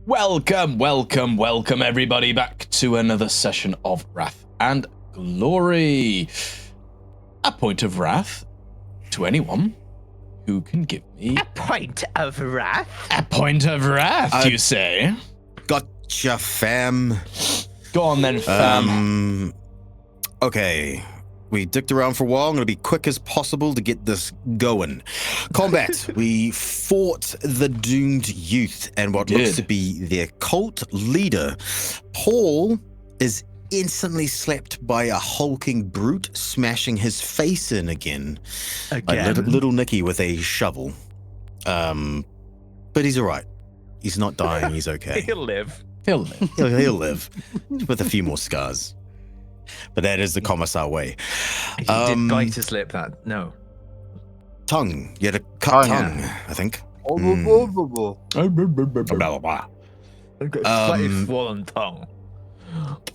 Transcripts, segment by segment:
Welcome everybody back to another session of Wrath and Glory. A point of wrath to anyone who can give me a point of wrath. A point of wrath, you say? Gotcha, fam. Go on then, fam. Okay. We dicked around for a while. I'm going to be quick as possible to get this going. Combat. We fought the doomed youth and what looks to be their cult leader. Paul is instantly slapped by a hulking brute, smashing his face in again. Like little Nicky with a shovel. But he's all right. He's not dying. He's okay. He'll live. He'll live. He'll live with a few more scars. But that is the commissar way. He did bite his lip. Tongue. You had a cut tongue, I think. Slightly swollen tongue.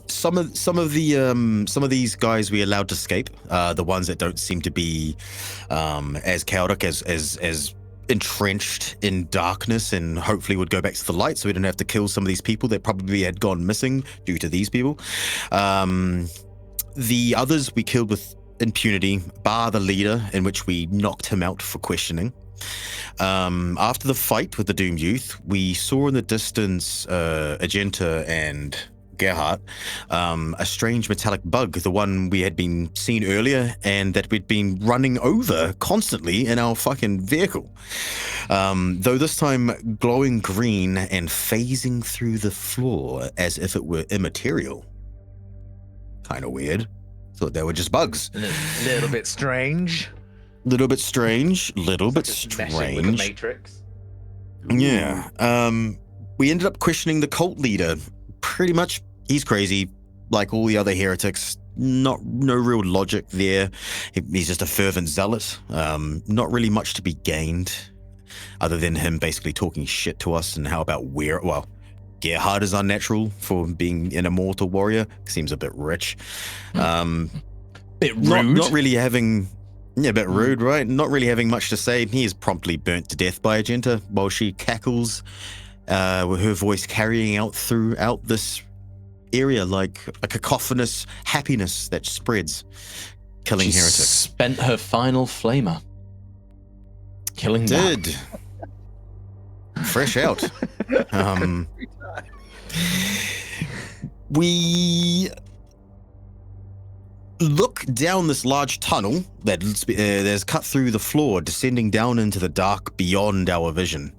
Some of these guys we allowed to escape. The ones that don't seem to be as chaotic, as entrenched in darkness, and hopefully would go back to the light, so we didn't have to kill some of these people that probably had gone missing due to these people. The others we killed with impunity, bar the leader, in which we knocked him out for questioning. After the fight with the doomed youth, we saw in the distance Agenta and Gerhardt, a strange metallic bug, the one we had been seen earlier and that we'd been running over constantly in our fucking vehicle. Though this time glowing green and phasing through the floor as if it were immaterial. Kind of weird. Thought they were just bugs. A little bit strange. Little bit strange. Little bit Meshing with the Matrix. Yeah. We ended up questioning the cult leader. Pretty much, he's crazy, like all the other heretics. No real logic there. He's just a fervent zealot. Not really much to be gained, other than him basically talking shit to us. And how about Gerhard is unnatural for being an immortal warrior. Seems a bit rich. Bit rude. Not really having. Yeah, a bit rude, right? Not really having much to say. He is promptly burnt to death by Agenta while she cackles, with her voice carrying out throughout this area like a cacophonous happiness that spreads, killing heretics. Spent her final flamer. Killing Did. Fresh out. We look down this large tunnel that's cut through the floor, descending down into the dark beyond our vision.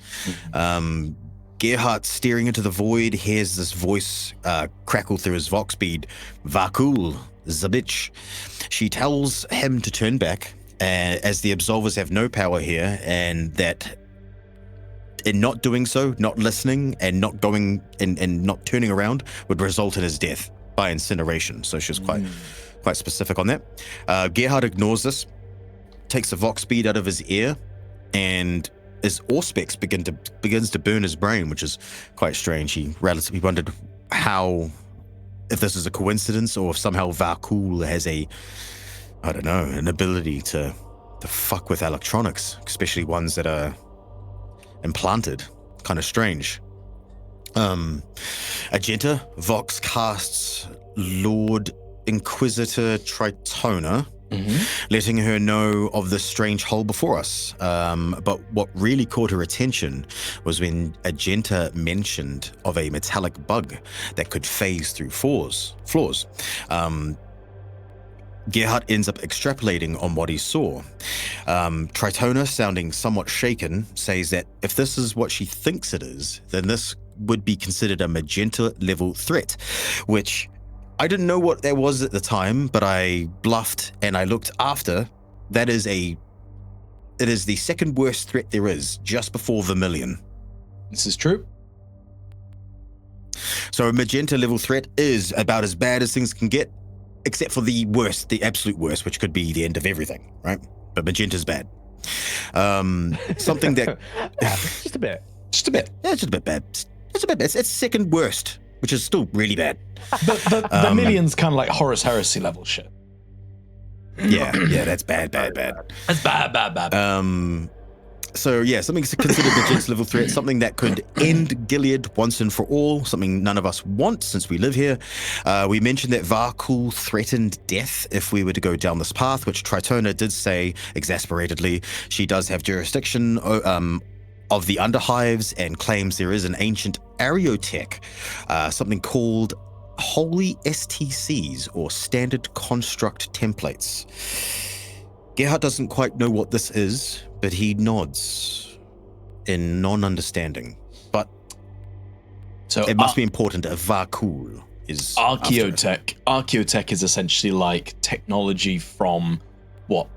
Gerhardt, staring into the void, hears this voice crackle through his vox bead. Vakul, Zabich. She tells him to turn back, as the Absolvers have no power here, and that in not doing so, not listening, and not going and not turning around would result in his death by incineration. So she was quite specific on that. Gerhard ignores this, takes the vox bead out of his ear, and his auspex begins to burn his brain, which is quite strange. He relatively wondered if this is a coincidence or if somehow Vakul has an ability to fuck with electronics, especially ones that are implanted. Kind of strange. Agenta, Vox casts Lord Inquisitor Tritona, letting her know of the strange hole before us. But what really caught her attention was when Agenta mentioned of a metallic bug that could phase through floors. Gerhardt ends up extrapolating on what he saw. Tritona, sounding somewhat shaken, says that if this is what she thinks it is, then this would be considered a magenta level threat, which I didn't know what that was at the time, but I bluffed and I looked after. It is the second worst threat there is, just before Vermilion. This is true. So a magenta level threat is about as bad as things can get, except for the worst, the absolute worst, which could be the end of everything, right? But magenta's bad. Something that... Just a bit. Yeah, just a bit bad. It's a bit bad. It's second worst, which is still really bad. But Vermilion's kind of like Horus Heresy level shit. Yeah, that's bad. That's bad. So yeah, something considered a gents level threat, something that could end Gilead once and for all, something none of us want since we live here. We mentioned that Varkul threatened death if we were to go down this path, which Tritona did say exasperatedly. She does have jurisdiction of the Underhives and claims there is an ancient Ariotech, something called Holy STCs or Standard Construct Templates. Gerhard doesn't quite know what this is, but he nods in non-understanding. But So it must be important if Varkul is Archaeotech. Archaeotech is essentially like technology from what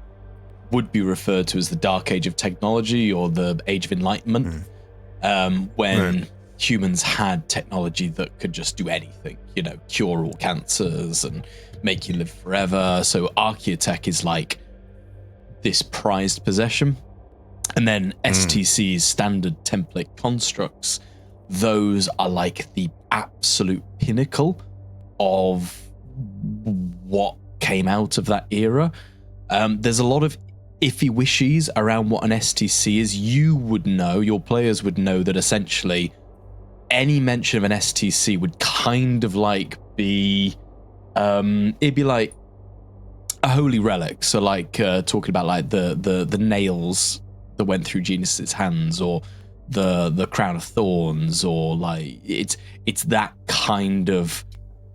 would be referred to as the Dark Age of Technology or the Age of Enlightenment, when humans had technology that could just do anything, cure all cancers and make you live forever. So Archaeotech is like this prized possession. And then STC's standard template constructs, those are like the absolute pinnacle of what came out of that era. There's a lot of iffy wishies around what an STC is. You would know, your players would know that essentially any mention of an STC would kind of like be, it'd be like a holy relic. So like talking about like the nails that went through Genis's hands, or the crown of thorns, or like it's that kind of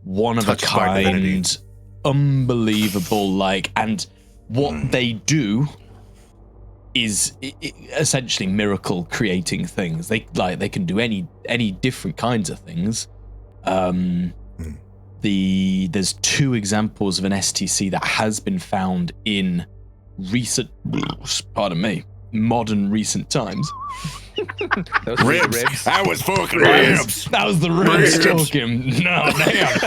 one of a kind, unbelievable, like, and what they do is essentially miracle creating things. They can do any different kinds of things. There's 2 examples of an STC that has been found in modern recent times. ribs. That was fucking ribs. That was the ribs talking. No, damn.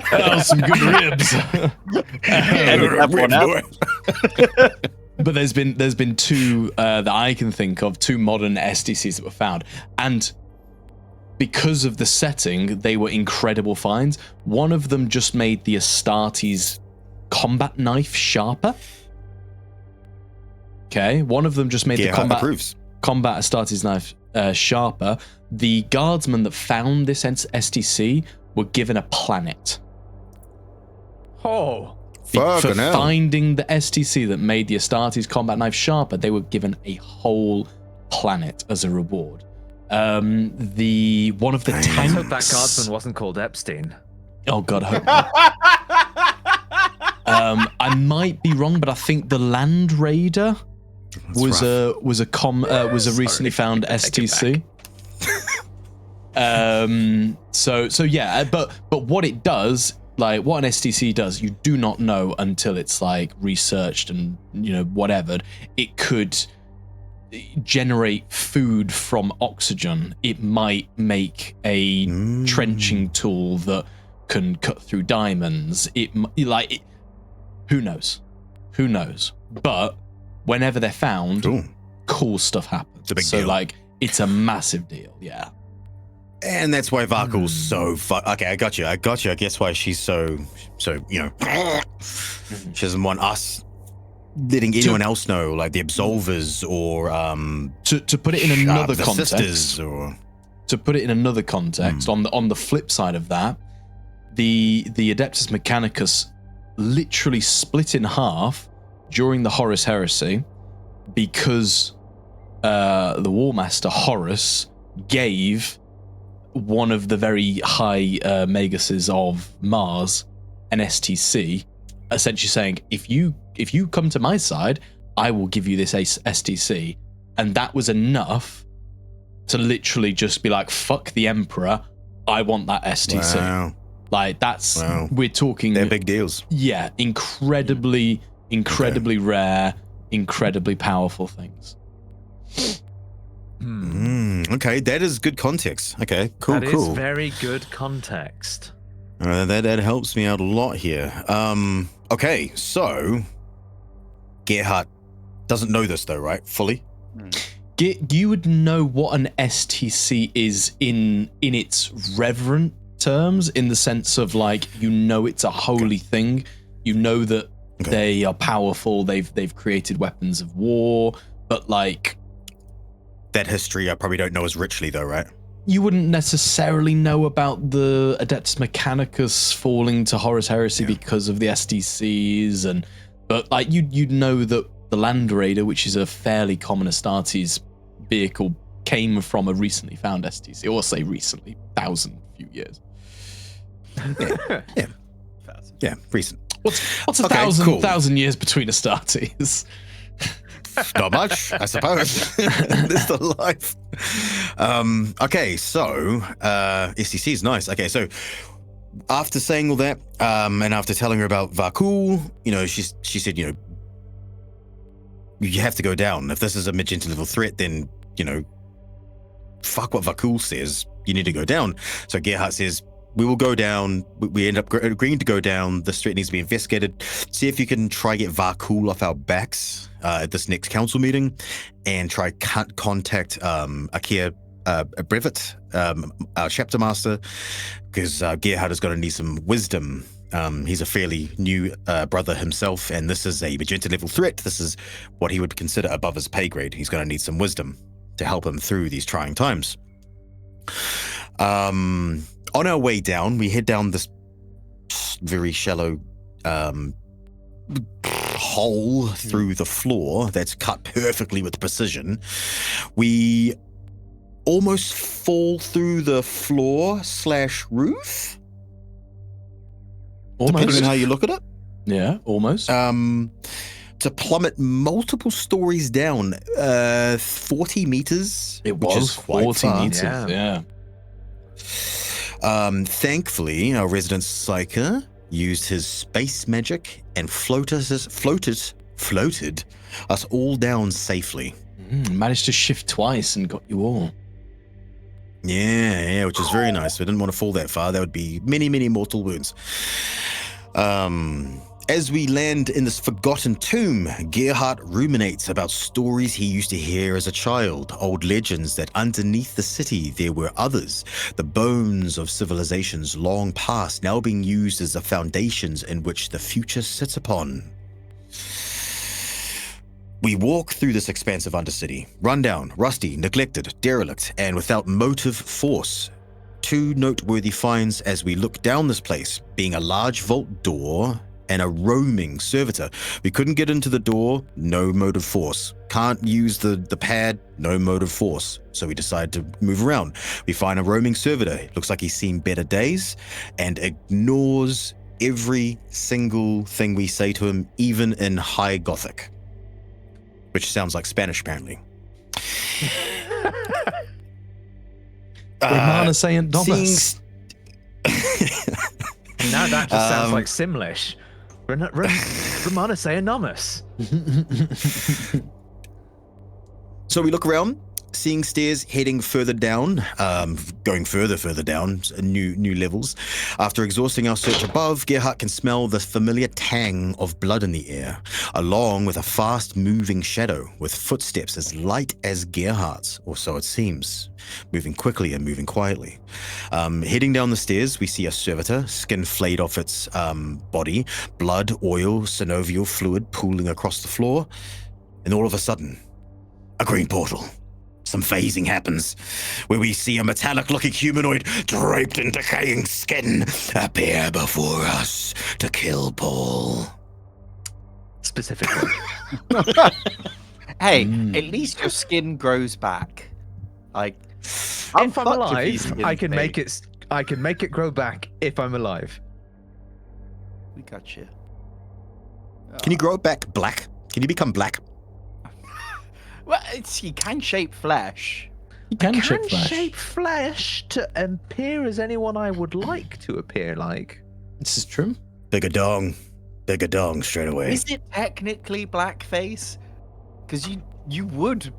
That was some good ribs. But there's been 2 that I can think of, 2 modern STCs that were found, and because of the setting, they were incredible finds. One of them just made the Astartes combat knife sharper. Okay, one of them just made the combat Astartes knife sharper. The guardsmen that found this STC were given a planet. Oh. For finding the STC that made the Astartes combat knife sharper, they were given a whole planet as a reward. One of the tanks. I hope that guardsman wasn't called Epstein. Oh God, I hope not. I might be wrong, but I think the Land Raider was a recently found STC. So yeah, but what it does, like what an STC does, you do not know until it's like researched and whatever. It could generate food from oxygen. It might make a trenching tool that can cut through diamonds. Who knows? But whenever they're found, cool stuff happens. It's a big deal. Like it's a massive deal. Yeah. And that's why Varkul's so okay, I got you. I guess why she's so she doesn't want us letting anyone else know, like the Absolvers or to put it in another context. To put it in another context, on the flip side of that, the Adeptus Mechanicus literally split in half during the Horus Heresy because the Warmaster Horus gave one of the very high Maguses of Mars an STC, essentially saying, if you come to my side, I will give you this STC. And that was enough to literally just be like, fuck the Emperor, I want that STC. Wow. Like we're talking, they're big deals. Yeah, incredibly rare, incredibly powerful things. Okay, that is good context. Okay, cool. That is very good context. That helps me out a lot here. Okay, so Gerhard doesn't know this though, right? Fully. You would know what an STC is in its reverent terms, in the sense of like it's a holy thing. You know that they are powerful. They've created weapons of war, but like that history I probably don't know as richly, though, right? You wouldn't necessarily know about the Adeptus Mechanicus falling to Horus Heresy because of the STCs, but like you'd know that the Land Raider, which is a fairly common Astartes vehicle, came from a recently found STC, or say recently, few years. Yeah, recent. What's a Okay, thousand years between Astartes? Not much, I suppose. This the life. Okay, so STC is nice. Okay, so after saying all that, and after telling her about Vakul, she said, you have to go down. If this is a magenta level threat, then fuck what Vakul says. You need to go down. So Gerhardt says, we will go down. We end up agreeing to go down. This threat needs to be investigated. See if you can try get Vakul off our backs at this next council meeting, and try contact Akir Brevet, our chapter master, because Gerhardt is going to need some wisdom. He's a fairly new brother himself, and this is a magenta level threat. This is what he would consider above his pay grade. He's going to need some wisdom to help him through these trying times. On our way down, we head down this very shallow hole through the floor that's cut perfectly with precision. We almost fall through the floor/roof. Depending on how you look at it. Yeah, almost. To plummet multiple stories down, 40 meters. It was which is quite 40 far. meters, yeah. Thankfully, our resident Psyker used his space magic and floated us all down safely. Managed to shift twice and got you all. Yeah, which is very nice. We didn't want to fall that far. That would be many, many mortal wounds. As we land in this forgotten tomb, Gerhardt ruminates about stories he used to hear as a child, old legends that underneath the city there were others, the bones of civilizations long past now being used as the foundations in which the future sits upon. We walk through this expansive undercity, rundown, rusty, neglected, derelict, and without motive force. Two noteworthy finds as we look down this place, being a large vault door and a roaming servitor. We couldn't get into the door, no motive force. Can't use the pad, no motive force. So we decide to move around. We find a roaming servitor. Looks like he's seen better days and ignores every single thing we say to him, even in High Gothic. Which sounds like Spanish, apparently. Romana saying Dobbas. Now that just sounds like Simlish. Romana saying Nomus. So we look around, seeing stairs heading further down, going further down, new levels. After exhausting our search above, Gerhardt can smell the familiar tang of blood in the air, along with a fast-moving shadow with footsteps as light as Gerhardt's, or so it seems, moving quickly and moving quietly. Heading down the stairs, we see a servitor, skin flayed off its body, blood, oil, synovial fluid pooling across the floor, and all of a sudden, a green portal. Some phasing happens, where we see a metallic-looking humanoid draped in decaying skin appear before us to kill Paul. Specifically. Hey, at least your skin grows back. Like, If I'm alive, I can make it. I can make it grow back if I'm alive. We got you. Can you grow it back black? Can you become black? Well, you can shape flesh. You can shape flesh to appear as anyone I would like to appear like. This is true. Bigger dong straight away. Is it technically blackface? Because you would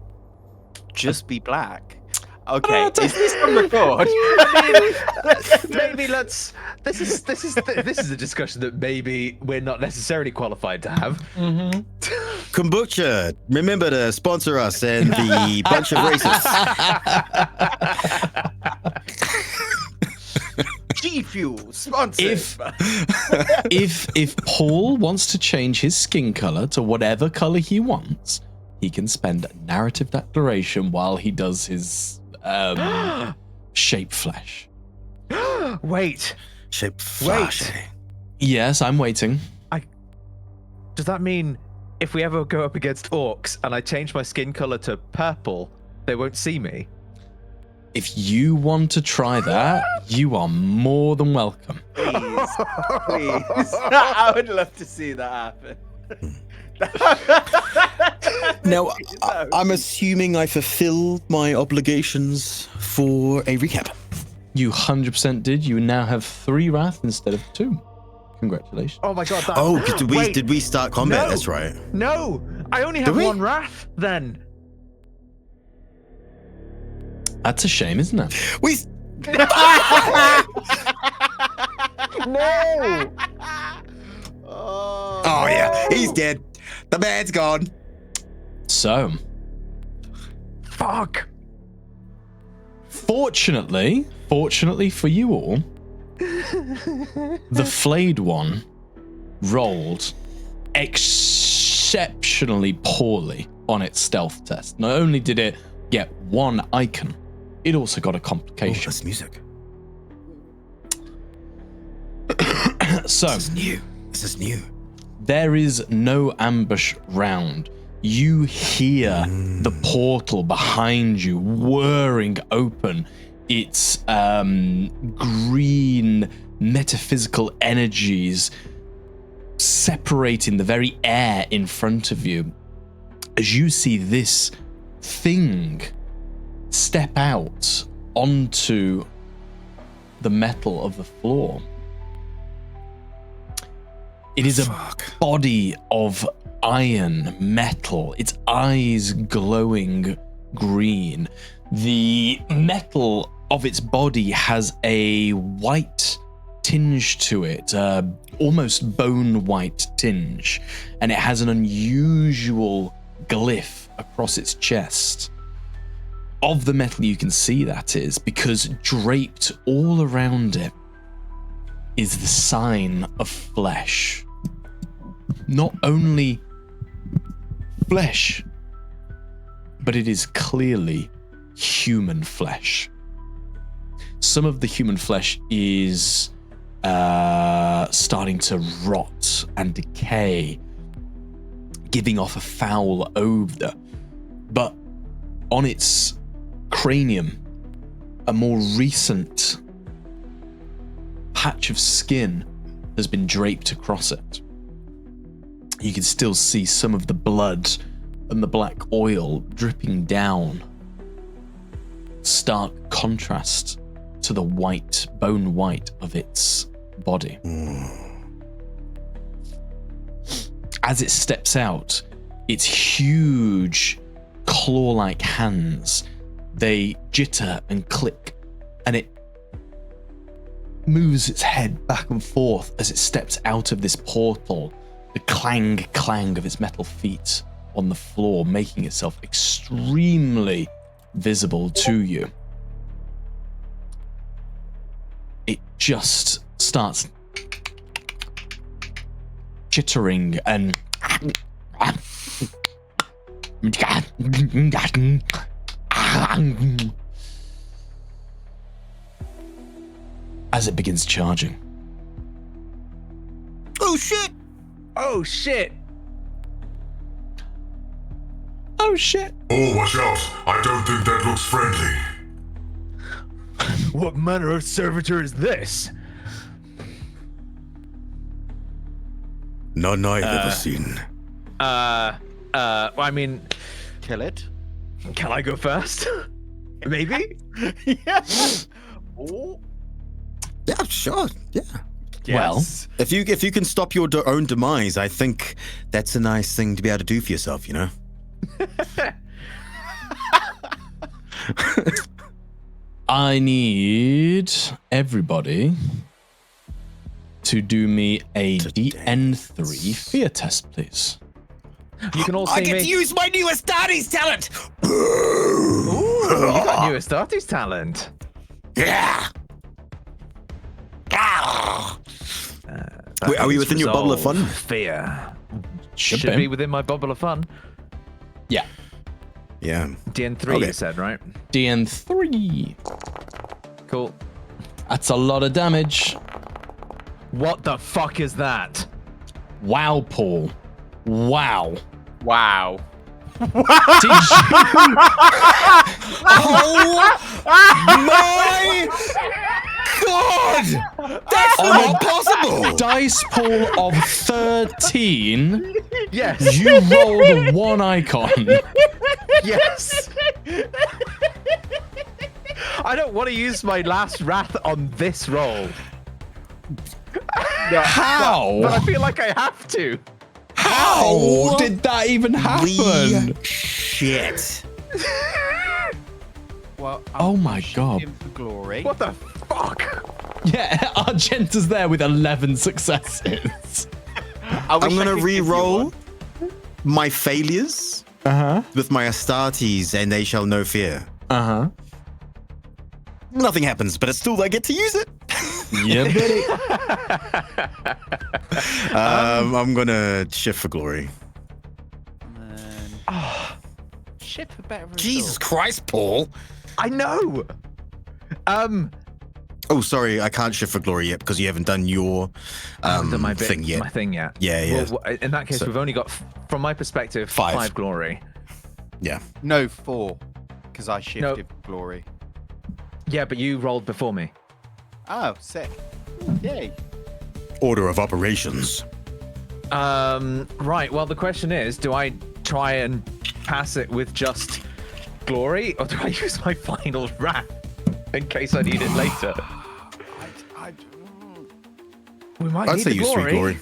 just be black. Okay, is this on record? Maybe let's. This is a discussion that maybe we're not necessarily qualified to have. Mm-hmm. Kombucha, remember to sponsor us and the bunch of racists. G Fuel sponsored. If Paul wants to change his skin color to whatever color he wants, he can spend a narrative declaration while he does his shape flesh. Wait. Shape flash. Yes, I'm waiting. Does that mean if we ever go up against orcs and I change my skin color to purple, they won't see me? If You want to try that? You are more than welcome. Please. I would love to see that happen. Now, I'm assuming I fulfilled my obligations for a recap. You 100% did. You now have 3 wrath instead of 2. Congratulations. Oh my god. That... Oh, did Wait, we start combat? no. That's right. No, I only have Did we? 1 wrath then. That's a shame, isn't it? We. No. Oh yeah, he's dead. The man's gone. So, Fuck. fortunately for you all, the flayed one rolled exceptionally poorly on its stealth test. Not only did it get 1 icon, it also got a Oh, complication. that's music. So, This is new. This is new. there is no ambush round. You hear the portal behind you whirring open. Its green metaphysical energies separating the very air in front of you as you see this thing step out onto the metal of the floor. It is a body of iron metal, its eyes glowing green. The metal of its body has a white tinge to it, almost bone white tinge, and it has an unusual glyph across its chest. Of the metal you can see that is, because draped all around it is the sign of flesh. Not only flesh, but it is clearly human flesh. Some of the human flesh is starting to rot and decay, giving off a foul odor. But on its cranium, a more recent patch of skin has been draped across it. You can still see some of the blood and the black oil dripping down. Stark contrast to the white, bone white of its body. As it steps out, its huge claw-like hands, they jitter and click, and it moves its head back and forth as it steps out of this portal, the clang of its metal feet on the floor, making itself extremely visible to you. It just starts chittering and as it begins charging. Oh shit! Oh shit. Oh shit! Oh, watch out. I don't think that looks friendly. What manner of servitor is this? None I've ever seen. I mean, Kill it. can I go first? Maybe? Yeah. Oh. Yeah, sure. Yeah. Yes. If you can stop your own demise, I think that's a nice thing to be able to do for yourself, you know? I need everybody to do me a DN3 fear test, please. You can all I see get me. to use my new Astartes talent! Ooh, you got new Astartes talent. Yeah! Wait, are we within your bubble of fun? Fear. Should Should be. be within my bubble of fun. Yeah. Yeah. DN3, Okay. you said, right? DN3. Cool. That's a lot of damage. What the fuck is that? Wow, Paul. Wow. Wow. Did you? My God! That's not possible! Dice pool of 13. Yes. You rolled one icon. Yes. I don't want to use my last wrath on this roll. How? But I feel like I have to. How did that even happen? Holy shit. Well, Oh my God. shooting for glory. What the fuck? Yeah, Argenta's there with 11 successes. I wish I'm I gonna could give you re-roll one. my failures Uh-huh. with my Astartes, and they shall know fear. Uh-huh. Nothing happens, but it's still I get to use it. Yeah, buddy. I'm gonna shift for glory. Ship a better result. Jesus Christ, Paul. I know. Oh, sorry, I can't shift for glory yet because you haven't done your Done my bit, thing yet. My thing yet. Yeah, yeah. Well, in that case, So- we've only got, from my perspective, 5 glory. Yeah. No, 4. Because I shifted for glory. Yeah, but you rolled before me. Oh, sick. Yay. Order of operations. Right. Well, the question is, do I try and pass it with just glory, or do I use my final wrath in case I need it later? We might I'd need say the use glory. 3 glory.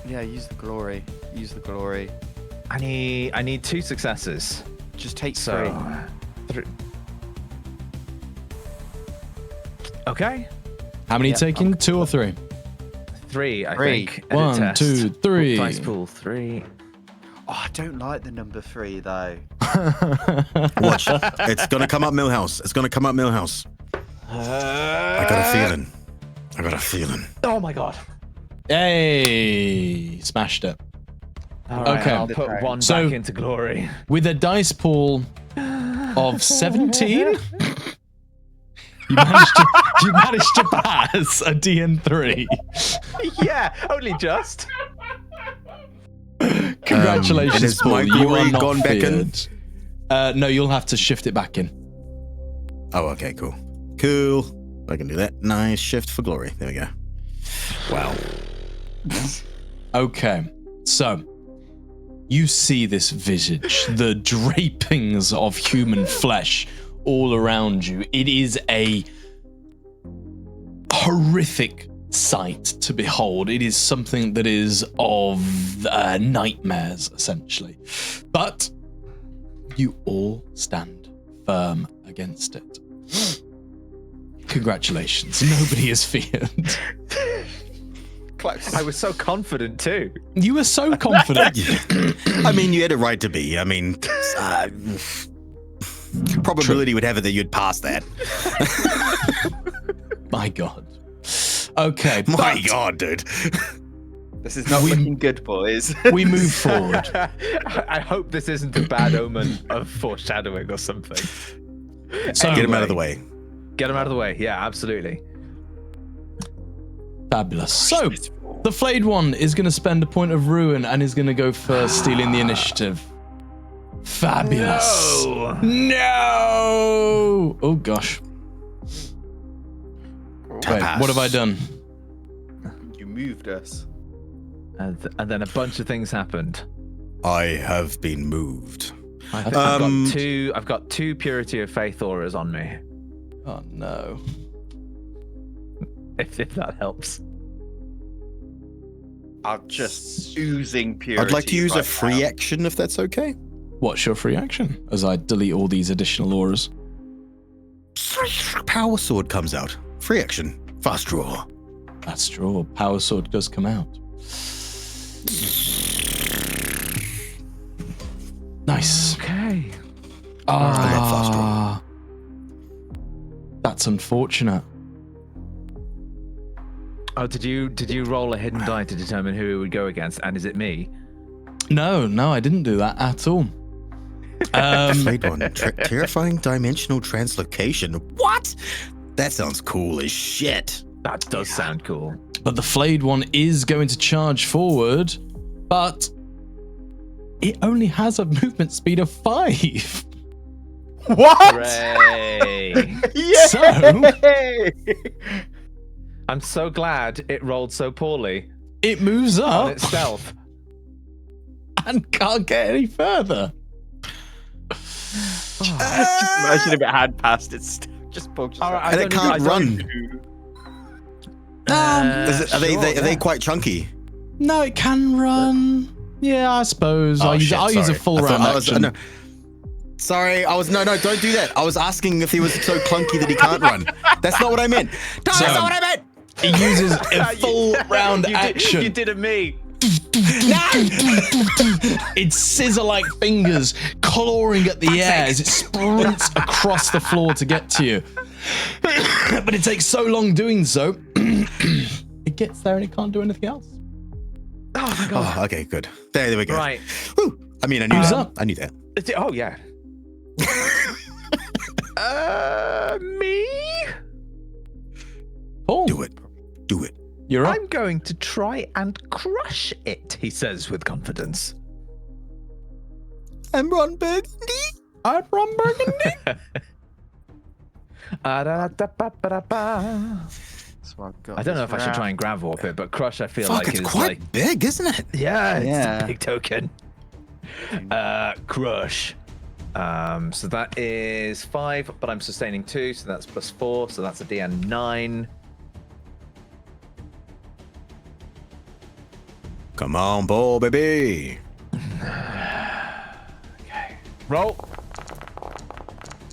Yeah, use the glory. Use the glory. I need 2 successes. Just take So, 3. Okay. How many Yeah, taking? 2 or 3? 3, I 3. think. Edit 1, test. 2, 3. Dice pool 3. Oh, I don't like the number 3 though. Watch. It's gonna come up Millhouse. It's gonna come up Millhouse. I got a feeling. I got a feeling. Oh my god. Hey, smashed it. All right, Okay. I'll put 1 So- back into glory. With a dice pool of 17, you managed to pass a DN3. Yeah, only just. Congratulations, has Paul. my You glory are not gone back in? feared. No, you'll have to shift it back in. Oh, okay, cool. Cool. I can do that. Nice shift for glory. There we go. Wow. Okay, so you see this visage, the drapings of human flesh all around you. It is a horrific sight to behold. It is something that is of nightmares, essentially. But you all stand firm against it. Congratulations. Nobody is feared. Close. I was so confident too. You were so confident. I mean, you had a right to be. I mean, probability would have it that you'd pass that. My God. Okay. My but God, dude. This is not We- looking good, boys. we move forward. I hope this isn't a bad omen of foreshadowing or something. So, Get him out of the way. Get him out of the way. Yeah, absolutely. fabulous. So, the flayed one is going to spend a point of ruin and is going to go first, stealing the initiative. Fabulous. No. Oh, gosh. Wait, what have I done? You moved us. And then a bunch of things happened. I have been moved. I've got two purity of faith auras on me. Oh, no. If that helps. Are just oozing purity. I'd like to use a right free now. action if that's okay. What's your free action as I delete all these additional auras? Power sword comes out. Free action. Fast draw. That's true. Power sword does come out. Nice. Okay. fast draw. Ah, that's unfortunate. Oh, did you roll a hidden die to determine who it would go against? And is it me? No, I didn't do that at all. Flayed one. Terrifying dimensional translocation. What? That sounds cool as shit. That does sound cool. But the flayed one is going to charge forward, but it only has a movement speed of 5. What? Hooray. Yay! I'm so glad it rolled so poorly It moves on up itself. and can't get any further. Just imagine if it had passed its just poked All right, And it can't run. Are they yeah. quite chunky? No, it can run. Yeah, I suppose. Oh, I'll use sorry. a full I thought round I was- action. no. Sorry, no, don't do that. I was asking if he was so clunky that he can't run. That's not what I meant. That's not what I meant. It uses a full round action. You did a me. Its scissor-like fingers clawing at the air as it sprints across the floor to get to you. But it takes so long doing so, it gets there and it can't do anything else. Oh my god. Oh, okay, good. There we go. Right. Whew. I mean, I knew Who's that. up? I knew that. Oh yeah. Me? Paul, Do it. you're up. I'm going to try and crush it, he says with confidence. I'm Ron Burgundy. I'm from Burgundy. I don't know if I should try and grab warp it, but crush I feel Fuck, like it's is quite like big, isn't it? yeah, it's Yeah. a big token. Crush. So that is 5, but I'm sustaining 2, so that's +4, so that's a DN 9. Come on, ball, baby. Okay. Roll.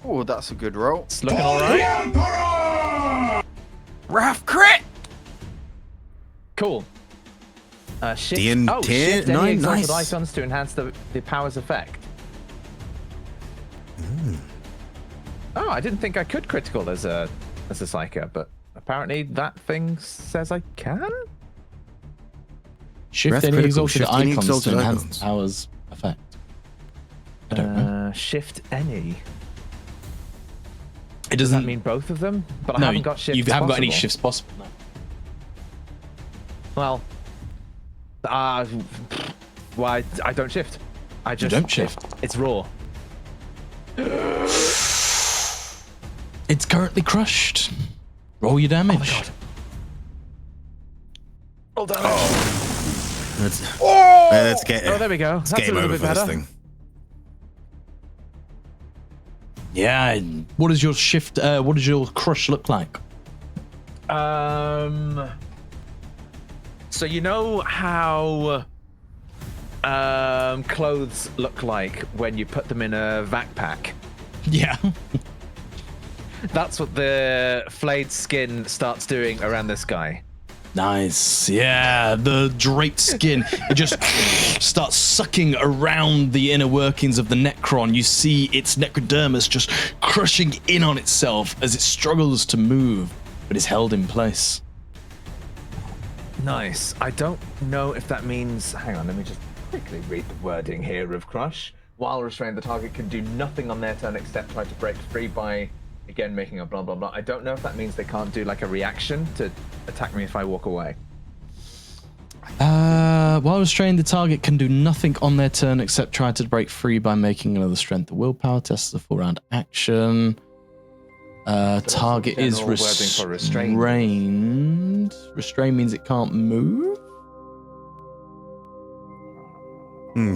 Oh, that's a good roll. It's looking all right. Raph crit! Cool. Shift. DN Oh, 10, shift any exalted nice. icons to enhance the power's effect. Oh, I didn't think I could critical as a psyker, but apparently that thing says I can. Shift Breath any critical, exalted shift any icons exalted to enhance icons. the power's effect. I don't know. Shift any. It Does doesn't that mean both of them? But I No, haven't got shifts. you haven't got any possible. shifts possible. No. Well, why I don't shift. I just don't shift. It's raw. It's currently crushed. Roll your damage. God. Roll damage. Let's get. Oh, there we go. It's That's a game little over bit for this better. thing. Yeah. What does your shift? What does your crush look like? So you know how clothes look like when you put them in a vac pack? Yeah. That's what the flayed skin starts doing around this guy. Nice. Yeah, the draped skin, it just starts sucking around the inner workings of the Necron. You see its necrodermis just crushing in on itself as it struggles to move, but is held in place. Nice. I don't know if that means... Hang on, let me just quickly read the wording here of Crush. While restrained, the target can do nothing on their turn except try to break free by, again, making a blah, blah, blah. I don't know if that means they can't do, like, a reaction to attack me if I walk away. While restrained, the target can do nothing on their turn except try to break free by making another strength or willpower test as a full round action. Target is general wording for restrained. restrained. Restrained means it can't move.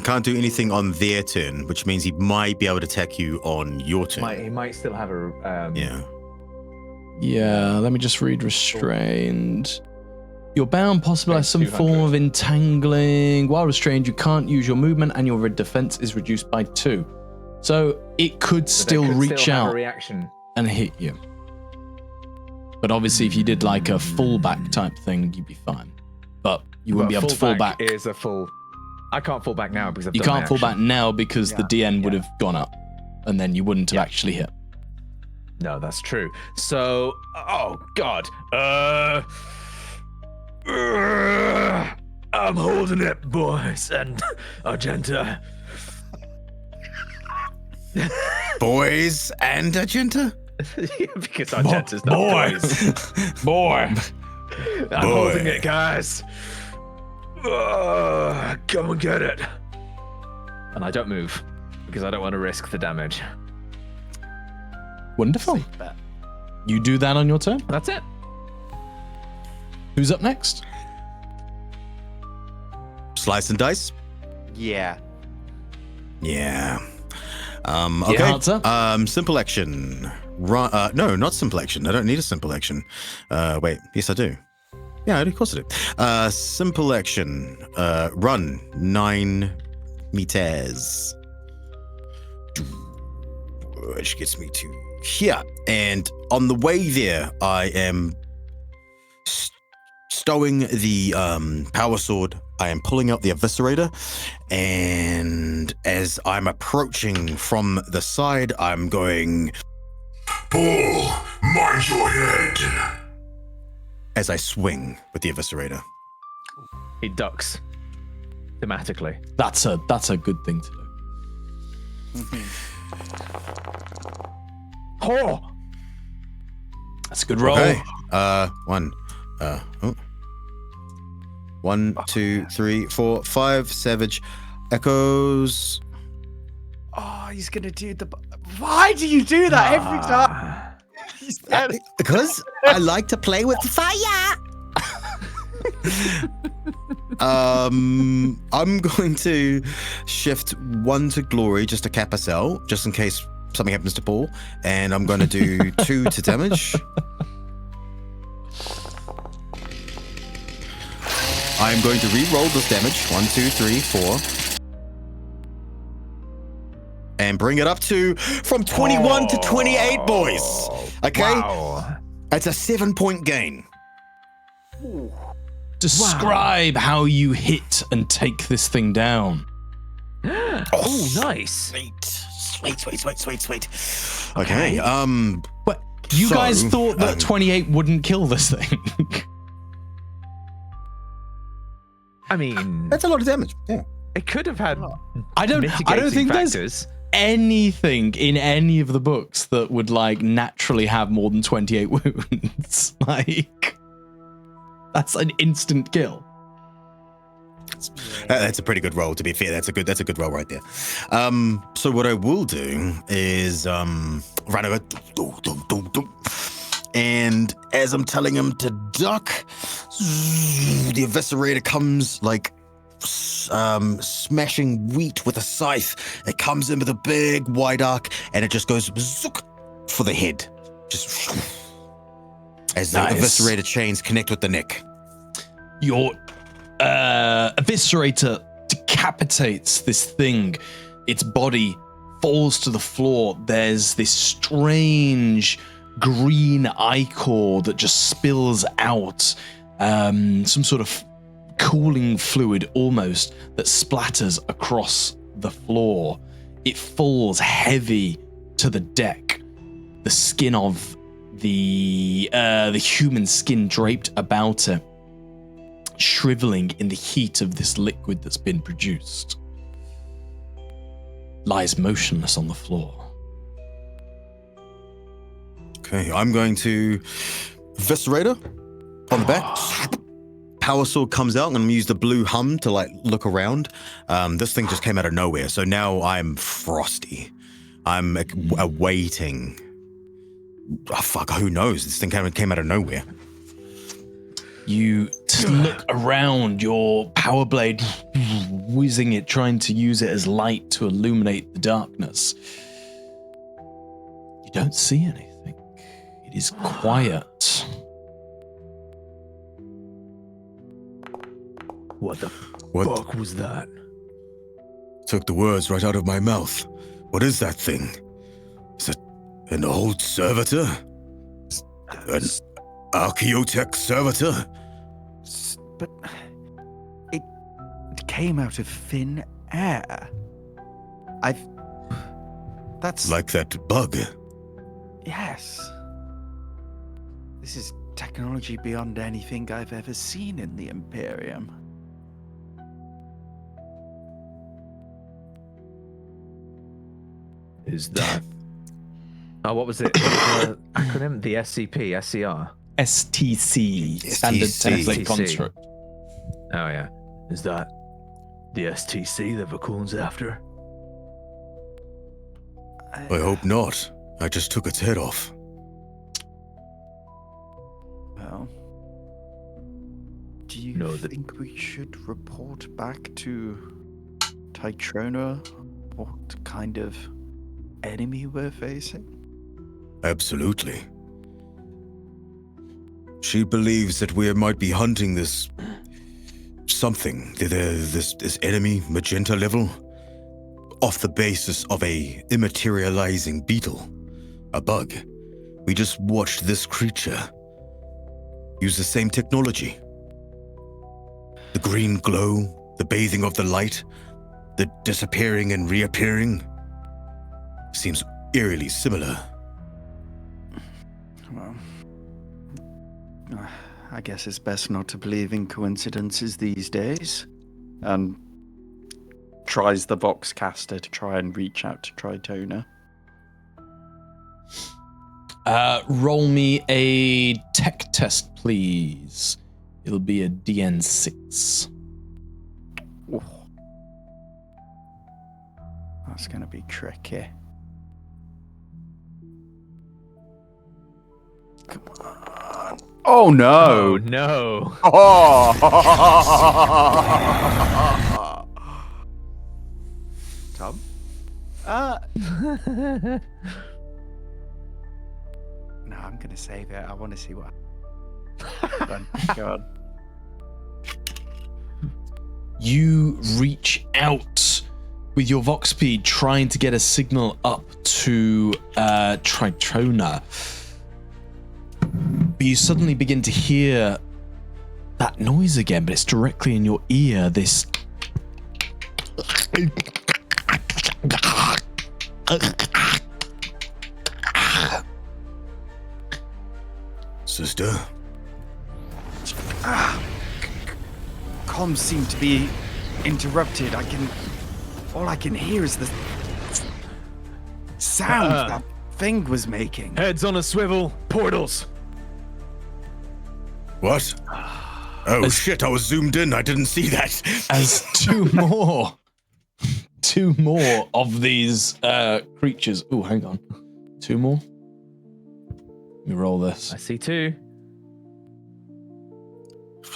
Can't do anything on their turn, which means he might be able to attack you on your turn. He might still have a... Yeah. Yeah, let me just read restrained. You're bound possibly by some 200. form of entangling. While restrained, you can't use your movement and your defense is reduced by 2. So it could so they still could reach still have a out reaction. and hit you. But obviously, if you did like a fullback type thing, you'd be fine. But you wouldn't be able to fall back. Is a full... I can't fall back now because I've You done my can't fall back action. now because the DN would have gone up, and then you wouldn't have actually hit. No, that's true. So, oh god, I'm holding it, boys and Argenta. Boys and Agenta? Yeah, because Argenta's not Boys. Boy. I'm holding it, guys. Come and get it. And I don't move because I don't want to risk the damage. Wonderful. You do that on your turn. That's it. Who's up next? Slice and dice? Yeah. Yeah. Yeah, Okay. answer. Simple action. Run. No, not simple action. I don't need a simple action. Wait. Yes, I do. Yeah, of course I do. Simple action. Run 9 meters. Which gets me to here. And on the way there, I am stowing the power sword. I am pulling out the eviscerator, and as I'm approaching from the side, I'm going, Paul, mind your head. as I swing with the eviscerator. He ducks thematically. That's a good thing to do. Oh, That's a good roll. Okay. 1, 2, 3, 4, 5 savage echoes. Oh, he's gonna do the. Why do you do that every time? Because I like to play with fire. I'm going to shift 1 to glory just to cap us out, just in case something happens to Paul, and I'm going to do 2 to damage. I'm going to re-roll this damage. 1, 2, 3, 4. And bring it up to from 21 to 28, boys. Okay? wow. That's a 7-point gain. Describe how you hit and take this thing down. Oh, nice. Sweet. Okay. But you So, guys thought that 28 wouldn't kill this thing. I mean, That's a lot of damage. Yeah. it could have had I don't mitigating think factors. there's anything in any of the books that would like naturally have more than 28 wounds. Like, that's an instant kill. That's a pretty good roll, to be fair. That's a good roll right there. So what I will do is run over, and as I'm telling him to duck, the eviscerator comes like smashing wheat with a scythe. It comes in with a big wide arc, and it just goes zook for the head, just as the Nice. eviscerator chains connect with the neck. Your eviscerator decapitates this thing. Its body falls to the floor. There's this strange green ichor that just spills out, some sort of cooling fluid almost that splatters across the floor. It falls heavy to the deck. The skin of the human skin draped about it, shriveling in the heat of this liquid that's been produced, lies motionless on the floor. Okay, I'm going to Eviscerator on the back. Power sword comes out. I'm going to use the blue hum to like look around. This thing just came out of nowhere, so now I'm frosty. I'm awaiting. Oh, fuck, who knows? This thing came out of nowhere. You look around, your power blade whizzing it, trying to use it as light to illuminate the darkness. You don't see anything. It is quiet. What the What? fuck was that? Took the words right out of my mouth. What is that thing? Is it an old servitor? An archaeotech servitor? But it came out of thin air. That's Like that bug. yes. This is technology beyond anything I've ever seen in the Imperium. Is that? Oh, what was it? The acronym? The SCP, SCR. STC, Standard STC. Template Construct. Oh yeah. Is that the STC that Vakul's after? I hope not. I just took its head off. Well, do you No, that- think we should report back to Tytrona what kind of enemy we're facing? Absolutely. She believes that we might be hunting this something, this enemy, magenta level, off the basis of a immaterializing beetle, a bug. We just watched this creature use the same technology. The green glow, the bathing of the light, the disappearing and reappearing seems eerily similar. Well, I guess it's best not to believe in coincidences these days. And tries the Voxcaster to try and reach out to Tritona. Roll me a tech test, please. It'll be a DN6. Ooh. That's going to be tricky. Come on. Oh no! Oh no! Oh! Tom? No, I'm going to save it. I want to see what. Go on. You reach out with your Vox speed, trying to get a signal up to Tritrona. But you suddenly begin to hear that noise again, but it's directly in your ear. This Sister? Comms seem to be interrupted. All I can hear is the sound that thing was making. Heads on a swivel. Portals. What? Oh shit, I was zoomed in. I didn't see that. as two more of these creatures. Oh, hang on. Two more. Let me roll this. I see two.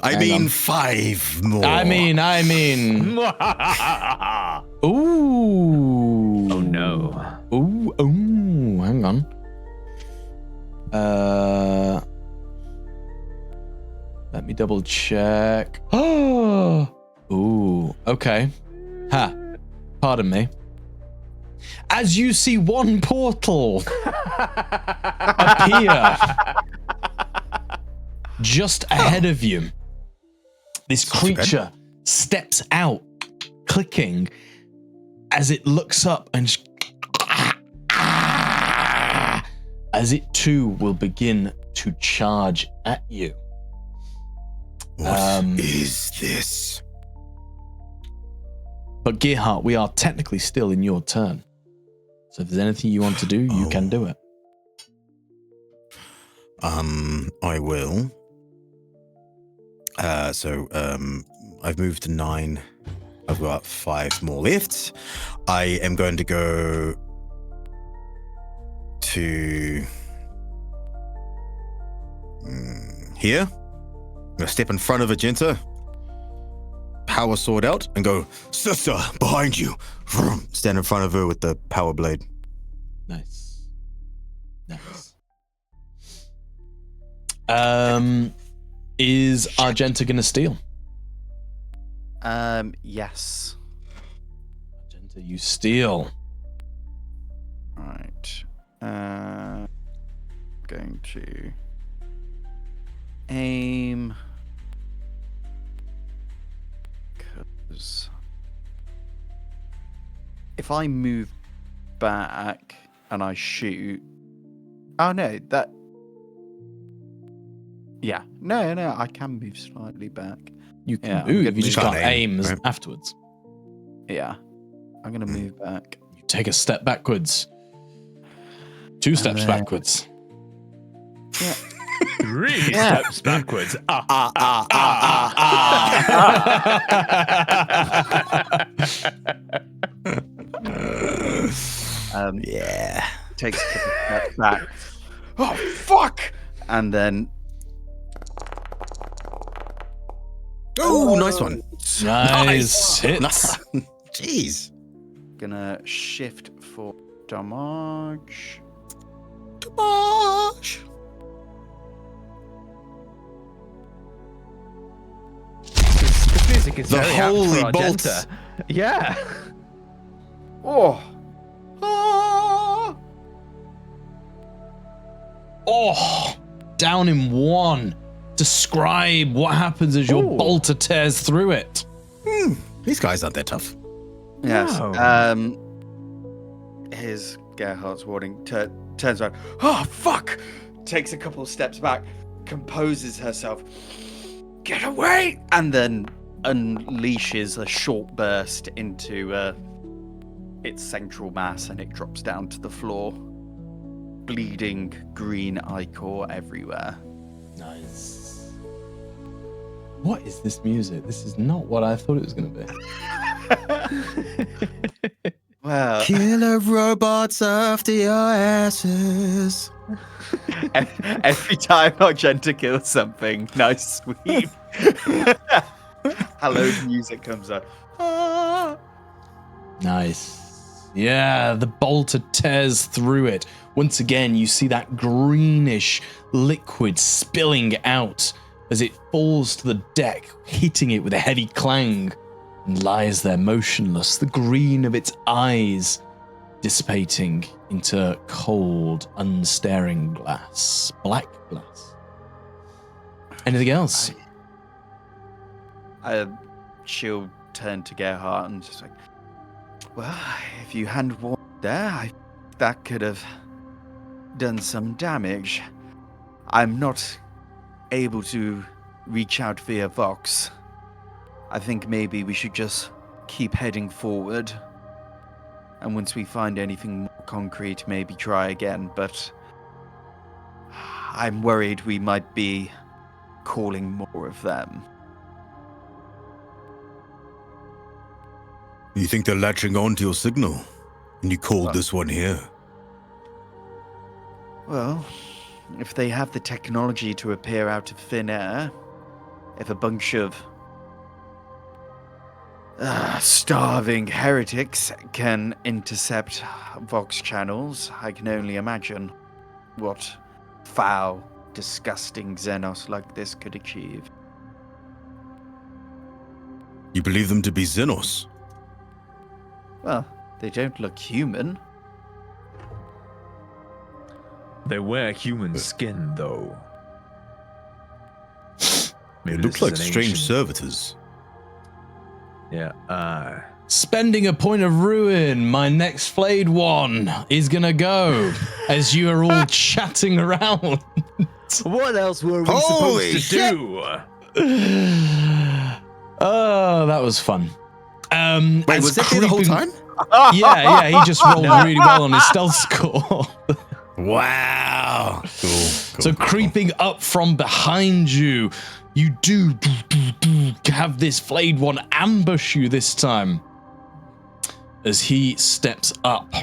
I Hang mean on. 5 more. I mean. Ooh. Oh no. Ooh. Hang on. Let me double check. Oh. Ooh. Okay. Ha. Pardon me. As you see one portal appear just ahead of you, this creature steps out, clicking, as it looks up and as it too will begin to charge at you. What is this? But Gearhart, we are technically still in your turn. So if there's anything you want to do, you can do it. I will. I've moved to 9. I've got 5 more left. I am going to go to here. I'm going to step in front of Agenta, power sword out, and go, "Sister, behind you." Stand in front of her with the power blade. Nice. Is Argenta gonna steal? Yes. Argenta, you steal. Right. Going to aim. Because if I move back and I shoot. Oh no, that. Yeah. No, I can move slightly back. You can Yeah, I'm move. good You just move. can't Can't aim, aim right? afterwards. Yeah. I'm going to move back. You take a step backwards. 2 steps then- backwards. Yeah. 3 steps backwards. Yeah. Takes a couple steps back. Oh fuck! And then Oh, nice one. Nice hits. Nice. Jeez. gonna shift for damage. Gosh. This music is The very apt holy for bolts. Argenta. Yeah. Oh, Ah. Oh, down in 1. Describe what happens as your Ooh. bolter tears through it. These guys aren't that tough. yes. No. Here's Gerhardt's warning. Turns around. Oh fuck! Takes a couple steps back, composes herself. Get away! And then unleashes a short burst into its central mass, and it drops down to the floor, bleeding green ichor everywhere. Nice. What is this music? This is not what I thought it was going to be. Well, Killer robots after your asses. every time Argenta kills something, nice sweep. Hallowed music comes up. Ah. Nice. Yeah, the bolter tears through it. Once again, you see that greenish liquid spilling out as it falls to the deck, hitting it with a heavy clang, and lies there motionless, the green of its eyes dissipating into cold, unstaring glass, black glass. Anything else? She'll turn to Gerhardt and just like, well, if you hadn't warned there, that could have done some damage. I'm not able to reach out via Vox. I think maybe we should just keep heading forward. And once we find anything more concrete, maybe try again. But I'm worried we might be calling more of them. You think they're latching on to your signal? And you called this one here? Well, if they have the technology to appear out of thin air, if a bunch of starving heretics can intercept Vox channels, I can only imagine what foul, disgusting Xenos like this could achieve. You believe them to be Xenos? Well, they don't look human. They wear human skin, though. Maybe It looks this like is an strange ancient- servitors. Yeah. Spending a point of ruin, my next flayed one is gonna go as you are all chatting around. What else were we Holy supposed to do? Oh, that was fun. Wait, as was that there the whole creeping- time? Yeah, he just rolled really well on his stealth score. Wow. Cool. So creeping up from behind you, you do have this flayed one ambush you this time. As he steps up,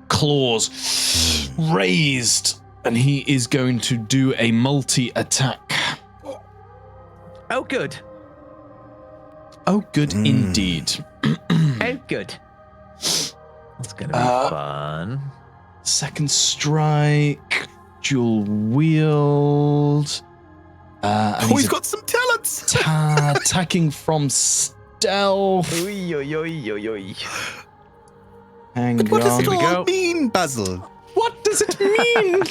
claws raised, and he is going to do a multi-attack. Oh, good. Oh, good indeed. Oh, good. That's gonna be fun. Second strike, dual wield. And Oh, he's got some talents. attacking from stealth. Oi, oi, oi, oi, oi. Hang But what does on. it we all go. mean, Basil? What does it mean?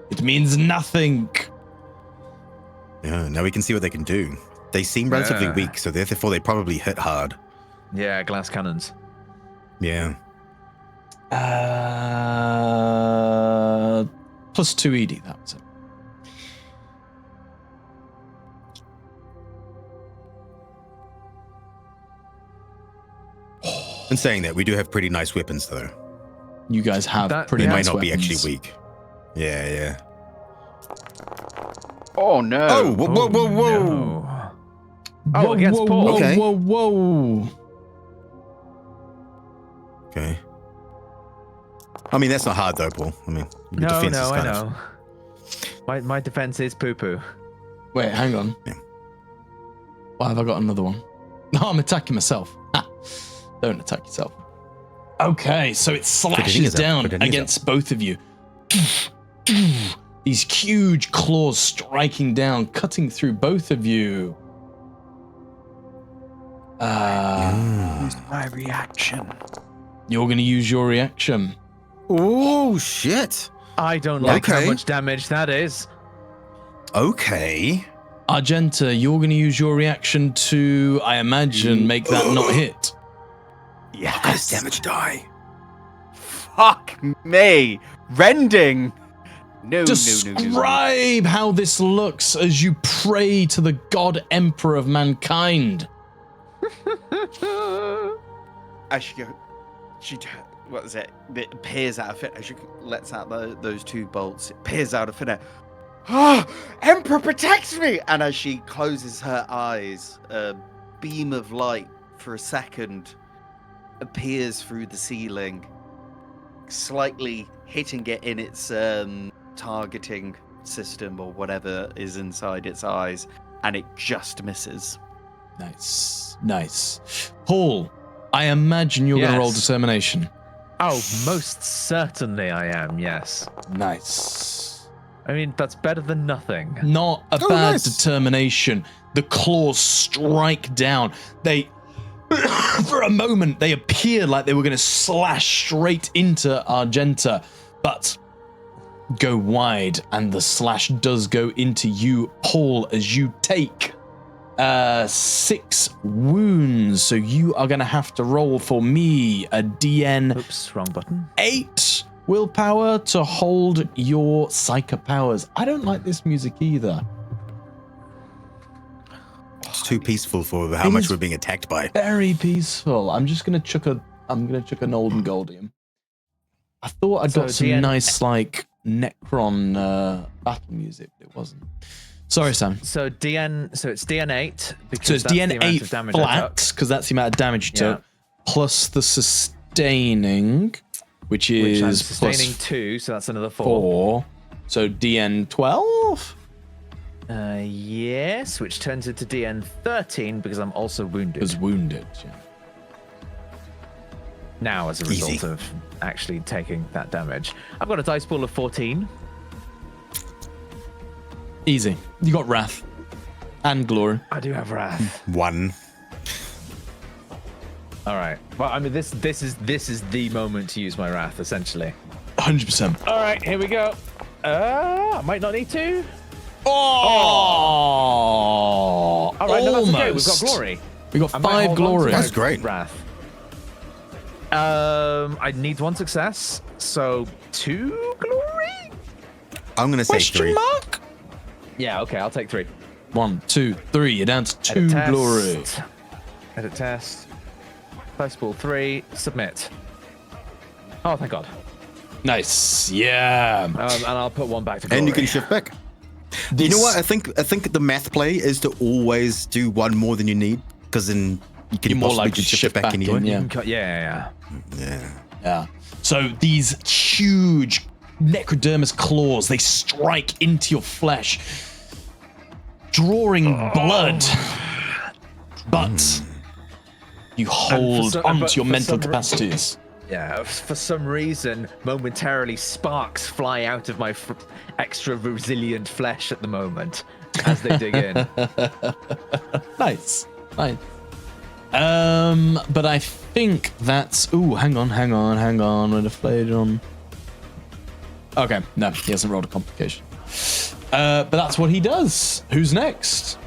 It means nothing. Yeah, now we can see what they can do. They seem relatively Yeah. weak, so therefore they probably hit hard. Yeah, glass cannons. Yeah. Plus 2 ED, that was it. And saying that, we do have pretty nice weapons, though. You guys have pretty It nice might not be weapons. actually weak. Yeah. Oh no! Oh, whoa. No. Oh, against whoa, Paul. whoa, Okay. whoa. Okay. I mean, that's not hard though, Paul. I mean, your No, defense is I kind of- know. My defense is poo-poo. Wait, hang on. Yeah. Why have I got another one? No, I'm attacking myself. Ah, don't attack yourself. Okay, so it slashes down against both of you. These huge claws striking down, cutting through both of you. Use my reaction. You're going to use your reaction. Oh shit. I don't like how Okay. much damage that is. Okay. Argenta, you're going to use your reaction to, I imagine, make that not hit. Yes. Damage die. Fuck me! Rending! No. Describe how this looks as you pray to the God Emperor of mankind. As she go, what is it? It appears out of it. As she lets out those two bolts, it peers out of it. Ah, Emperor protects me! And as she closes her eyes, a beam of light for a second appears through the ceiling, slightly hitting it in its targeting system or whatever is inside its eyes, and it just misses. Nice. Paul, I imagine you're going to roll Yes. determination. Oh, most certainly I am, yes. Nice. I mean, that's better than nothing. Not a Oh, bad nice. determination. The claws strike down. They, for a moment, they appeared like they were going to slash straight into Argenta, but go wide, and the slash does go into you, Paul, as you take 6 wounds. So you are going to have to roll for me a DN Oops, wrong button. 8 willpower to hold your psychic powers. I don't like this music either. It's too peaceful for how It much is we're being attacked by. Very peaceful. I'm just gonna chuck an old and goldium. I thought I got So some DN nice like Necron battle music, but it wasn't. Sorry, Sam. So it's DN8 because So it's that's the amount DN8 of damage I flat took, because that's the amount of damage you Yeah. took, plus the sustaining, which which I'm is sustaining plus 2, so that's another 4. 4. So DN12. Yes, which turns into DN13 because I'm also wounded Was wounded. Yeah. now as a Easy. result of actually taking that damage. I've got a dice pool of 14. Easy. You got wrath and glory. I do have wrath. 1. All right. Well, I mean, this is the moment to use my wrath, essentially. 100%. All right, here we go. I might not need to. Oh! All right, no, that's okay. We've got Almost. glory. We got I might 5 hold on to glory. my That's great. Wrath. I need 1 success, so 2 glory. I'm going to say 3. Question mark? Yeah. Okay, I'll take 3. 1, 2, 3. You're down to 2 Edit test. glory. Edit test. Dice pool 3. Submit. Oh, thank God. Nice. Yeah. And I'll put 1 back to glory. And you can shift back. You know what? I think the math play is to always do 1 more than you need, because then you can You're more possibly likely just to shift it back anyway. in, yeah. You can cut- yeah. Yeah. Yeah. So these huge necrodermis claws, they strike into your flesh, drawing blood. But you hold onto your mental capacities. Yeah, for some reason, momentarily sparks fly out of my extra resilient flesh at the moment as they dig in. Nice. But I think that's. Ooh, hang on. With a Flagon. Okay, no, he hasn't rolled a complication. But that's what he does. Who's next?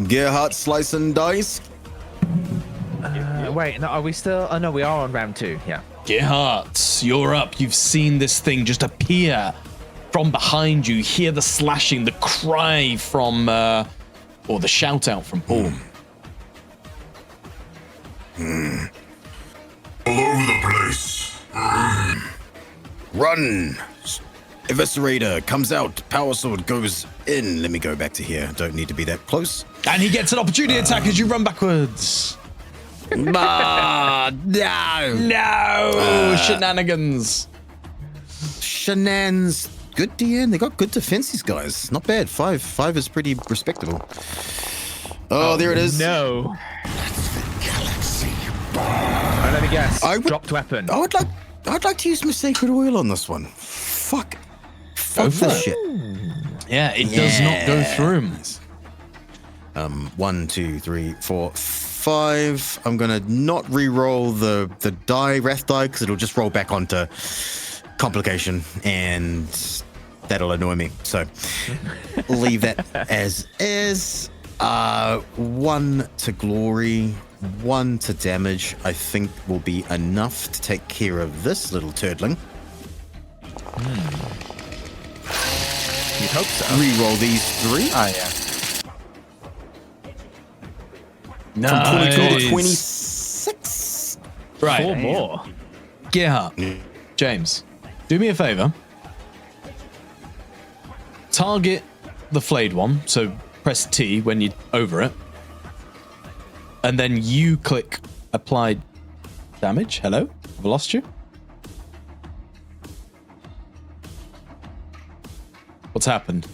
Gerhardt slice and dice. Wait, no, are we still? Oh no, we are on round 2. Yeah. Gerhardt, you're up. You've seen this thing just appear from behind you. Hear the slashing, the cry from, or the shout out from Paul. All over the place. Run! Eviscerator comes out. Power sword goes in. Let me go back to here. Don't need to be that close. And he gets an opportunity attack as you run backwards. No! No! Shenanigans. Shenanigans. Good DN. They got good defense, these guys. Not bad. Five is pretty respectable. Oh, there it is. No. Let me guess. Dropped weapon. I'd like to use my sacred oil on this one. Fuck this shit. Yeah, it does not go through. 1, 2, 3, 4, 5. I'm gonna not re-roll the wrath die because it'll just roll back onto complication, and that'll annoy me. So leave that as is. 1 to glory, 1 to damage. I think will be enough to take care of this little turtling. You'd hope so. Re-roll these 3. Ah, yeah. From 22 to Nice. 26. Right. 4 more. Gerhard, James, do me a favor. Target the flayed one, so press T when you're over it. And then you click apply damage. Hello? Have I lost you? What's happened?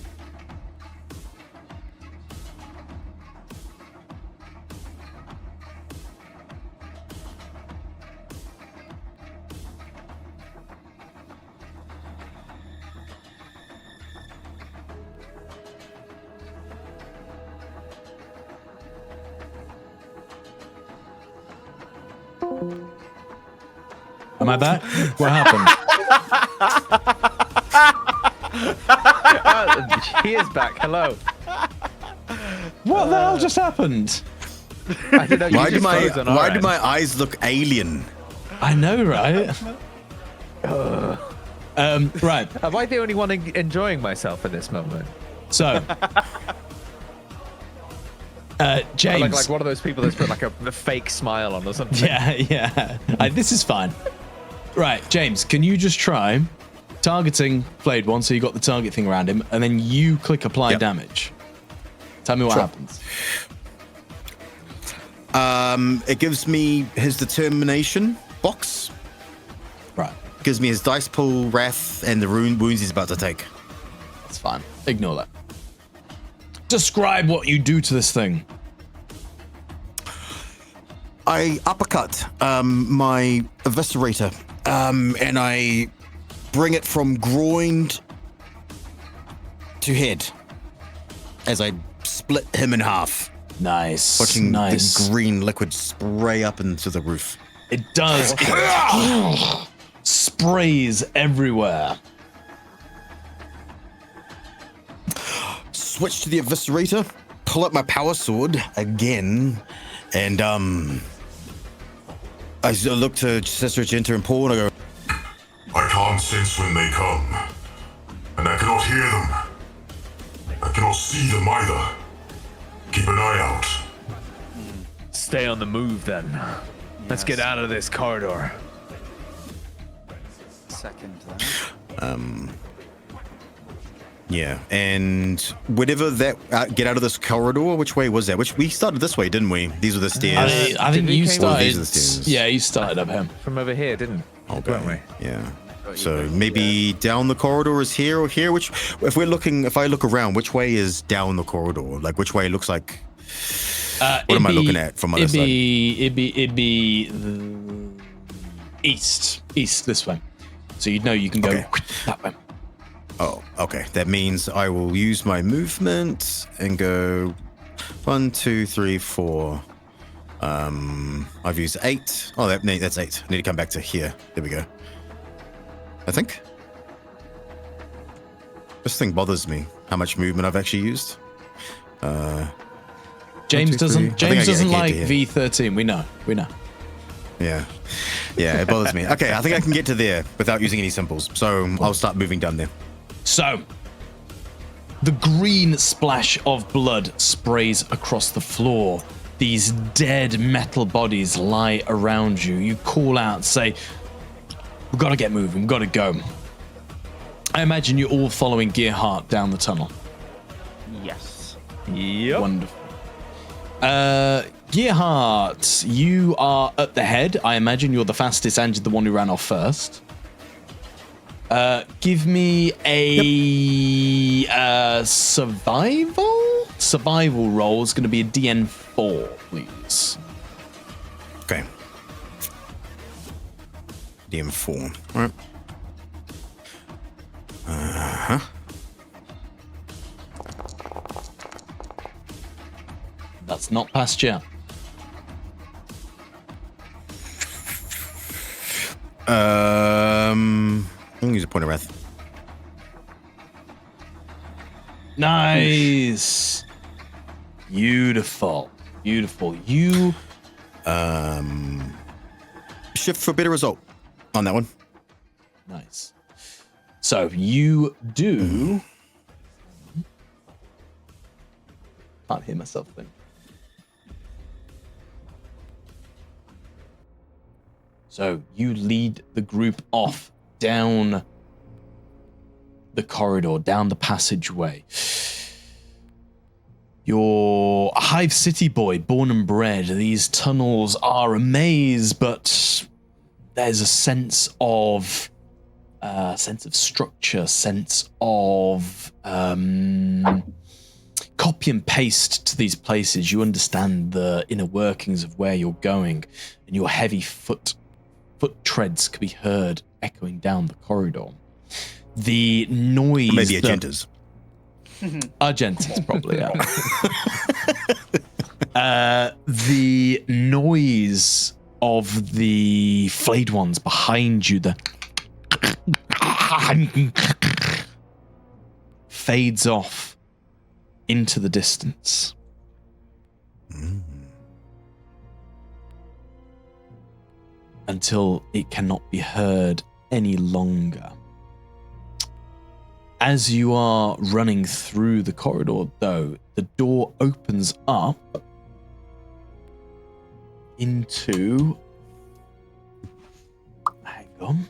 Am I back? What happened? He is back. Hello. What the hell just happened? I don't know. Why do my eyes look alien? I know, right? Right. Am I the only one enjoying myself at this moment? So, James. Like one of those people that's put like a fake smile on or something. Yeah. This is fine. Right, James, can you just try targeting Flayed One so you got the target thing around him, and then you click apply damage? Tell me what happens. It gives me his determination box. Right, Gives me his dice pool, wrath, and the wounds he's about to take. that's fine. Ignore that. Describe what you do to this thing. I uppercut my eviscerator, and I bring it from groin to head as I split him in half, Nice. watching nice. the green liquid spray up into the roof. It does. It sprays everywhere. Switch to the eviscerator, pull up my power sword again, and I look to Sister Genter and Paul, and I go, I can't sense when they come, and I cannot hear them. I cannot see them either. Keep an eye out. Stay on the move then. Let's get out of this corridor. Second then. yeah, and whatever that get out of this corridor. Which way was that? Which we started this way, didn't we? These were the stairs. I think Did we you came- started. These are the stairs. Yeah, you started up him. From over here, didn't weren't we? Yeah. So maybe down the corridor is here or here. Which, if I look around, which way is down the corridor? Like which way it looks like? What am I looking at from other side? It'd be east this way. So you'd know you can go Okay. that way. Oh, okay. That means I will use my movement and go 1, 2, 3, 4. I've used 8. Oh, that's 8. I need to come back to here. There we go. I think. This thing bothers me. How much movement I've actually used. James 1, 2, 3. doesn't. I think James I doesn't get like to here. V13. We know. Yeah. Yeah, it bothers me. Okay, I think I can get to there without using any symbols. So I'll start moving down there. So, the green splash of blood sprays across the floor. These dead metal bodies lie around you. You call out, say, "We've got to get moving. We've got to go." I imagine you're all following Gearhart down the tunnel. Yes. Yep. Wonderful. Gearhart, you are at the head. I imagine you're the fastest and you're the one who ran off first. Give me a survival roll. Is going to be a DN4, please. Okay. DM4. All right. Uh-huh. That's not past yet. I'm gonna use a point of wrath. Nice. Beautiful. Beautiful. You Shift for a better result on that one. nice. So you do can't hear myself think. So you lead the group off down the corridor, down the passageway. You're a Hive City boy, born and bred. These tunnels are a maze, but there's a sense of structure, sense of copy and paste to these places. You understand the inner workings of where you're going, and your heavy foot treads can be heard echoing down the corridor. The noise. Or maybe Agentas. Argentas, probably, yeah. The noise of the flayed ones behind you, the fades off into the distance. Until it cannot be heard any longer. As you are running through the corridor, though, the door opens up into... Hang on.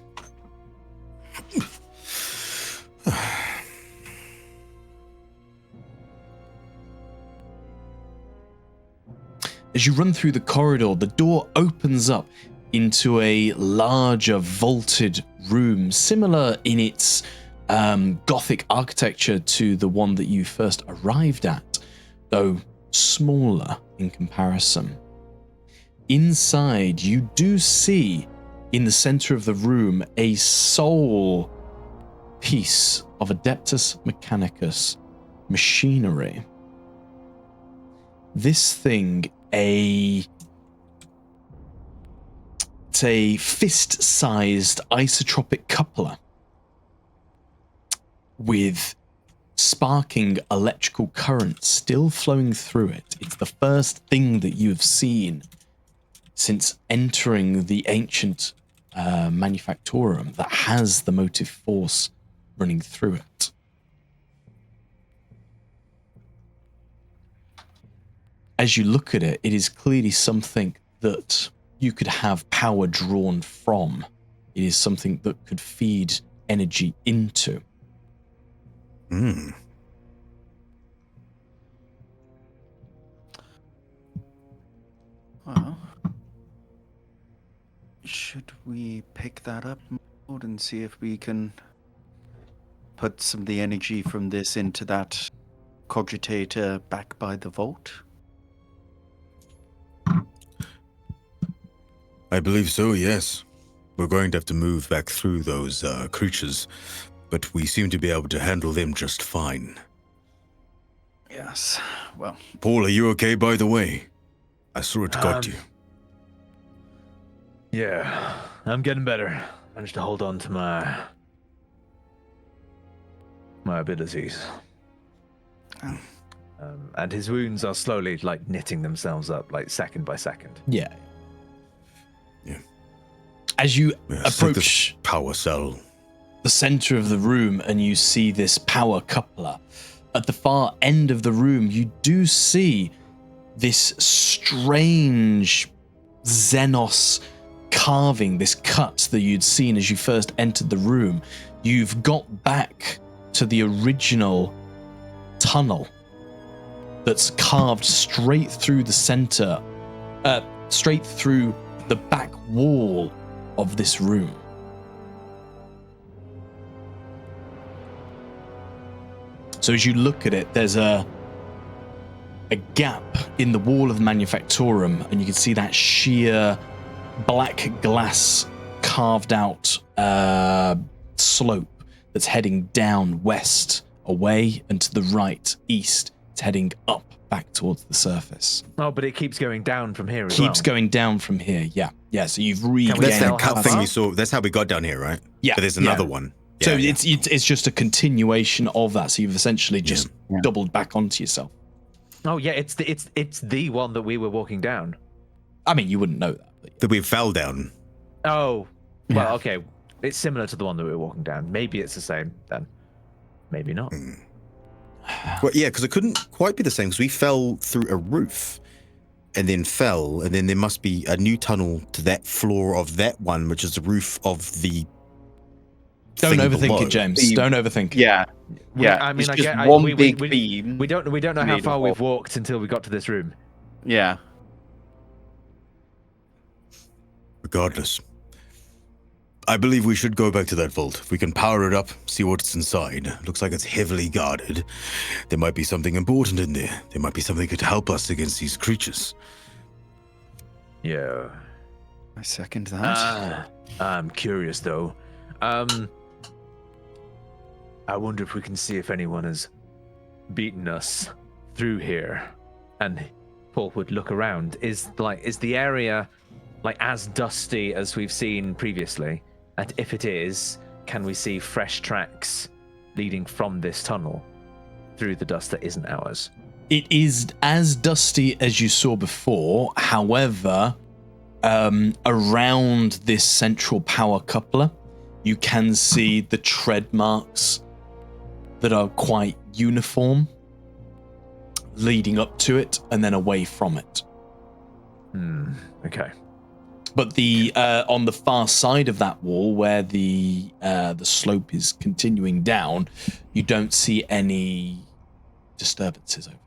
As you run through the corridor, the door opens up into a larger vaulted room, similar in its Gothic architecture to the one that you first arrived at, though smaller in comparison. Inside, you do see in the center of the room a sole piece of Adeptus Mechanicus machinery. This thing, it's a fist-sized isotropic coupler with sparking electrical current still flowing through it. It's the first thing that you have seen since entering the ancient manufactorum that has the motive force running through it. As you look at it, it is clearly something that you could have power drawn from. It is something that could feed energy into. Well, should we pick that up and see if we can put some of the energy from this into that cogitator back by the vault? I believe so, yes. We're going to have to move back through those creatures, but we seem to be able to handle them just fine. Yes, well... Paul, are you okay, by the way? I saw it got you. Yeah, I'm getting better. Managed to hold on to my abilities. And his wounds are slowly, like, knitting themselves up, like, second by second. Yeah. Yeah. As you Yes, like this approach power cell. the center of the room and you see this power coupler, at the far end of the room, you do see this strange Xenos carving, this cut that you'd seen as you first entered the room, you've got back to the original tunnel that's carved straight through the center, straight through the back wall of this room. So as you look at it, there's a gap in the wall of the Manufactorum, and you can see that sheer black glass carved out slope that's heading down west, away, and to the right, east. It's heading up back towards the surface. Oh, but it keeps going down from here as well. Keeps going down from here, yeah. Yeah, so you've regained... That's that how cut thing far? we saw. That's how we got down here, right? Yeah. But there's another one. Yeah, So yeah. it's just a continuation of that. So you've essentially just doubled back onto yourself. Oh yeah, it's the one that we were walking down. I mean, you wouldn't know that. But that we fell down. Oh, well, okay. It's similar to the one that we were walking down. Maybe it's the same then. Maybe not. Well, yeah, because it couldn't quite be the same because we fell through a roof and then fell, and then there must be a new tunnel to that floor of that one, which is the roof of the. Don't thing overthink below. it, James. Don't overthink it. Yeah. Yeah. I mean, it's I just get- one we- big we- beam. We don't know how Made far of- we've walked until we got to this room. Yeah. Regardless, I believe we should go back to that vault. If we can power it up, see what's inside. Looks like it's heavily guarded. There might be something important in there. There might be something that could help us against these creatures. Yeah. I second that. I'm curious though. I wonder if we can see if anyone has beaten us through here. And Paul would look around. Is the area like as dusty as we've seen previously? And if it is, can we see fresh tracks leading from this tunnel through the dust that isn't ours? It is as dusty as you saw before. However, around this central power coupler, you can see the tread marks that are quite uniform, leading up to it and then away from it. Okay. But the on the far side of that wall, where the slope is continuing down, you don't see any disturbances over there.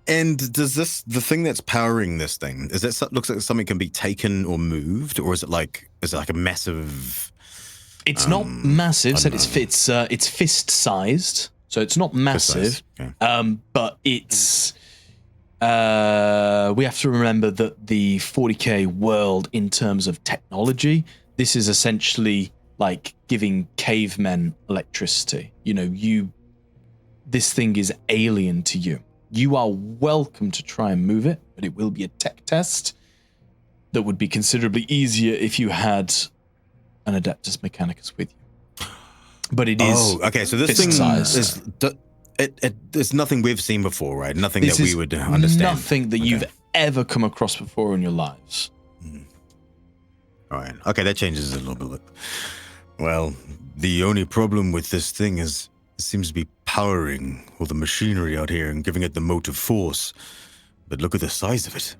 And does the thing that's powering this thing, is that looks like something can be taken or moved, or is it like a massive? It's not massive. So it's fist sized. So it's not massive. Okay. But it's. We have to remember that the 40k world, in terms of technology, this is essentially like giving cavemen electricity. This thing is alien to you. You are welcome to try and move it, but it will be a tech test that would be considerably easier if you had an Adeptus Mechanicus with you. But it is. Oh, okay. So this thing is. It's nothing we've seen before, right? Nothing This that we is would understand. Nothing that you've ever come across before in your lives. All right. Okay, that changes it a little bit. Well, the only problem with this thing is it seems to be powering all the machinery out here and giving it the motive force. But look at the size of it.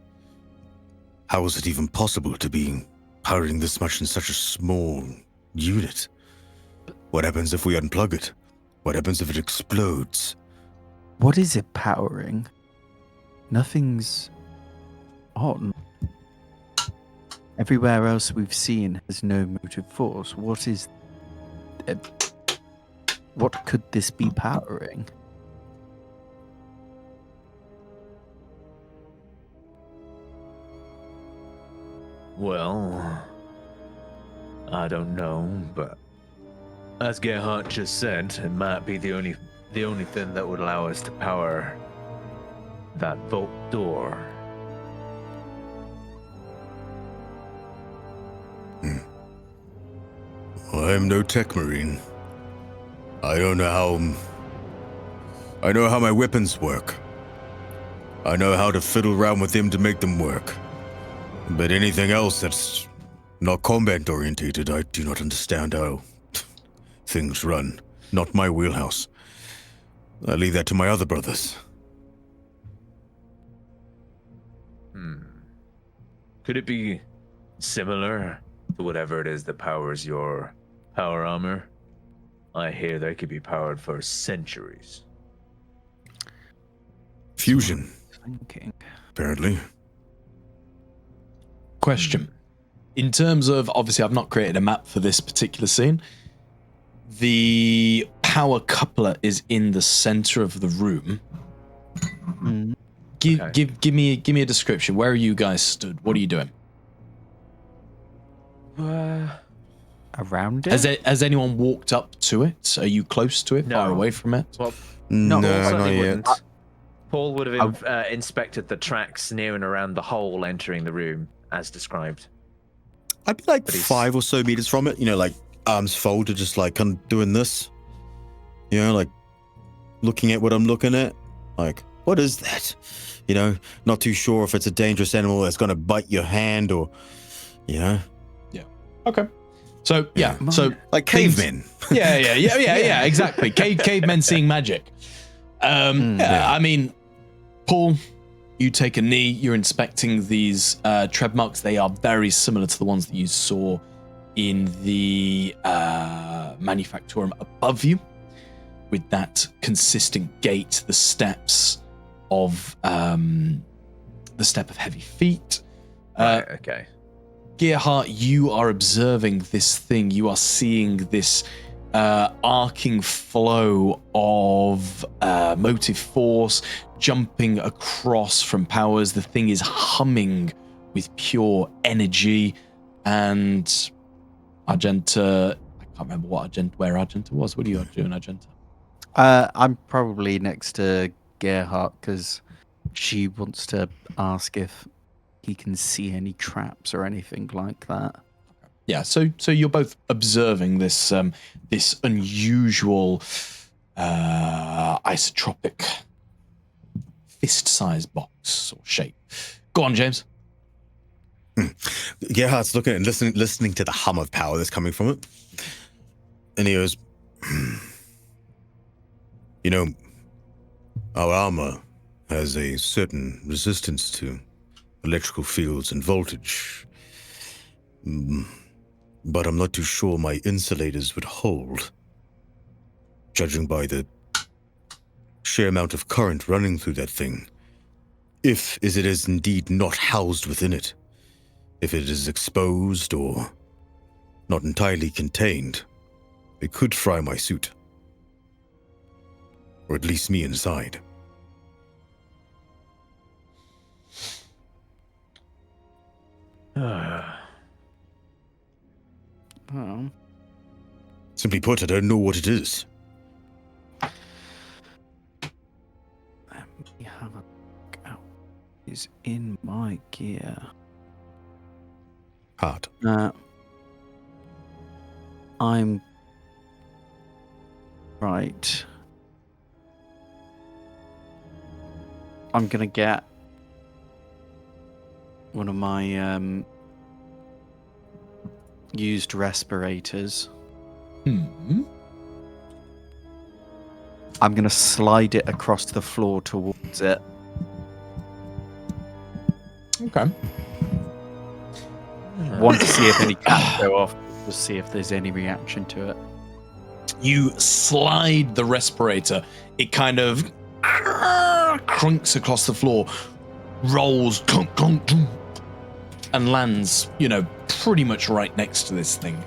How is it even possible to be powering this much in such a small unit? What happens if we unplug it? What happens if it explodes? What is it powering? Nothing's on. Everywhere else we've seen has no motive force. What is... what could this be powering? Well, I don't know, but as Gerhardt just said, it might be the only thing that would allow us to power that vault door. Well, I'm no tech marine. I don't know how... I know how my weapons work. I know how to fiddle around with them to make them work. But anything else that's not combat orientated, I do not understand how things run. Not my wheelhouse. I leave that to my other brothers. Could it be similar to whatever it is that powers your power armor? I hear they could be powered for centuries. Fusion, Thinking. apparently. Question. In terms of, obviously, I've not created a map for this particular scene. The power coupler is in the center of the room. Give me a description. Where are you guys stood? What are you doing? Around it? Has anyone walked up to it? Are you close to it? No. Far away from it? Well, No, Paul not certainly yet. wouldn't. Paul would have inspected the tracks near and around the hole entering the room, as described. I'd be like But he's- 5 or so meters from it, like arms folded, just like kind of doing this. Like looking at what I'm looking at. Like, what is that? Not too sure if it's a dangerous animal that's going to bite your hand or, Yeah. Okay. So, yeah. So, like things- cavemen. Yeah, exactly. Cavemen seeing magic. I mean, Paul, you take a knee, you're inspecting these tread marks. They are very similar to the ones that you saw in the manufactorum above you, with that consistent gait, the steps of the step of heavy feet. Right, okay. Gearhart, you are observing this thing. You are seeing this arcing flow of motive force jumping across from powers. The thing is humming with pure energy. And Argenta, I can't remember where Argenta was. What are you doing, Argenta? I'm probably next to Gerhardt because she wants to ask if he can see any traps or anything like that. Yeah, so you're both observing this this unusual isotropic fist-sized box or shape. Go on, James. Gerhardt's looking and listening to the hum of power that's coming from it. And he goes, our armor has a certain resistance to electrical fields and voltage. But I'm not too sure my insulators would hold, judging by the sheer amount of current running through that thing. If it is indeed not housed within it, if it is exposed or not entirely contained, it could fry my suit. Or at least me inside. Oh. Simply put, I don't know what it is. Let me have a look out. Is in my gear. Hard. I'm right. I'm gonna get one of my used respirators. I'm gonna slide it across the floor towards it. Okay. Want to see if any caps go off. To see if there's any reaction to it. You slide the respirator. It kind of crunks across the floor, rolls, clunk, clunk, clunk, and lands, pretty much right next to this thing.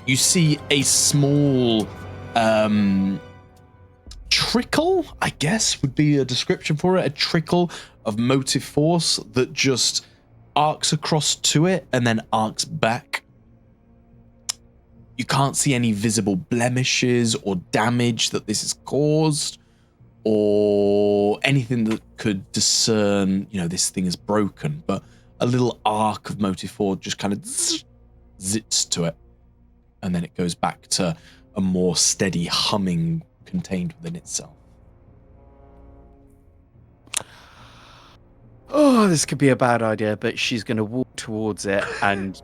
You see a small trickle, I guess would be a description for it, a trickle of motive force that just arcs across to it and then arcs back. You can't see any visible blemishes or damage that this has caused, or anything that could discern, this thing is broken, but a little arc of motive force just kind of zits to it, and then it goes back to a more steady humming contained within itself. Oh, this could be a bad idea, but she's going to walk towards it and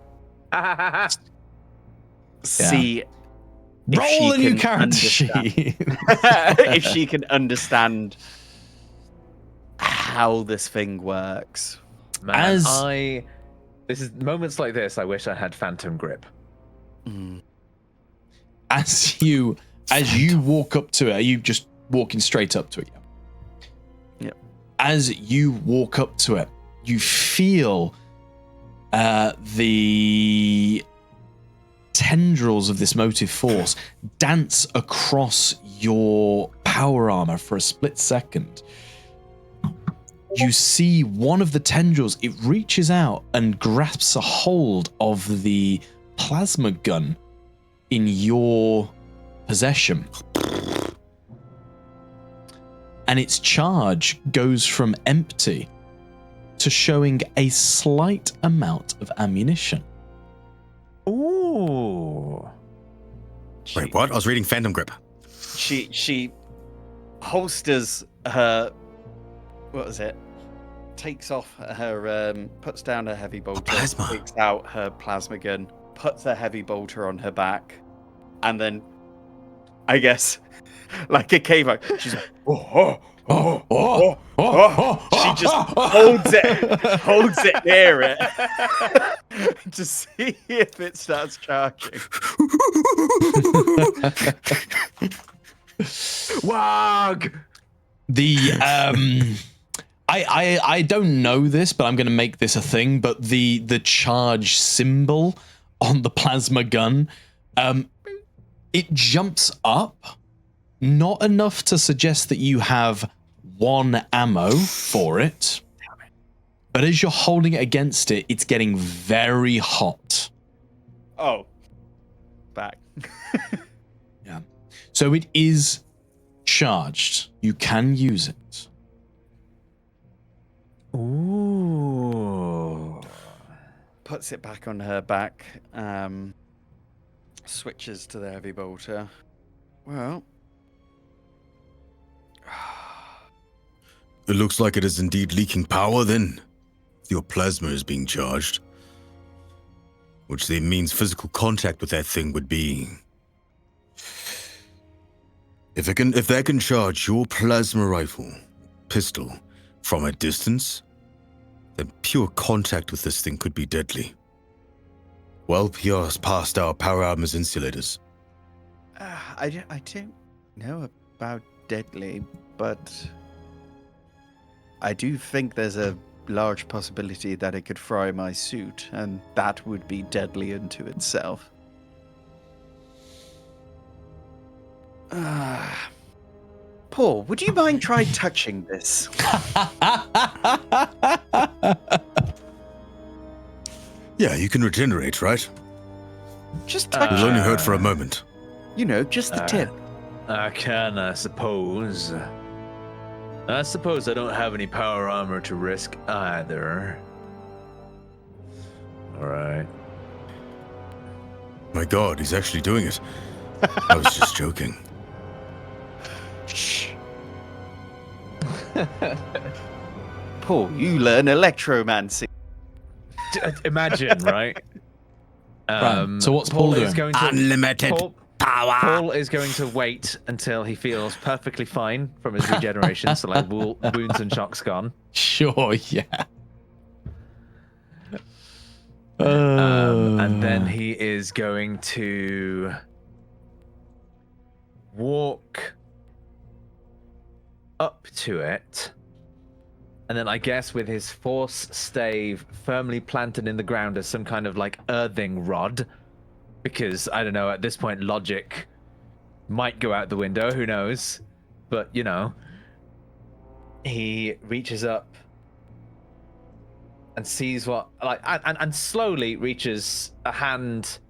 see if Roll she a new can character understand- sheet. if she can understand how this thing works. Man, this is moments like this. I wish I had Phantom Grip. As you walk up to it, are you just walking straight up to it? Yep. As you walk up to it, you feel the tendrils of this motive force dance across your power armor for a split second. You see one of the tendrils, it reaches out and grasps a hold of the plasma gun in your possession. And its charge goes from empty to showing a slight amount of ammunition. Ooh. Wait, what? I was reading Phantom Grip. She holsters her, what is it? Takes off her, puts down her heavy bolter, Plasma. takes out her plasma gun, puts her heavy bolter on her back, and then, I guess, like a caveman, she's like, she just holds it near it to see if it starts charging. Wag! The I don't know this, but I'm going to make this a thing. But the charge symbol on the plasma gun, it jumps up, not enough to suggest that you have one ammo for it, but as you're holding it against it, it's getting very hot. Oh, back. Yeah. So it is charged. You can use it. Ooh. Puts it back on her back. Switches to the heavy bolter. Well, It looks like it is indeed leaking power then. Your plasma is being charged. Which then means physical contact with that thing would be... If that can charge your plasma rifle, pistol, from a distance, then pure contact with this thing could be deadly. Well past our power armor's insulators. I don't know about deadly, but I do think there's a large possibility that it could fry my suit, and that would be deadly unto itself. Paul, would you mind try touching this? Yeah, you can regenerate, right? Just touch It will only it. hurt for a moment. You know, just the tip. I can, I suppose. I suppose I don't have any power armor to risk either. Alright. My God, he's actually doing it. I was just joking. Shh. Paul, you learn electromancy. Imagine, right? Right, so what's Paul is doing? going to, Unlimited power. Paul is going to wait until he feels perfectly fine from his regeneration, so like wounds and shocks gone. Sure, yeah. And then he is going to walk up to it. And then I guess with his force stave firmly planted in the ground as some kind of like earthing rod, because I don't know, at this point logic might go out the window, who knows? But you know, he reaches up and sees what and slowly reaches a hand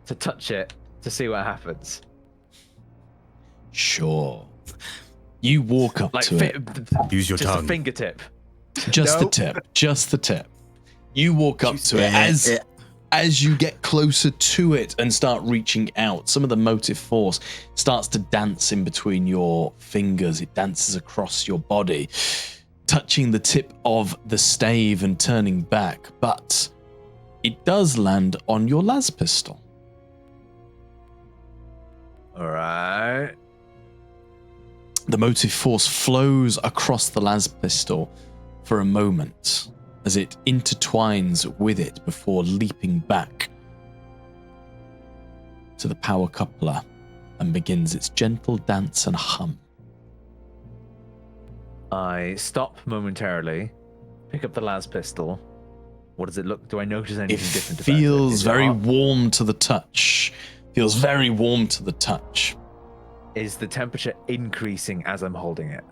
to touch it to see what happens. Sure. You walk up Like to it. Use your just tongue. a fingertip. Just the Nope. tip. Just the tip. You walk up to it as you get closer to it and start reaching out. Some of the motive force starts to dance in between your fingers. It dances across your body, touching the tip of the stave and turning back. But it does land on your las pistol. All right. The motive force flows across the las pistol for a moment as it intertwines with it before leaping back to the power coupler and begins its gentle dance and hum. I stop momentarily, pick up the las pistol. What does it look? Do I notice anything It different about it? feels Is it very hot? warm to the touch. Feels very warm to the touch. Is the temperature increasing as I'm holding it?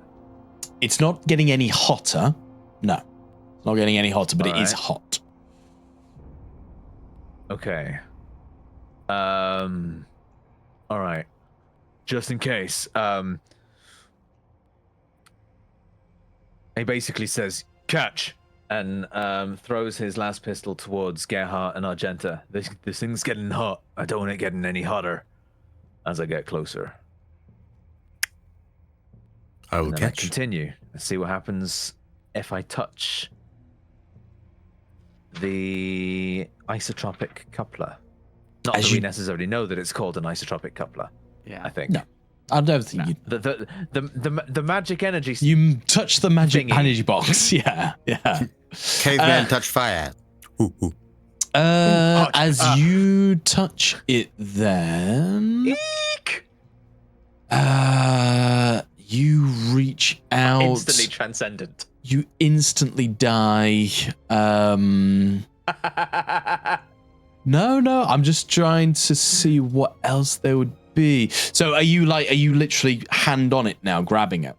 It's not getting any hotter. No. It's not getting any hotter, but it is Alright. hot. Okay. All right. Just in case. He basically says, "Catch," and throws his last pistol towards Gerhardt and Argenta. This thing's getting hot. I don't want it getting any hotter as I get closer. I will And then I catch. continue. Let's see what happens if I touch the isotropic coupler. Not As that we you- necessarily know that it's called an isotropic coupler. Yeah. I think. No. I don't think you. The magic energy. You touch the magic Thingy. energy box. Yeah. Yeah. Caveman touch fire. Ooh, ooh. As you touch it, then Eek! you reach out. Instantly transcendent. You instantly die. No, I'm just trying to see what else there would be. So are you literally hand on it now, grabbing it?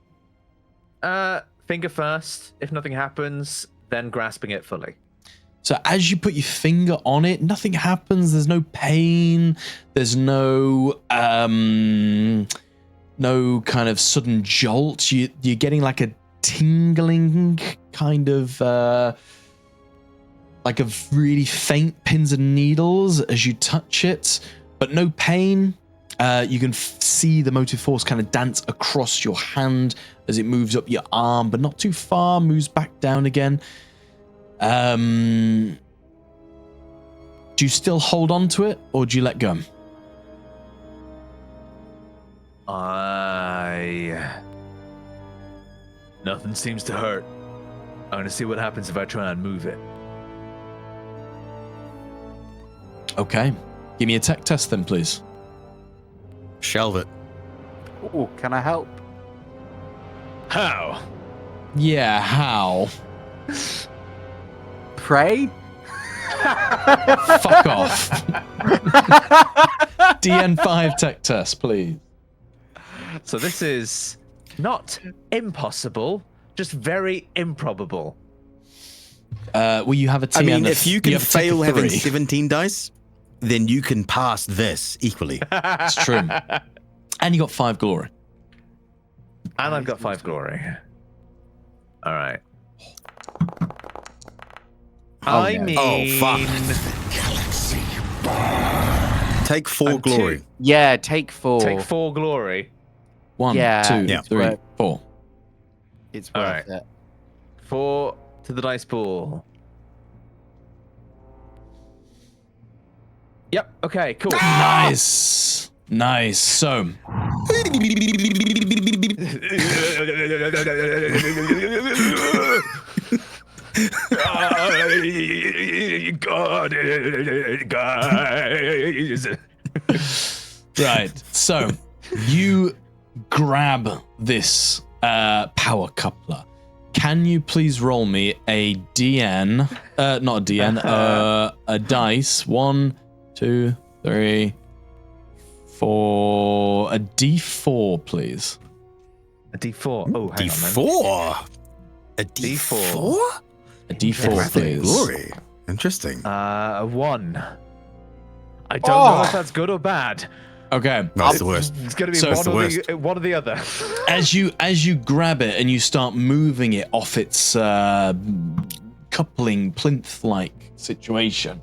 Finger first. If nothing happens, then grasping it fully. So as you put your finger on it, nothing happens. There's no pain. There's no no kind of sudden jolt. You're getting like a tingling kind of like a really faint pins and needles as you touch it, but no pain. You can see the motive force kind of dance across your hand as it moves up your arm, but not too far, moves back down again. Do you still hold on to it, or do you let go? Nothing seems to hurt. I'm gonna see what happens if I try and move it. Okay. Give me a tech test then, please. Shelve it. Oh, can I help? How? Yeah, how? Pray? Fuck off. DN5 tech test, please. So this is not impossible, just very improbable. Well, you have a TN I mean, of- if you can have a tech fail of having 3. 17 dice, then you can pass this equally. It's true. And you got 5 glory. And I've got 5 glory. All right. I mean, Oh, fuck. Take 4 I'm glory. Yeah, take 4. take 4 glory. 1, Yeah, 2, yeah. 3, Right. 4. It's All worth right. it. 4 to the dice pool. Yep. Okay. Cool. Nice. Nice. So, Got it, guys. right. So, you grab this power coupler. Can you please roll me a DN? Not a DN. A dice. 1, 2, 3, 4. A D4, please. A D4. Oh, hang on. D4. A D4? A D4, Graphic please. glory. Interesting. A 1. I don't know if that's good or bad. Okay. That's the worst. It's gonna be So it's one or the other. As you grab it and you start moving it off its coupling plinth-like situation,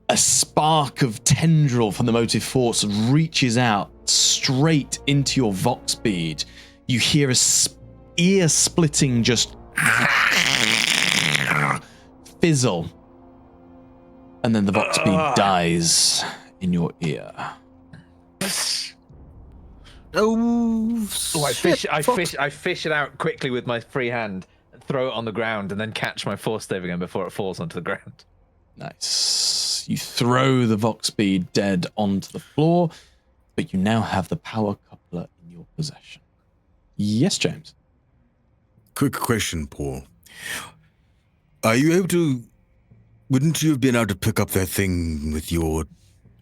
a spark of tendril from the motive force reaches out straight into your vox bead. You hear a ear-splitting just fizzle, and then the vox bead dies in your ear. Oh, I shit, fish it out quickly with my free hand, throw it on the ground, and then catch my force stave again before it falls onto the ground. Nice. You throw the Voxbead dead onto the floor, but you now have the power coupler in your possession. Yes, James. Quick question, Paul. Are you able to... Wouldn't you have been able to pick up that thing with your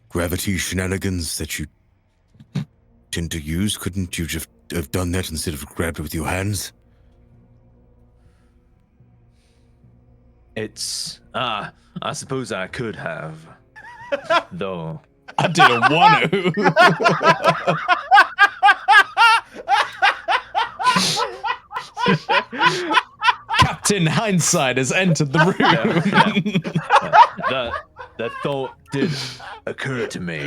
gravity shenanigans that you tend to use? Couldn't you just have done that instead of grabbed it with your hands? I suppose I could have. Though. I didn't want to. Captain Hindsight has entered the room. That thought did occur to me.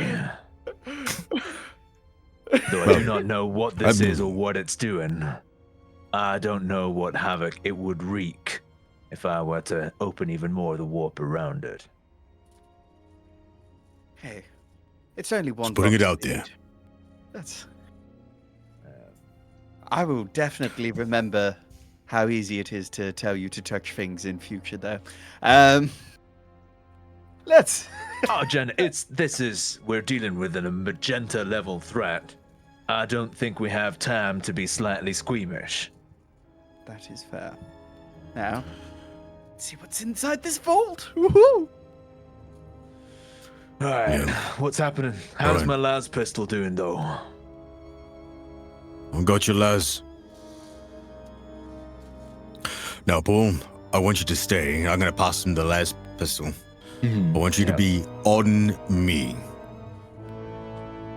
Though I do not know what this is or what it's doing. I don't know what havoc it would wreak if I were to open even more of the warp around it. Hey, it's only one. Just putting it box out speed. there. That's. I will definitely remember how easy it is to tell you to touch things in future, though. Let's. Oh, Jen, we're dealing with a magenta level threat. I don't think we have time to be slightly squeamish. That is fair. Now, let's see what's inside this vault. Woohoo! All right, Yeah. what's happening? How's Alright. my las pistol doing, though? I got you, Laz. Now, Paul, I want you to stay. I'm going to pass him the Laz pistol. I want you to be on me.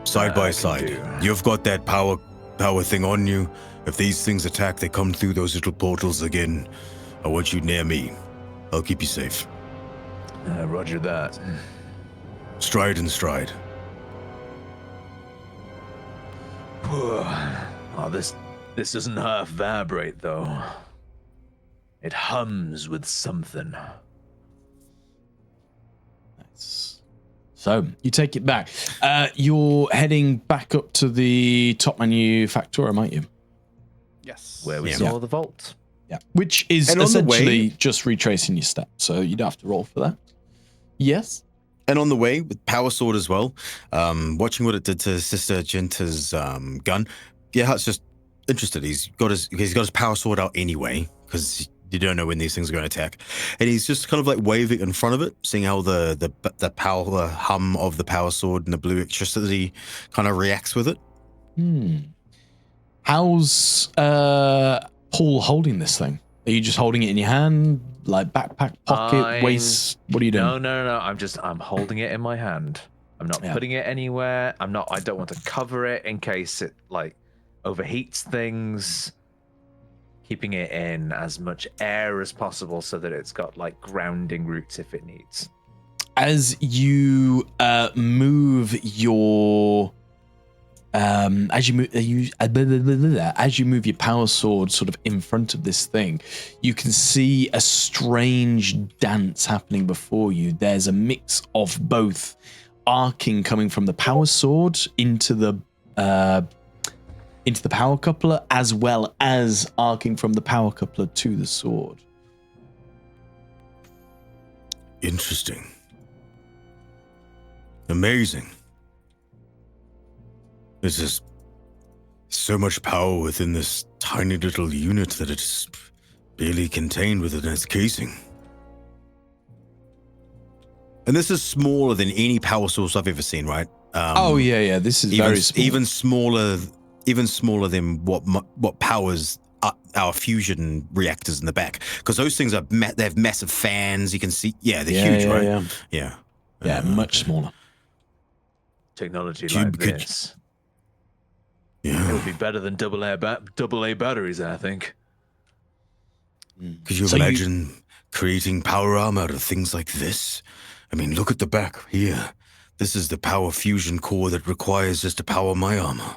Side by I can side. do. You've got that power thing on you. If these things attack, they come through those little portals again. I want you near me. I'll keep you safe. Roger that. Stride and stride. Oh, this doesn't half vibrate, though. It hums with something. Nice. So you take it back. You're heading back up to the top manufacturer, aren't you? Yes. Where we Yeah. saw the vault. Yeah. Which is And on the way- essentially just retracing your steps, so you don't have to roll for that. Yes. And on the way with Power Sword as well, watching what it did to Sister Genta's gun. Yeah, it's just interested. He's got his Power Sword out anyway, because you don't know when these things are going to attack. And he's just kind of like waving in front of it, seeing how the power hum of the Power Sword and the blue electricity kind of reacts with it. How's Paul holding this thing? Are you just holding it in your hand, like backpack, pocket, waist? What are you doing? No. I'm holding it in my hand. I'm not putting it anywhere. I don't want to cover it in case it like overheats things. Keeping it in as much air as possible so that it's got like grounding roots if it needs. As you move your as you move your power sword sort of in front of this thing, you can see a strange dance happening before you. There's a mix of both arcing coming from the power sword into the power coupler, as well as arcing from the power coupler to the sword. Interesting. Amazing. There's just so much power within this tiny little unit that it's barely contained within its casing. And this is smaller than any power source I've ever seen, right? Yeah. This is very small. Even smaller than what powers our fusion reactors in the back, because those things are they have massive fans. You can see, they're huge, right? Yeah, Much smaller. Technology You like could- this. Yeah. It would be better than double A batteries, I think. Could you So imagine creating power arm out of things like this? I mean, look at the back here. This is the power fusion core that requires us to power my armor.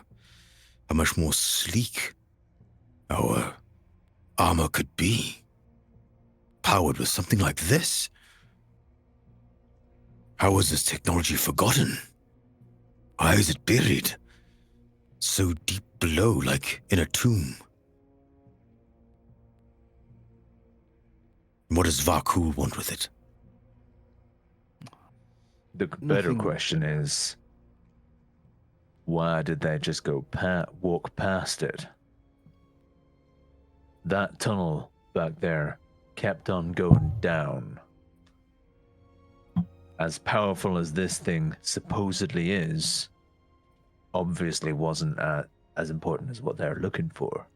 How much more sleek our armor could be, powered with something like this. How was this technology forgotten? Why is it buried? So deep below, like in a tomb. What does Vakul want with it? The better Nothing. question is, why did they just go walk past it? That tunnel back there kept on going down. As powerful as this thing supposedly is, obviously wasn't as important as what they're looking for.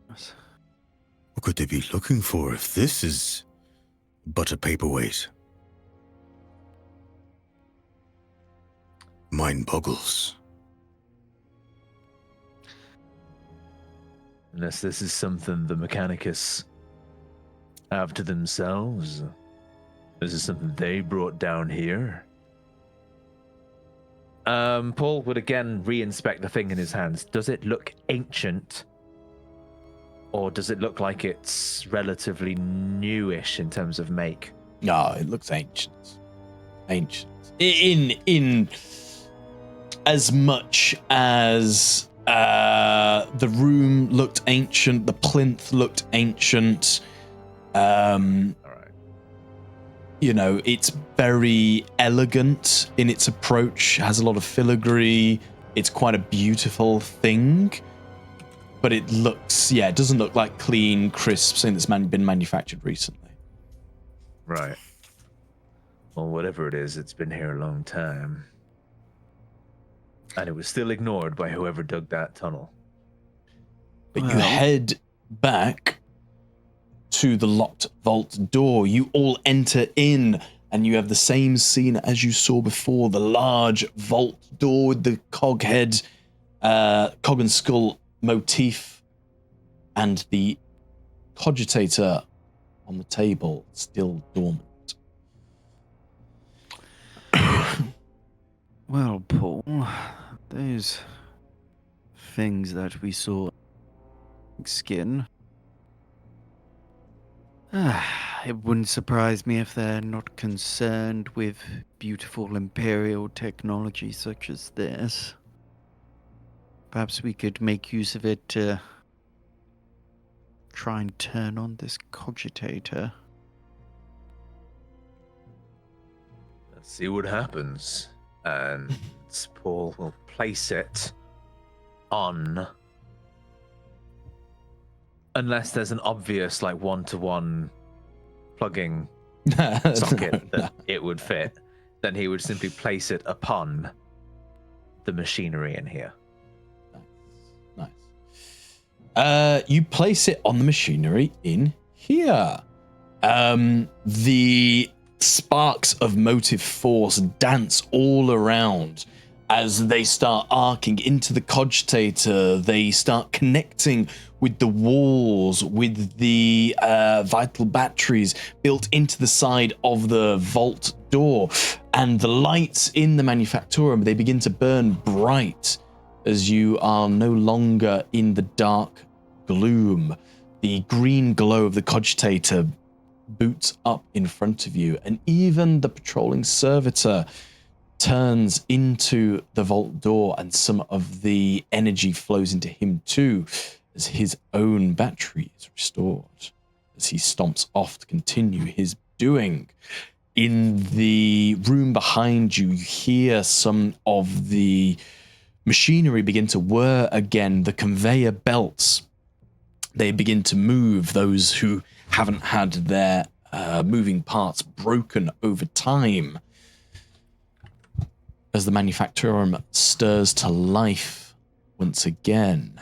What could they be looking for if this is but a paperweight? Mind boggles. Unless this is something the Mechanicus have to themselves. This is something they brought down here. Paul would again re-inspect the thing in his hands. Does it look ancient? Or does it look like it's relatively newish in terms of make? No, it looks ancient. Ancient. In as much as the room looked ancient, the plinth looked ancient. All right. You know, it's very elegant in its approach, has a lot of filigree. It's quite a beautiful thing. But it looks, it doesn't look like clean, crisp, something that's been manufactured recently. Right. Well, whatever it is, it's been here a long time. And it was still ignored by whoever dug that tunnel. But you head back to the locked vault door. You all enter in, and you have the same scene as you saw before. The large vault door with the cog head, cog and skull motif, and the cogitator on the table still dormant. Well, Paul, those things that we saw, skin, it wouldn't surprise me if they're not concerned with beautiful imperial technology such as this. Perhaps we could make use of it to try and turn on this cogitator. Let's see what happens. And Paul will place it on. Unless there's an obvious, like, one-to-one plugging socket that it would fit, then he would simply place it upon the machinery in here. Nice. You place it on the machinery in here. The sparks of motive force dance all around as they start arcing into the cogitator. They start connecting with the walls, with the vital batteries built into the side of the vault door. And the lights in the manufactorum, they begin to burn bright as you are no longer in the dark gloom. The green glow of the cogitator boots up in front of you, and even the patrolling servitor turns into the vault door, and some of the energy flows into him too, as his own battery is restored, as he stomps off to continue his doing. In the room behind you, you hear some of the machinery begin to whir again. The conveyor belts, they begin to move. Those who haven't had their moving parts broken over time, as the manufactorum stirs to life once again.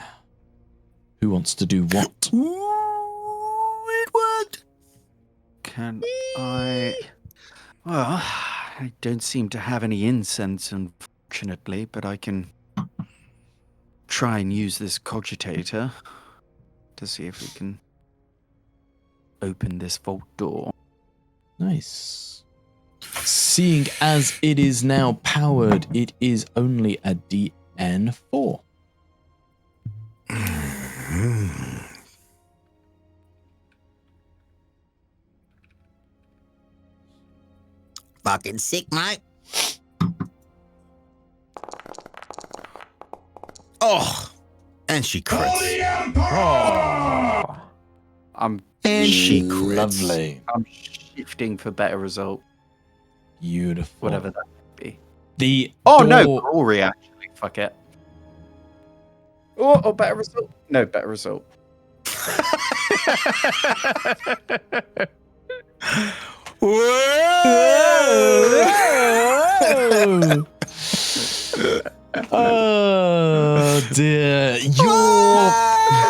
Who wants to do what? It worked. Can I... Well, I don't seem to have any incense, unfortunately, but I can try and use this cogitator to see if we can open this vault door. Nice. Seeing as it is now powered, it is only a DN4. fucking sick, mate. Oh, and she crits. I'm And she crits. Lovely. I'm shifting for better result, Beautiful. whatever that might be. The No, door- glory actually. Fuck it. Oh, better result. No, better result. Whoa! Oh dear. Your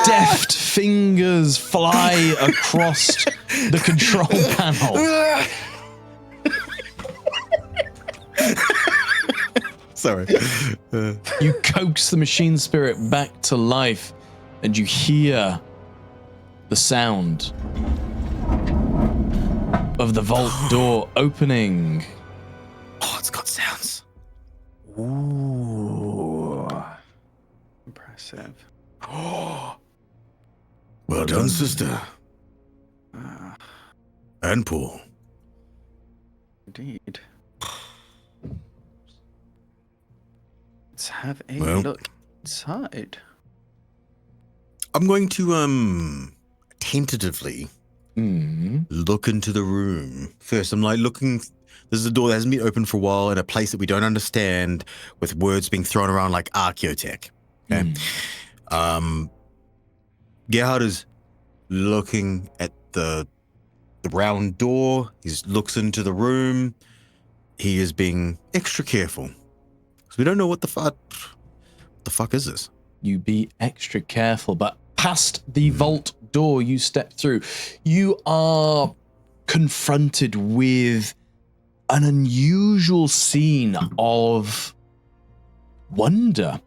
deft fingers fly across the control panel. Sorry. You coax the machine spirit back to life, and you hear the sound of the vault door opening. Oh, it's got sounds. Ooh. Impressive. Well done, sister. And Paul. Indeed. Let's have a Well. look inside. I'm going to tentatively look into the room. First, I'm like looking. This is a door that hasn't been opened for a while in a place that we don't understand, with words being thrown around like archaeotech. Okay. Gerhard is looking at the round door. He looks into the room. He is being extra careful because we don't know what the fuck is this. You be extra careful, but past the vault door you step through, you are confronted with an unusual scene of wonder,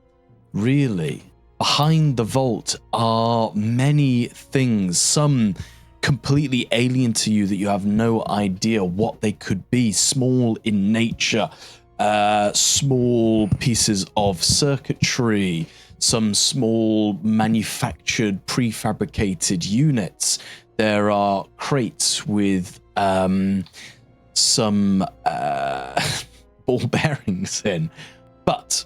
really. Behind the vault are many things, some completely alien to you that you have no idea what they could be, small in nature, small pieces of circuitry, some small manufactured prefabricated units. There are crates with some ball bearings in. But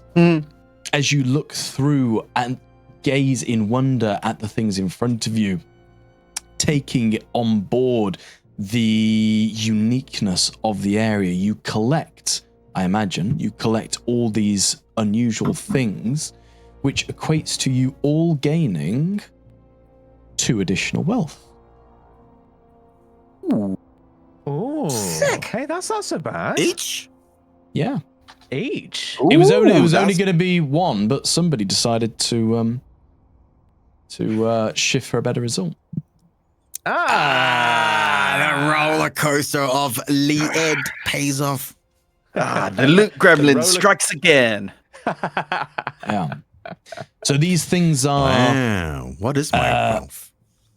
as you look through and gaze in wonder at the things in front of you, taking on board the uniqueness of the area, you collect, I imagine, all these unusual things, which equates to you all gaining 2 additional wealth. Ooh. Sick. Hey, that's not so bad. Each? Yeah. Each. It was only that's- going to be 1, but somebody decided to shift for a better result. The roller coaster of Lee Ed pays off. The loot gremlin roller- strikes again. Yeah. So these things are Wow. What is my wealth?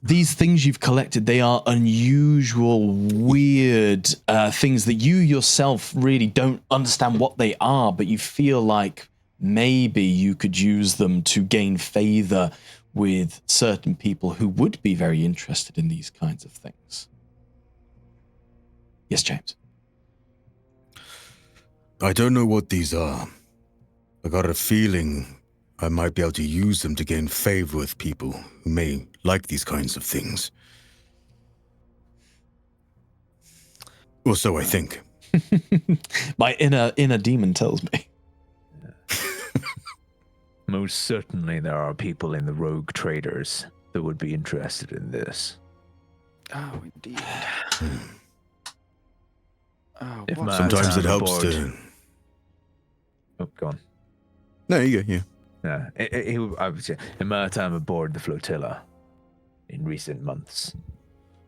these things you've collected. They are unusual, weird things that you yourself really don't understand what they are, but you feel like maybe you could use them to gain favor with certain people who would be very interested in these kinds of things. Yes, James. I don't know what these are. I got a feeling I might be able to use them to gain favor with people who may like these kinds of things. Or so I think. My inner demon tells me. Most certainly there are people in the rogue traders that would be interested in this. Oh, indeed. Oh, If what? my- Sometimes time it helps aboard. to... Oh, go on. No, you go, yeah. Yeah, I would say, in my time aboard the flotilla in recent months,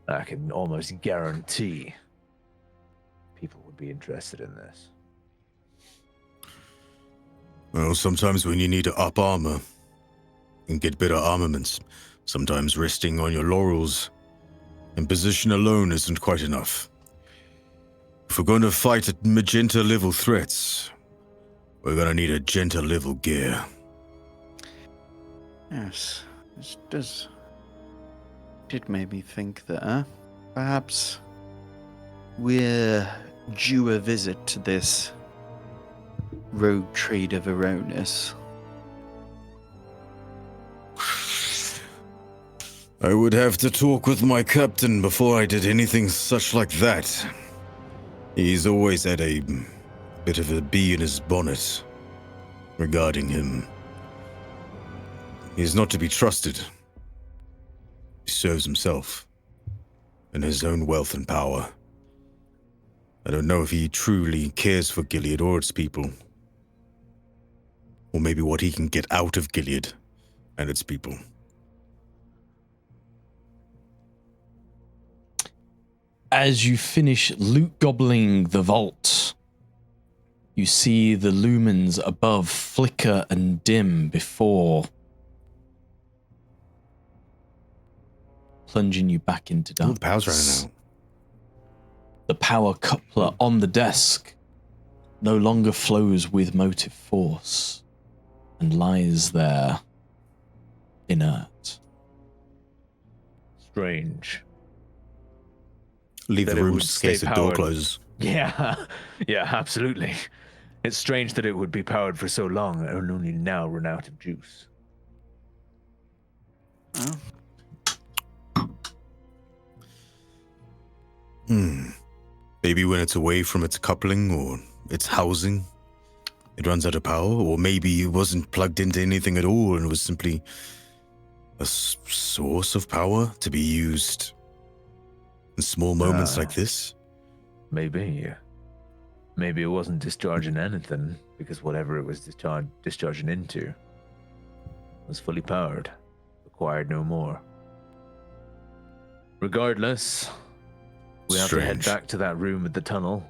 I can almost guarantee people would be interested in this. Well, sometimes when you need to up armor and get better armaments, sometimes resting on your laurels and position alone isn't quite enough. If we're going to fight at magenta level threats, we're going to need a gentle level gear. Yes, this did make me think that perhaps we're due a visit to this rogue trader Veronis? I would have to talk with my captain before I did anything such like that. He's always had a bit of a bee in his bonnet regarding him. He's not to be trusted. He serves himself and his own wealth and power. I don't know if he truly cares for Gilead or its people. Or maybe what he can get out of Gilead and its people. As you finish loot gobbling the vault, you see the lumens above flicker and dim before plunging you back into darkness. Oh, the power's running out. The power coupler on the desk no longer flows with motive force and lies there inert. Strange. Leave That the it room would in case stay the door powered. closes. Yeah, yeah, absolutely. It's strange that it would be powered for so long and only now run out of juice. Oh. Maybe when it's away from its coupling or its housing, it runs out of power. Or maybe it wasn't plugged into anything at all and it was simply a source of power to be used in small moments like this. Maybe. Maybe it wasn't discharging anything because whatever it was discharging into was fully powered, required no more. Regardless, we have to head Strange. back to that room at the tunnel.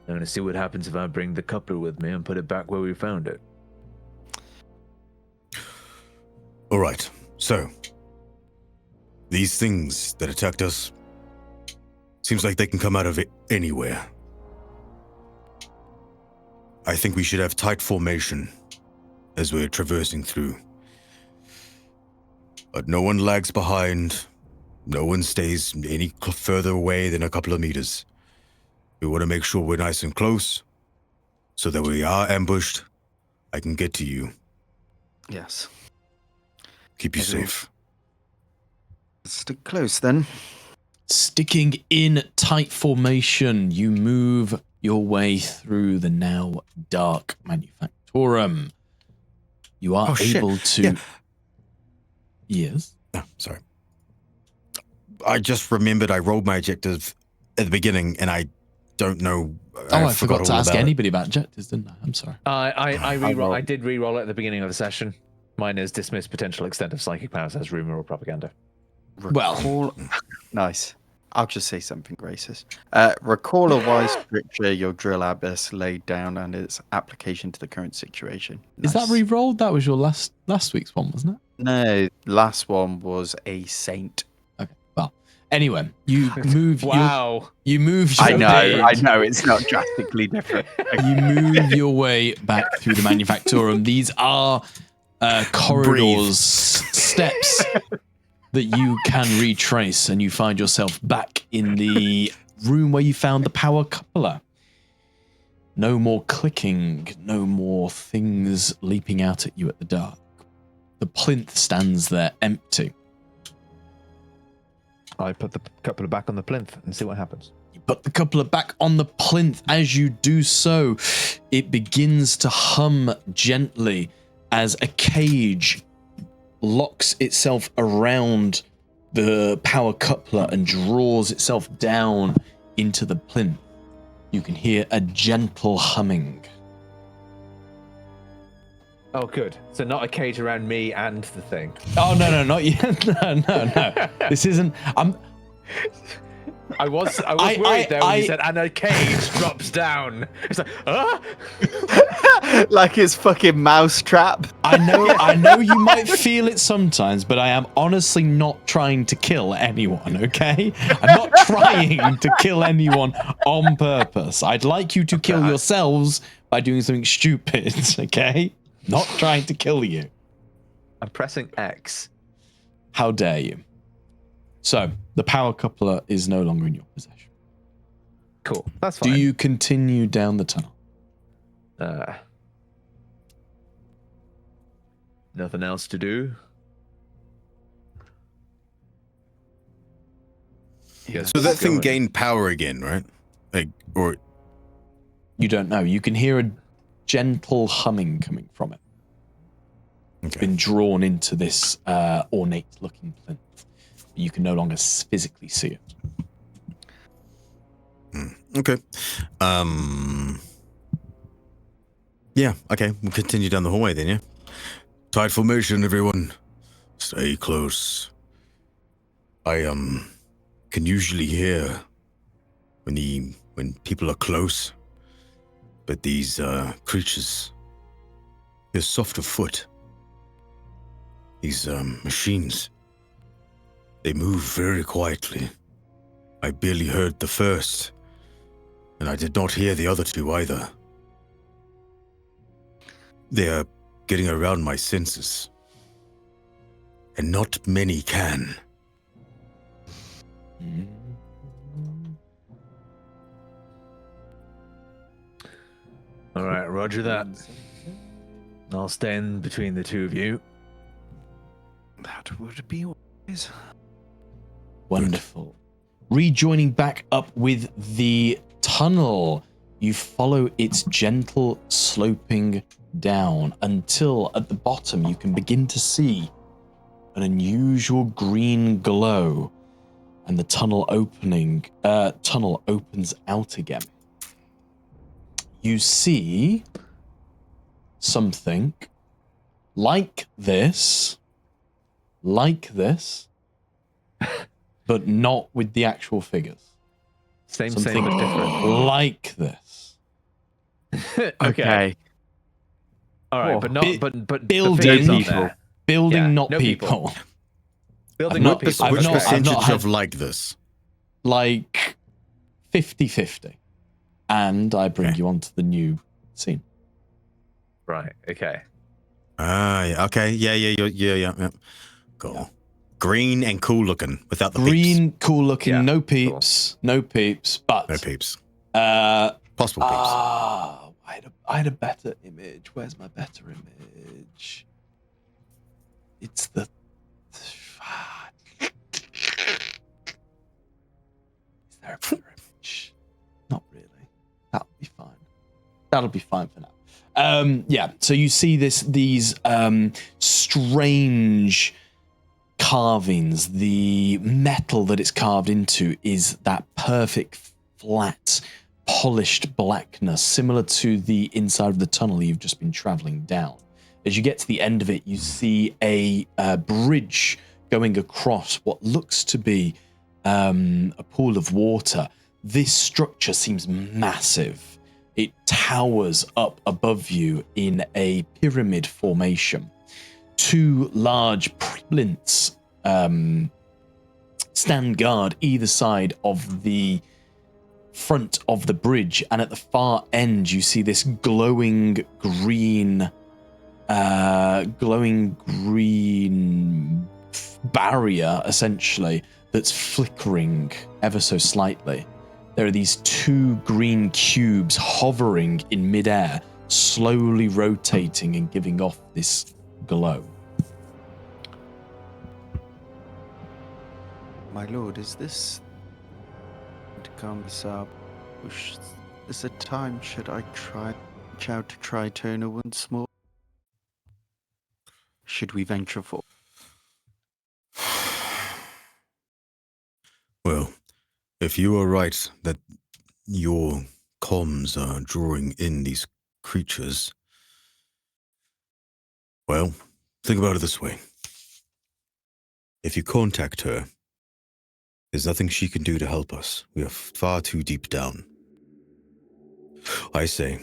I'm going to see what happens if I bring the coupler with me and put it back where we found it. All right, so these things that attacked us, seems like they can come out of it anywhere. I think we should have tight formation as we're traversing through. But no one lags behind. No one stays any further away than a couple of meters. We want to make sure we're nice and close so that we are ambushed. I can get to you. Yes. Keep you Everyone- safe. Stick close then. Sticking in tight formation, you move your way through the now dark manufactorum. You are Oh, shit. able to... Yeah. Yes? Oh, sorry. I just remembered I rolled my objective at the beginning, and I don't know. I forgot to all ask about it. anybody about objectives, didn't I? I'm sorry. I did re-roll it at the beginning of the session. Mine is dismiss potential extent of psychic powers as rumor or propaganda. Well- Nice. I'll just say something racist. Recall a wise scripture your drill abbess laid down and its application to the current situation. Is that Nice. re-rolled? That was your last week's one, wasn't it? No, last one was a saint. Okay. Well, anyway, you move. Wow. You move. I your know, way- I know, it's not drastically different. You move your way back through the manufactorum. These are corridors, steps that you can retrace, and you find yourself back in the room where you found the power coupler. No more clicking, no more things leaping out at you at the dark. The plinth stands there empty. I put the coupler back on the plinth and see what happens. You put the coupler back on the plinth. As you do so, it begins to hum gently as a cage locks itself around the power coupler and draws itself down into the plinth. You can hear a gentle humming. Oh, good. So not a cage around me and the thing. Oh, no, not yet. No. This isn't... I was worried there when you said, and a cage drops down. It's like, ah! Like it's fucking mousetrap. I know you might feel it sometimes, but I am honestly not trying to kill anyone, okay? I'm not trying to kill anyone on purpose. I'd like you to kill yourselves by doing something stupid, okay? Not trying to kill you. I'm pressing X. How dare you? So, the power coupler is no longer in your possession. Cool. That's Do fine. you continue down the tunnel? Nothing else to do? Guess So we're that thing going. gained power again, right? Like, or You don't know. You can hear a gentle humming coming from it. It's okay. been drawn into this ornate-looking plinth. You can no longer physically see it. Okay. Yeah, okay. We'll continue down the hallway then, yeah? Tight formation, everyone. Stay close. I, can usually hear when people are close. But these, creatures, they're soft of foot. These, machines, they move very quietly. I barely heard the first, and I did not hear the other two either. They are getting around my senses, and not many can. All right, roger that. I'll stand between the two of you. That would be wise. Wonderful. Rejoining back up with the tunnel, you follow its gentle sloping down until at the bottom you can begin to see an unusual green glow, and the tunnel opens out again. You see something like this, but not with the actual figures. Same, Something but different. like this. Okay. All right, Oh. but not, but Building the figures aren't people. there. Building, Yeah, not no people. Building not not people. I've Which not- I've percentage not had- of like this? Like 50-50. And I bring Okay. you onto the new scene. Right. Okay. Ah, yeah, okay. Yeah. Cool. Yeah. Green and cool looking without the peeps. Green, cool looking, Yeah, no peeps. No peeps. But No peeps. uh Possible peeps. I had a better image. Where's my better image? It's the Is there a better image? Not really. That'll be fine. That'll be fine for now. Yeah, so you see these strange carvings. The metal that it's carved into is that perfect, flat, polished blackness, similar to the inside of the tunnel you've just been traveling down. As you get to the end of it, you see a bridge going across what looks to be a pool of water. This structure seems massive. It towers up above you in a pyramid formation. Two large plinths stand guard either side of the front of the bridge, and at the far end you see this glowing green barrier, essentially, that's flickering ever so slightly. There are these two green cubes hovering in midair, slowly rotating and giving off this glow. My lord, is this to come up? Is it time should I try out to try Turner once more? Should we venture forth? Well, if you are right that your comms are drawing in these creatures, well, think about it this way. If you contact her, there's nothing she can do to help us. We are far too deep down. I say,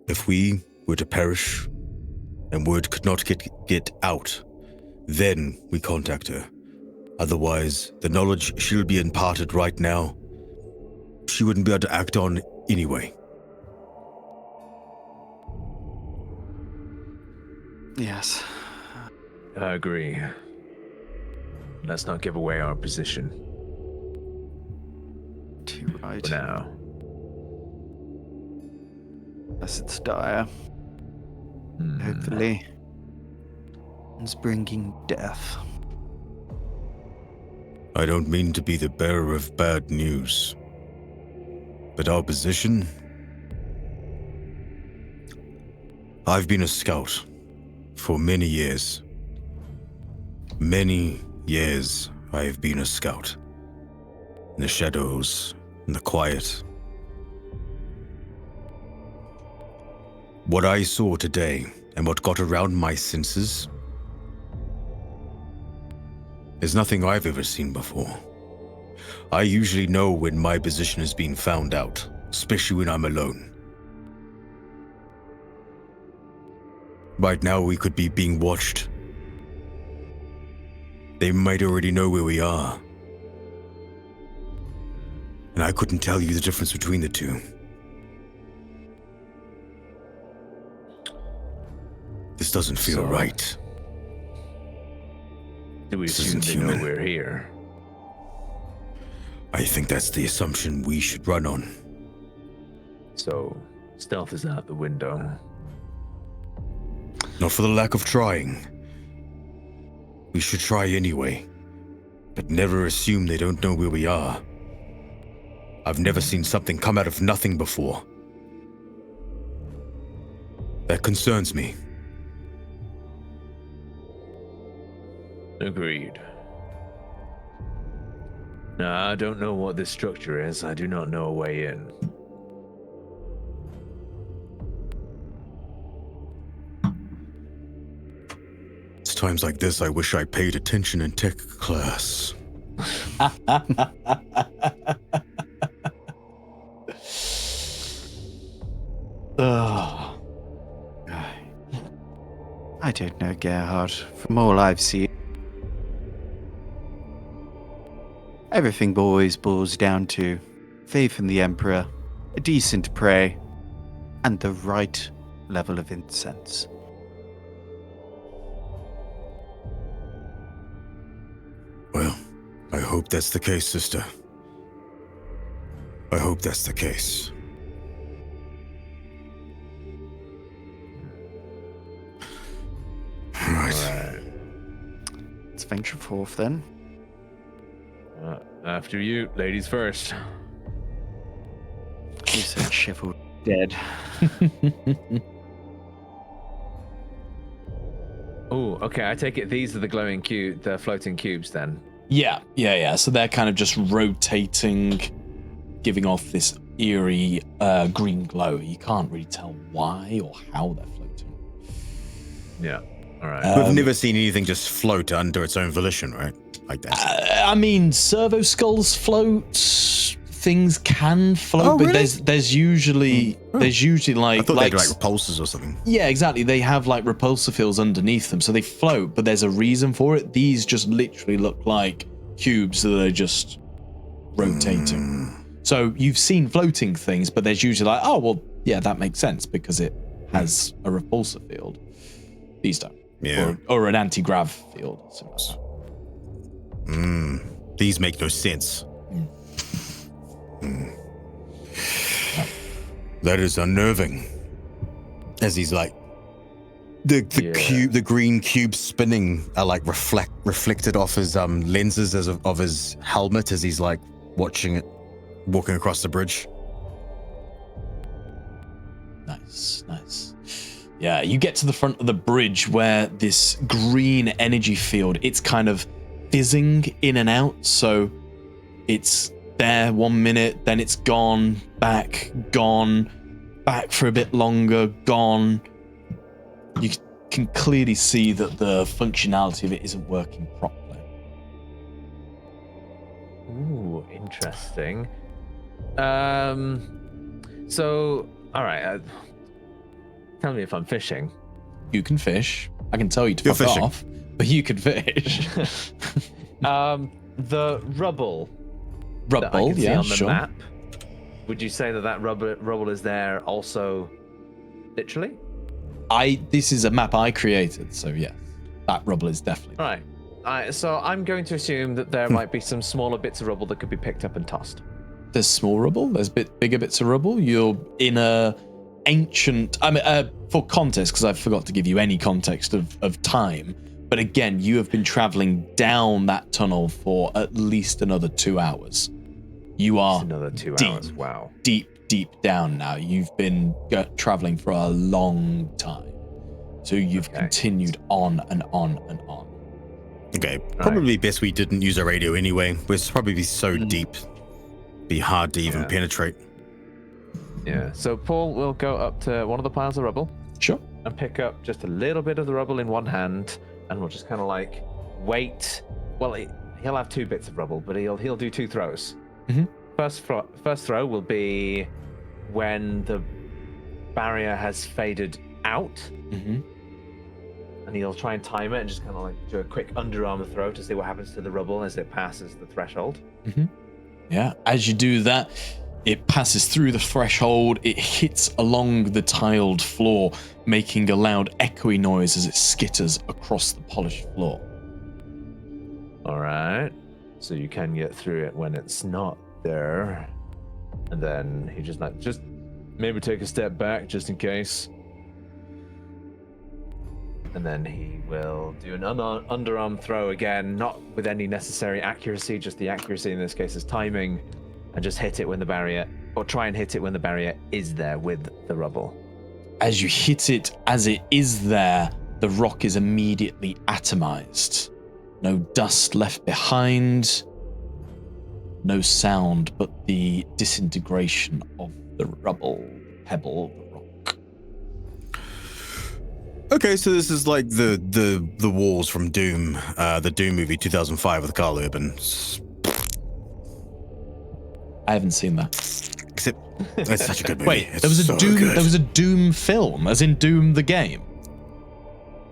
if we were to perish and word could not get out, then we contact her. Otherwise, the knowledge she'll be imparted right now, she wouldn't be able to act on anyway. Yes. I agree. Let's not give away our position. Too Right. Now. Unless it's dire. Hopefully. It's bringing death. I don't mean to be the bearer of bad news, but our position... I've been a scout for many years. Many years I have been a scout. In the shadows, in the quiet. What I saw today and what got around my senses is nothing I've ever seen before. I usually know when my position has been found out, especially when I'm alone. Right now we could be being watched. They might already know where we are. And I couldn't tell you the difference between the two. This doesn't feel right. Do we This assume isn't they know human. we're here? I think that's the assumption we should run on. So, stealth is out the window. Not for the lack of trying. We should try anyway. But never assume they don't know where we are. I've never seen something come out of nothing before. That concerns me. Agreed. Now, I don't know what this structure is. I do not know a way in. It's times like this I wish I paid attention in tech class. Ugh. I don't know, Gerhard. From all I've seen, everything always boils down to faith in the Emperor, a decent prey, and the right level of incense. Well, I hope that's the case, sister. I hope that's the case. Right. Let's venture forth then. After you, ladies first. You said shriveled dead. Oh, okay. I take it these are the glowing the floating cubes then. Yeah. So they're kind of just rotating, giving off this eerie green glow. You can't really tell why or how they're floating. Yeah. All right. We've never seen anything just float under its own volition, right? Like that. I mean, servo skulls float. Things can float, Oh, but really? there's usually like I thought like they'd like repulsors or something. yeah, exactly. They have like repulsor fields underneath them, so they float. But there's a reason for it. These just literally look like cubes that are just rotating. So you've seen floating things, but there's usually like, oh well, yeah, that makes sense because it has a repulsor field. These don't. Yeah. Or an anti-grav field. Or something like that. These make no sense. That is unnerving. As he's like, the cube, the green cube spinning are like reflected off his lenses of his helmet as he's like watching it, walking across the bridge. Nice. Yeah, you get to the front of the bridge where this green energy field, it's kind of fizzing in and out. So it's there 1 minute, then it's gone, back for a bit longer, gone. You can clearly see that the functionality of it isn't working properly. Ooh, interesting. So, all right. Tell me if I'm fishing. You can fish. I can tell you to You're fuck fishing. off, but you can fish. The rubble that I Rubble, can see yeah, on the sure. map. Would you say that rubble is there also, literally? This is a map I created, so yes, that rubble is definitely. Right. So I'm going to assume that there might be some smaller bits of rubble that could be picked up and tossed. There's small rubble. There's bigger bits of rubble. You're in a ancient. I mean, for context, because I forgot to give you any context of time. But again, you have been traveling down that tunnel for at least another 2 hours. You are Another 2 hours. Wow. Deep down now. You've been traveling for a long time. So you've continued on and on and on. Okay, probably best we didn't use a radio anyway. We're probably so deep, be hard to even penetrate. Yeah. So Paul will go up to one of the piles of rubble. Sure. And pick up just a little bit of the rubble in one hand, and we'll just kind of like wait. Well, he'll have 2 bits of rubble, but he'll do 2 throws. Mm-hmm. First throw will be when the barrier has faded out. Mm-hmm. And he'll try and time it and just kind of like do a quick underarm throw to see what happens to the rubble as it passes the threshold. Mm-hmm. Yeah, as you do that, it passes through the threshold, it hits along the tiled floor, making a loud echoey noise as it skitters across the polished floor. All right. So you can get through it when it's not there. And then he just maybe take a step back just in case. And then he will do an underarm throw again, not with any necessary accuracy, just the accuracy in this case is timing, and just hit it when the barrier, or try and hit it when the barrier is there with the rubble. As you hit it as it is there, the rock is immediately atomized. No dust left behind, no sound, but the disintegration of the rubble, pebble, the rock. Okay, so this is like the walls from Doom, the Doom movie 2005 with Carl Urban. I haven't seen that. Except it's such a good movie. Wait, there was a Doom. There was a Doom film, as in Doom the game.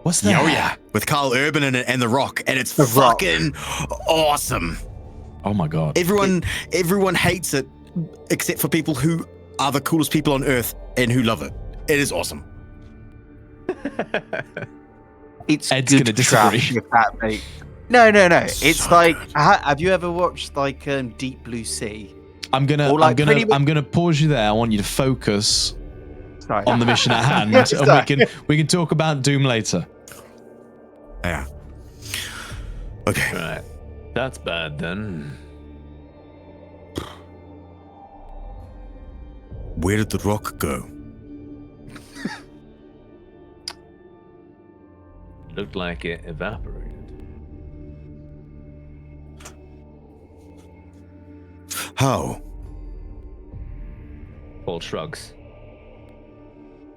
What's that? Oh yeah, with Carl Urban in it and The Rock, and it's fucking awesome. Oh my god! Everyone hates it, except for people who are the coolest people on Earth and who love it. It is awesome. It's Ed's good gonna disagree. trash with that, mate. No. It's So like, good. have you ever watched like Deep Blue Sea? I'm gonna pause you there. I want you to focus Sorry. on the mission at hand, and we can talk about Doom later. Yeah. Okay. Right. That's bad then. Where did the rock go? Looked like it evaporated. How? Paul shrugs.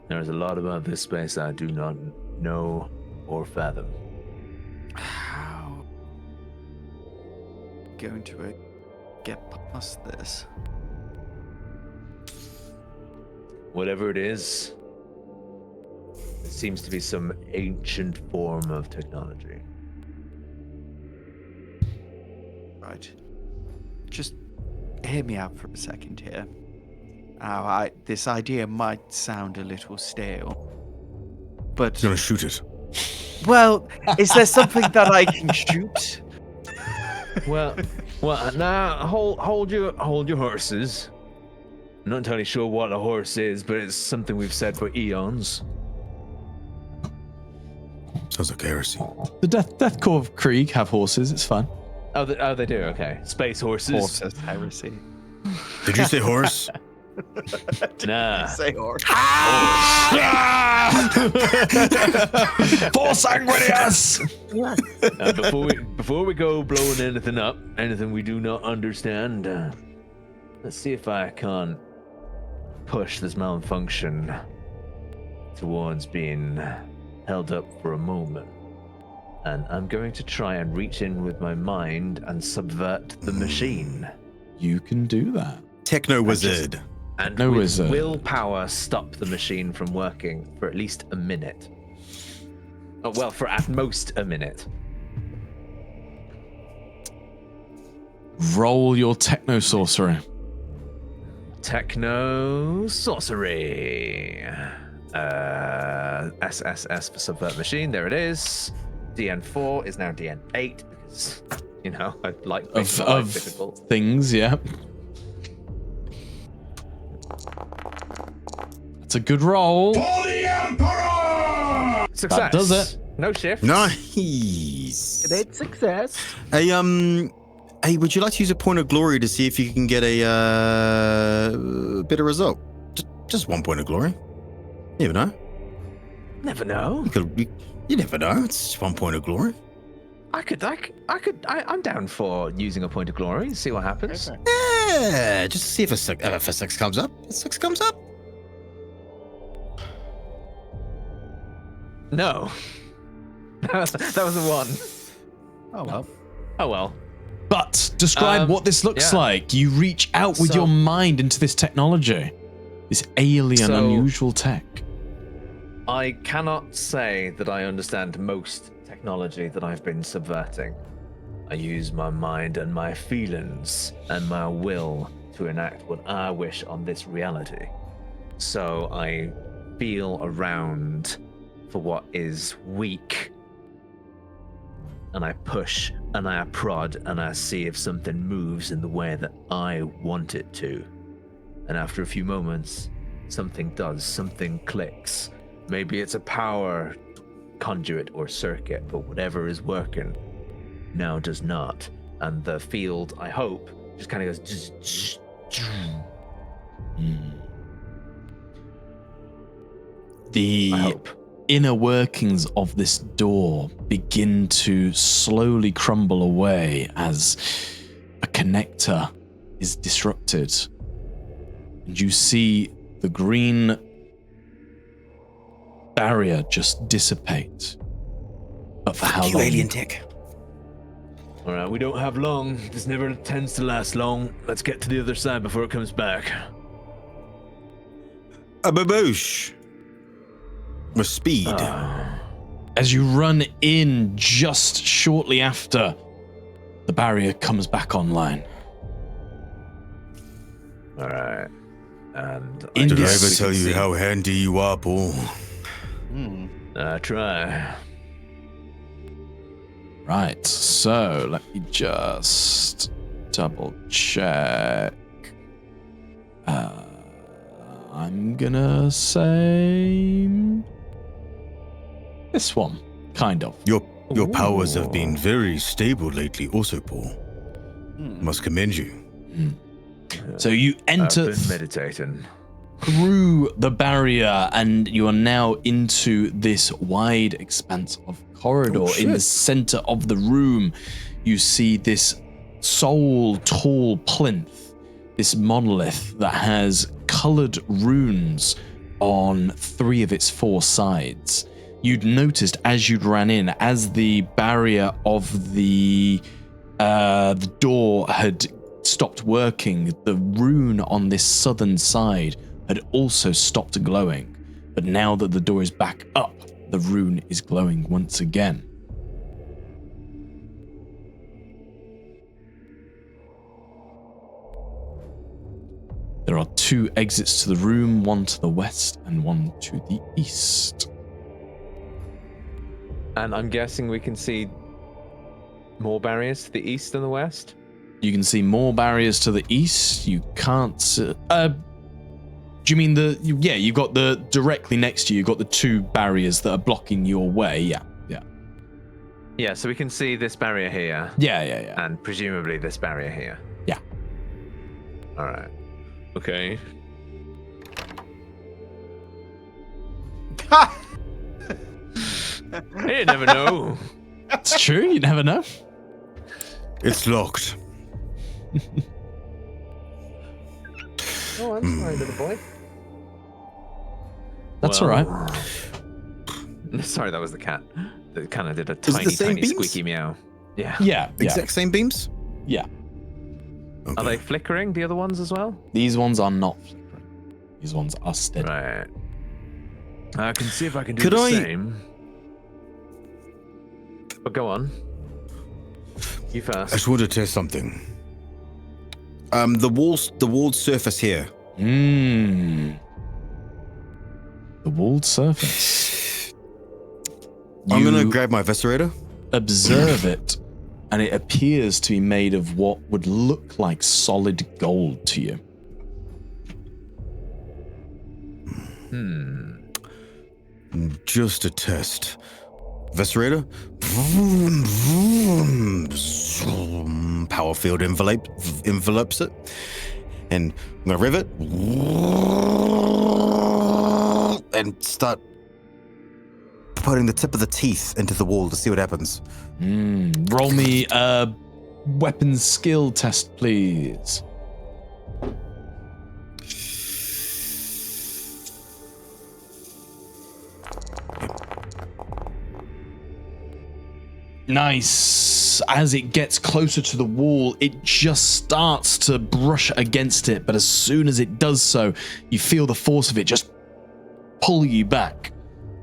There is a lot about this space I do not know or fathom. How going to get past this? Whatever it is, it seems to be some ancient form of technology. Right. Just hear me out for a second here. This idea might sound a little stale, but He's gonna shoot it. well, is there something that I can shoot? Well, now hold your horses. I'm not entirely sure what a horse is, but it's something we've said for eons. Sounds like heresy. The Death Corps of Krieg have horses. It's fine. Oh, they do. Okay, space horses. Horses, heresy. Did you say horse? Nah. Say horse. For sanguinius! Before we go blowing anything up, anything we do not understand, let's see if I can't push this malfunction towards being held up for a moment. And I'm going to try and reach in with my mind and subvert the machine. You can do that. Techno wizard. And No with wizard. willpower, stop the machine from working for at least a minute. Oh, well, for at most a minute. Roll your techno sorcery. Techno sorcery. SSS for subvert machine. There it is. DN4 is now DN8 because, I like making my life Of difficult. things, yeah. That's a good roll. For the Emperor! Success. That does it. No shift. Nice. Great success. Hey, would you like to use a point of glory to see if you can get a better result? Just 1 point of glory. You never know. Never know. You never know. It's just 1 point of glory. I'm down for using a point of glory. See what happens. Okay. Yeah, just to see if a six comes up. A 6 comes up. No. that was a 1. Oh well. Oh well. But describe what this looks yeah. like. You reach out with So- your mind into this technology, this alien, So- unusual tech. I cannot say that I understand most technology that I've been subverting. I use my mind and my feelings and my will to enact what I wish on this reality. So I feel around for what is weak, and I push and I prod and I see if something moves in the way that I want it to. And after a few moments, something does, something clicks. Maybe it's a power conduit or circuit, but whatever is working now does not. And the field, I hope, just kind of goes. The I hope. inner workings of this door begin to slowly crumble away as a connector is disrupted. And you see the green barrier just dissipate. But for how long? alien tech. All right, we don't have long. This never tends to last long. Let's get to the other side before it comes back. A baboosh. With speed. As you run in just shortly after, the barrier comes back online. All right. And In Did I this- ever tell you how handy you are, Paul? I try. Right, so let me just double check. I'm gonna say this one, kind of. Your powers have been very stable lately, also, Paul. Must commend you. So you enter I've been meditating. through the barrier and you are now into this wide expanse of corridor. In the center of the room, you see this tall plinth, this monolith that has colored runes on 3 of its 4 sides. You'd noticed as you'd ran in, as the barrier of the door had stopped working, the rune on this southern side had also stopped glowing. But now that the door is back up, the rune is glowing once again. There are 2 exits to the room, one to the west and one to the east. And I'm guessing we can see more barriers to the east and the west. You can see more barriers to the east. You can't see... do you mean you've got the... Directly next to you, you've got the 2 barriers that are blocking your way. Yeah. Yeah, so we can see this barrier here, Yeah. and presumably this barrier here. Yeah. All right. Okay. You never know. It's true, you never know. It's locked. Oh, I'm sorry, little boy. That's all right. Sorry, that was the cat. That kind of did a it the tiny, same tiny beams? squeaky meow. Yeah. Yeah. Exact same beams? Yeah. Okay. Are they flickering, the other ones as well? These ones are not flickering. These ones are steady. Right. I can see if I can do Could the I- same. But go on. You I first. just want to test something. The walled surface here. The walled surface. I'm gonna You grab my eviscerator. observe it, and it appears to be made of what would look like solid gold to you. Just a test. Eviscerator. Vroom, vroom, zoom. Power field envelopes it. And I'm gonna rivet and start putting the tip of the teeth into the wall to see what happens. Roll me a weapons skill test, please. Nice. As it gets closer to the wall, it just starts to brush against it, but as soon as it does so, you feel the force of it just pull you back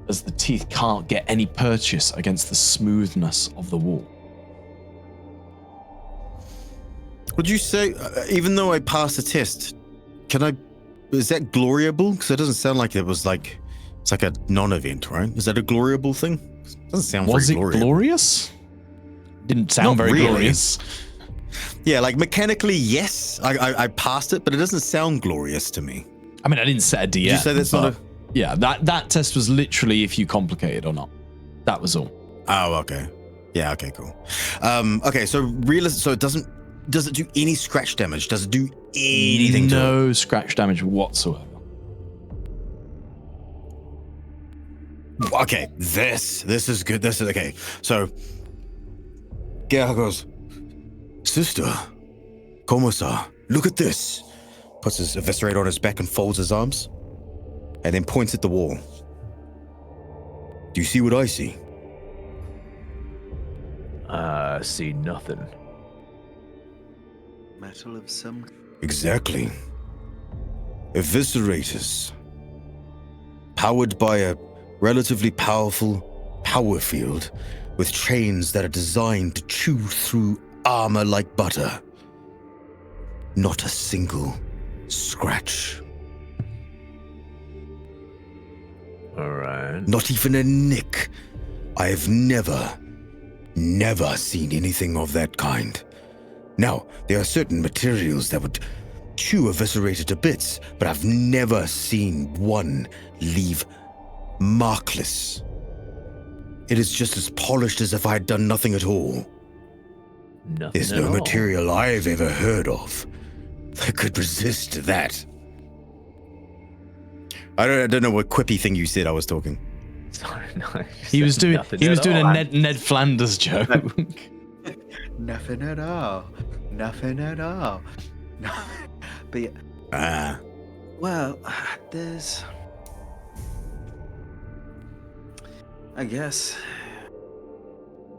as the teeth can't get any purchase against the smoothness of the wall. Would you say, even though I passed the test, is that gloriable? Because it doesn't sound like it was like, it's like a non-event, right? Is that a gloriable thing? It doesn't sound Was very it glorious. glorious? Didn't sound Not very really. glorious. Yeah, like mechanically, yes, I passed it, but it doesn't sound glorious to me. I mean, I didn't set a DM. Did you say that's not a... Yeah, that test was literally if you complicate it or not. That was all. Oh, okay. Yeah, okay, cool. Okay, so does it do any scratch damage? Does it do anything to it? No scratch damage whatsoever. Okay, this is good. This is okay. So Gerha goes, Sister, como está? Look at this. Puts his eviscerator on his back and folds his arms, and then points at the wall. Do you see what I see? See nothing. Metal of some. Exactly. Eviscerators. Powered by a relatively powerful power field with chains that are designed to chew through armor like butter. Not a single scratch. All right. Not even a nick. I have never seen anything of that kind. Now, there are certain materials that would chew eviscerator to bits, but I've never seen one leave markless. It is just as polished as if I had done nothing at all. Nothing There's at no all. material I've ever heard of that could resist that. I don't know what quippy thing you said I was talking. Sorry, no. He was doing a a Ned Flanders joke. Nothing at all. Nothing at all. No. But yeah, well, there's, I guess,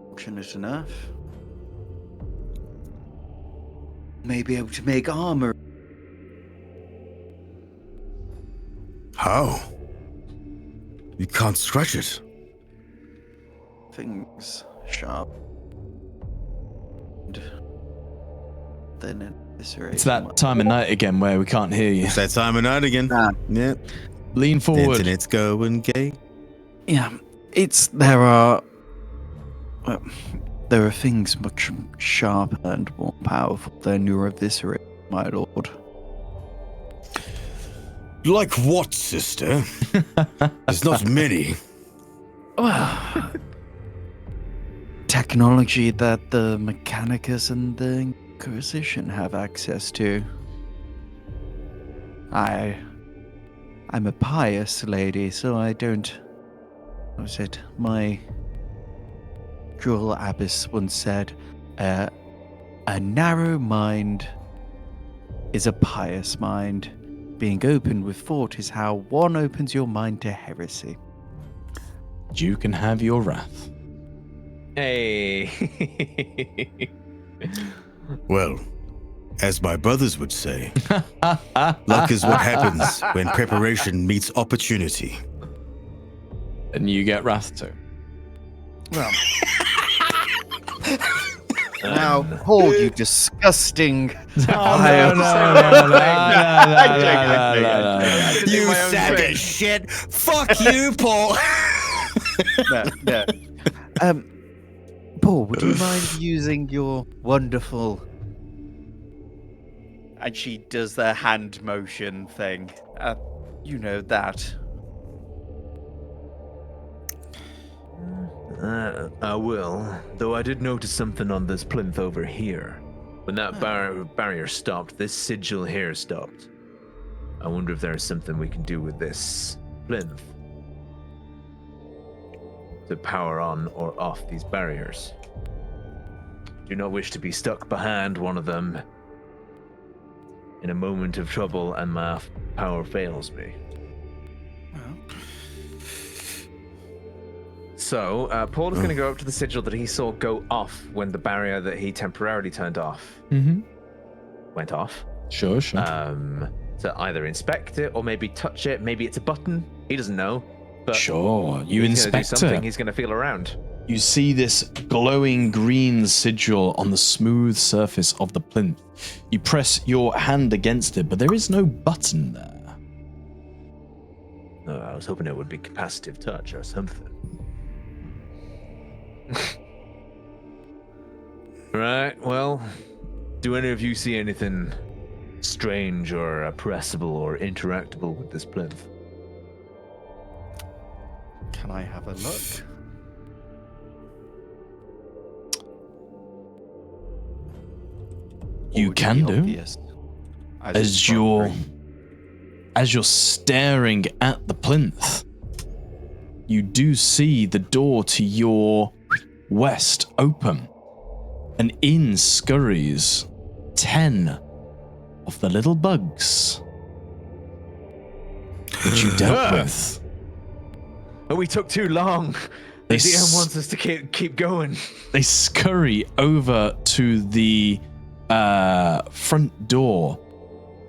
fortunate enough, may be able to make armor. How? You can't scratch it. Things sharp. And then it eviscerates. It's that time of night again where we can't hear you. It's that time of night again. Yep. Lean The forward. internet's going gay. Yeah, there are things much sharper and more powerful than your eviscerate, my lord. Like what, sister? There's not many. Well, technology that the Mechanicus and the Inquisition have access to. I'm a pious lady, so I don't. What was it? My jewel abbess once said, "A narrow mind is a pious mind. Being open with thought is how one opens your mind to heresy." You can have your wrath. Hey. Well, as my brothers would say, luck is what happens when preparation meets opportunity. And you get wrath too. Well. Now, Paul, you disgusting. You sack of shit. Fuck you, Paul. No. Paul, would you mind using your wonderful... And she does the hand motion thing. You know that. I will. Though I did notice something on this plinth over here. When that barrier stopped, this sigil here stopped. I wonder if there's something we can do with this plinth to power on or off these barriers. Do not wish to be stuck behind one of them in a moment of trouble and my power fails me. So, Paul is going to go up to the sigil that he saw go off when the barrier that he temporarily turned off went off. Sure. To either inspect it or maybe touch it. Maybe it's a button. He doesn't know. But Sure. You he's gonna do inspect something. it. He's going to feel around. You see this glowing green sigil on the smooth surface of the plinth. You press your hand against it, but there is no button there. I was hoping it would be capacitive touch or something. Right, well, do any of you see anything strange or pressable or interactable with this plinth? Can I have a look? You Or can the do. obvious, it's As you're front staring at the plinth, you do see the door to your west open, and in scurries 10 of the little bugs that you dealt with. Oh, we took too long. The They DM s- wants us to keep going. They scurry over to the front door,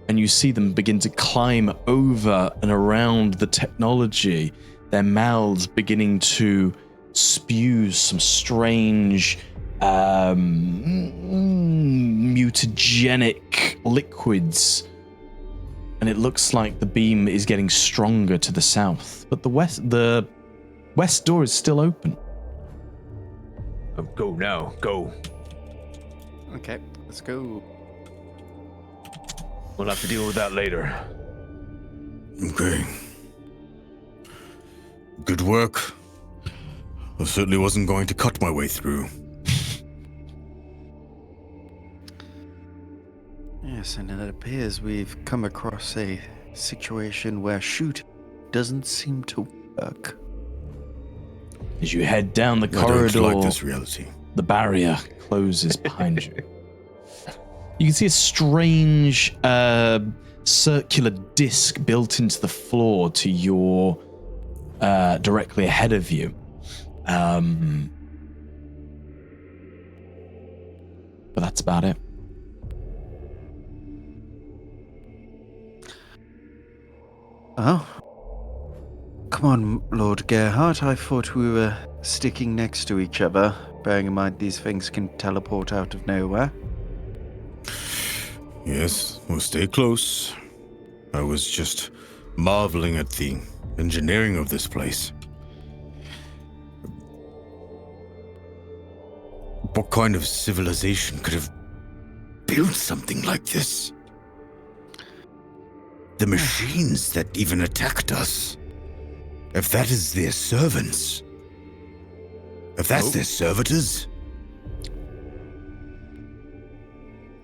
and you see them begin to climb over and around the technology, their mouths beginning to spew some strange mutagenic liquids, and it looks like the beam is getting stronger to the south, but the west door is still open. Oh, go now, go. Okay, let's go. We'll have to deal with that later. Okay. Good work. I certainly wasn't going to cut my way through. Yes, and it appears we've come across a situation where shoot doesn't seem to work. As you head down the I don't corridor, like this reality. the barrier closes behind you. You can see a strange circular disc built into the floor to your directly ahead of you. But that's about it. Oh. Come on, Lord Gerhardt. I thought we were sticking next to each other, bearing in mind these things can teleport out of nowhere. Yes, we'll stay close. I was just marveling at the engineering of this place. What kind of civilization could have built something like this? The machines that even attacked us. If that is their servants. If that's their servitors.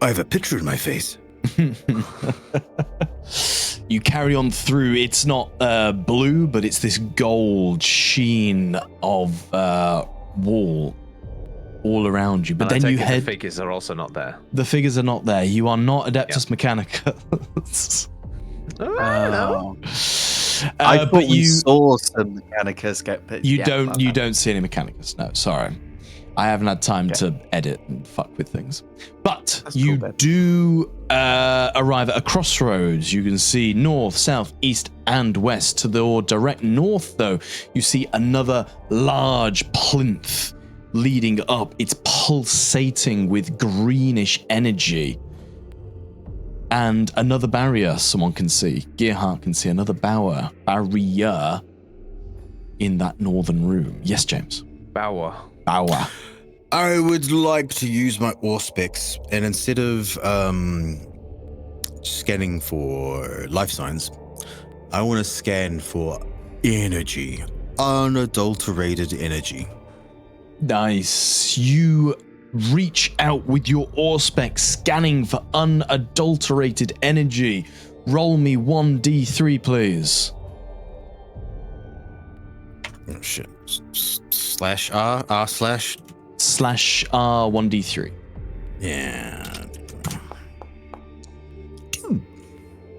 I have a picture in my face. You carry on through. It's not blue, but it's this gold sheen of wall all around you. But And I then you take it head. the figures are also not there. The figures are not there. You are not Adeptus Mechanicus. Oh. I thought but we you saw some Mechanicus get picked. you don't see any Mechanicus. No, sorry. I haven't had time to edit and fuck with things. But That's you cool, do arrive at a crossroads. You can see north, south, east, and west. To the direct north, though, you see another large plinth leading up. It's pulsating with greenish energy. And another barrier someone can see. Gerhardt can see another barrier in that northern room. Yes, James. Bower. Bower. I would like to use my Auspex, and instead of scanning for life signs, I want to scan for energy, unadulterated energy. Nice. You reach out with your Auspex, scanning for unadulterated energy. Roll me 1d3, please. Oh, shit. Slash R, R slash. Slash R 1d3. Yeah.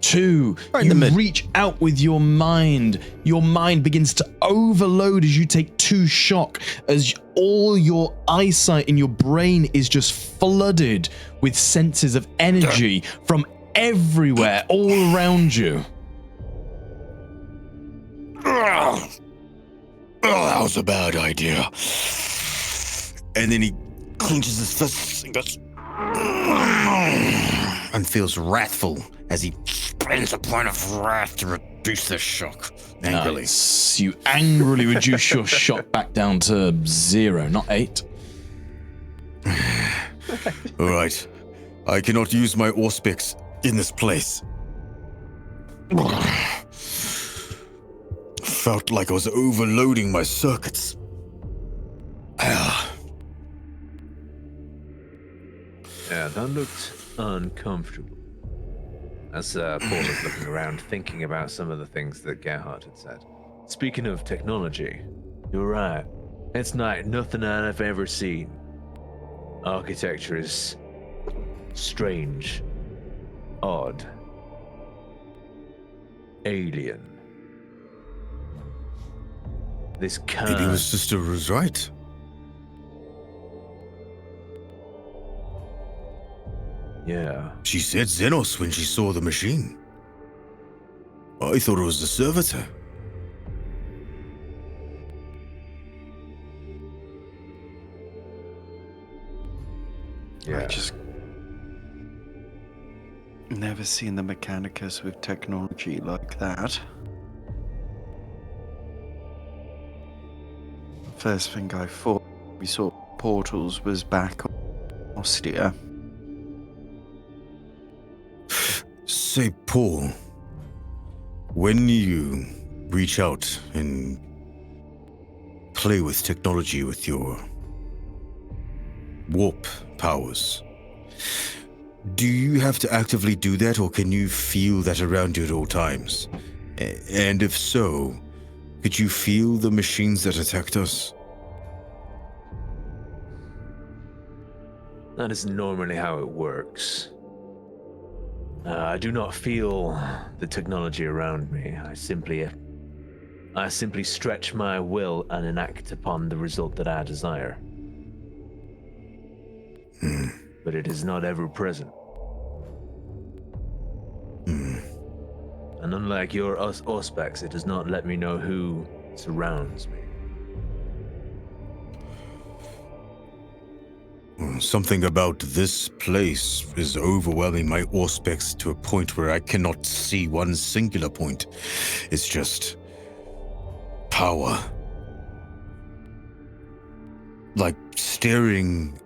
2. Right in the You mid. reach out with your mind. Your mind begins to overload as you take 2 shock, as all your eyesight in your brain is just flooded with senses of energy from everywhere, all around you. Oh, that was a bad idea. And then he clenches his fists and goes, and feels wrathful as he spends a point of wrath to reduce the shock angrily. Nice. You angrily reduce your shock back down to 0, not 8. All right. I cannot use my Auspex in this place. Felt like I was overloading my circuits. Yeah, that looked uncomfortable. As Paul is looking around, thinking about some of the things that Gerhardt had said. Speaking of technology, you're right. It's like nothing I've ever seen. Architecture is strange, odd, alien. This Maybe kind. my sister was right. Yeah. She said Xenos when she saw the machine. I thought it was the servitor. Yeah. I just never seen the Mechanicus with technology like that. First thing I thought we saw portals was back on Ostia. Say, Paul, when you reach out and play with technology with your warp powers, do you have to actively do that, or can you feel that around you at all times? And if so, could you feel the machines that attacked us? That is normally how it works. I do not feel the technology around me. I simply stretch my will and enact upon the result that I desire. But it is not ever present. And unlike your Auspex, it does not let me know who surrounds me. Something about this place is overwhelming my Auspex to a point where I cannot see one singular point. It's just power. Like staring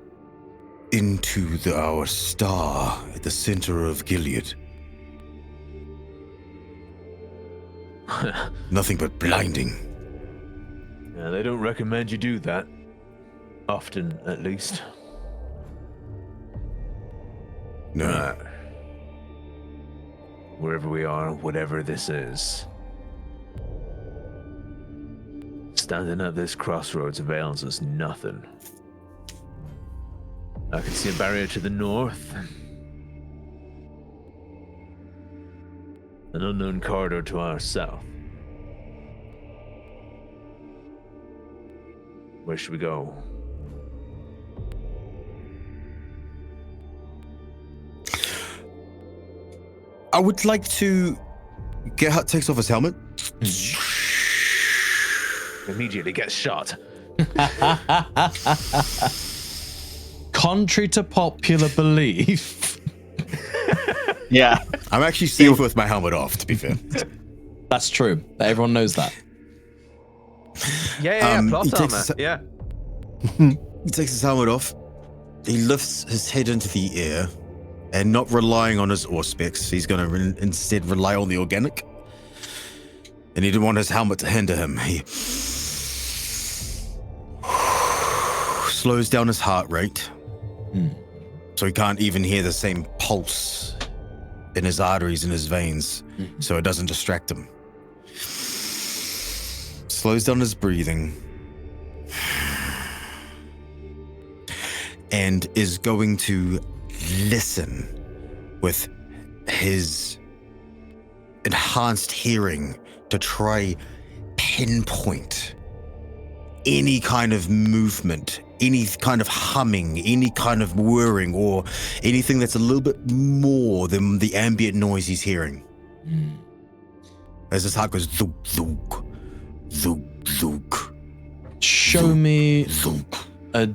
into our star at the center of Gilead. Nothing but blinding. Yeah, they don't recommend you do that. Often, at least. No. Right. Wherever we are, whatever this is. Standing at this crossroads avails us nothing. I can see a barrier to the north. An unknown corridor to our south. Where should we go? I would like to. Gerhardt takes off his helmet. Immediately gets shot. Contrary to popular belief, Yeah. I'm actually safe with my helmet off, to be fair. that's true. Everyone knows that. Yeah, He plot takes armor. his- Yeah. He takes his helmet off. He lifts his head into the air, and not relying on his Auspex, he's going to instead rely on the organic. And he didn't want his helmet to hinder him. He slows down his heart rate. So he can't even hear the same pulse in his arteries and his veins, so it doesn't distract him. Slows down his breathing. And is going to listen with his enhanced hearing to try pinpoint any kind of movement, any kind of humming, any kind of whirring, or anything that's a little bit more than the ambient noise he's hearing. As his heart goes zook, zook, zook, zook. Show me a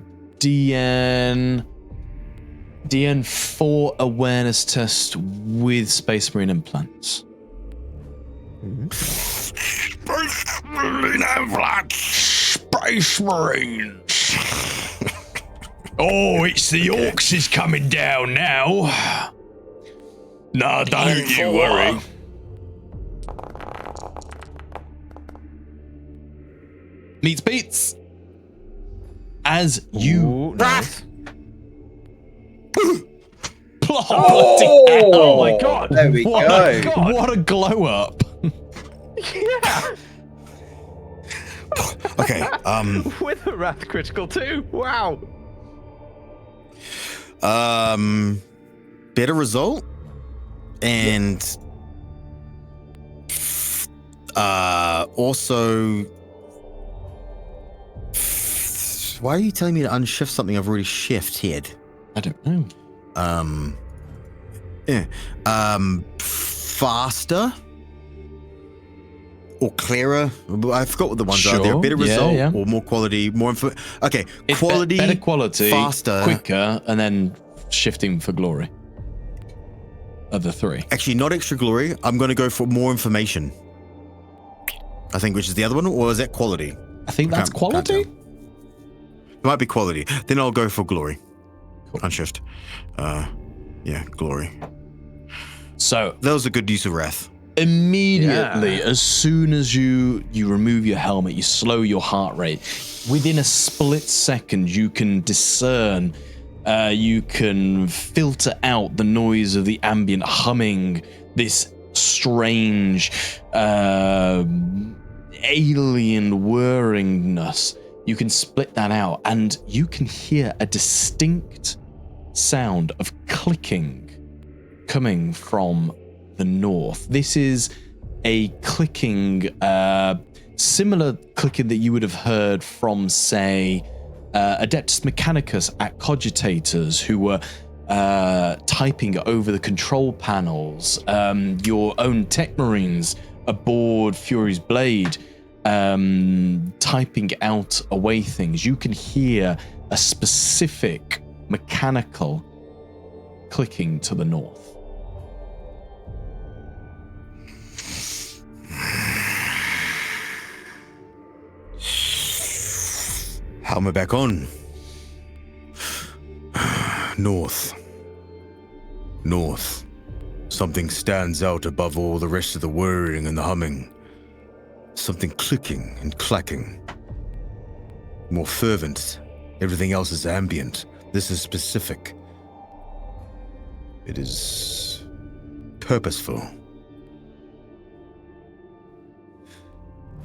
DN4 awareness test with Space Marine implants. Space Marines. Oh, it's the Orcs is coming down now. No, don't you worry. Meets beats. As you Ooh, nice. oh my god! There we what go. A, what a glow up. Yeah! Okay, With a wrath critical too. Wow. better result, and also, why are you telling me to unshift something I've already shifted? I don't know. Faster or clearer. I forgot what the ones are. They're Sure, better yeah, result yeah. or more quality, more info. Okay, It's quality, better quality, faster, quicker, and then shifting for glory. Of the three. Actually, not extra glory. I'm going to go for more information. I think, which is the other one, or is that quality? I think that's Can't quality. tell. It might be quality. Then I'll go for glory. Cool. Unshift. Yeah, glory. So That was a good use of wrath. immediately, Yeah. as soon as you remove your helmet, you slow your heart rate. Within a split second, you can discern, you can filter out the noise of the ambient humming, this strange alien whirringness. You can split that out, and you can hear a distinct sound of clicking coming from the north. This is a clicking, similar clicking that you would have heard from, say, Adeptus Mechanicus at Cogitators, who were typing over the control panels. Your own Tech Marines aboard Fury's Blade, typing out away things. You can hear a specific mechanical clicking to the north. Helmet back on. North. North. Something stands out above all the rest of the whirring and the humming. Something clicking and clacking. More fervent. Everything else is ambient. This is specific. It is purposeful.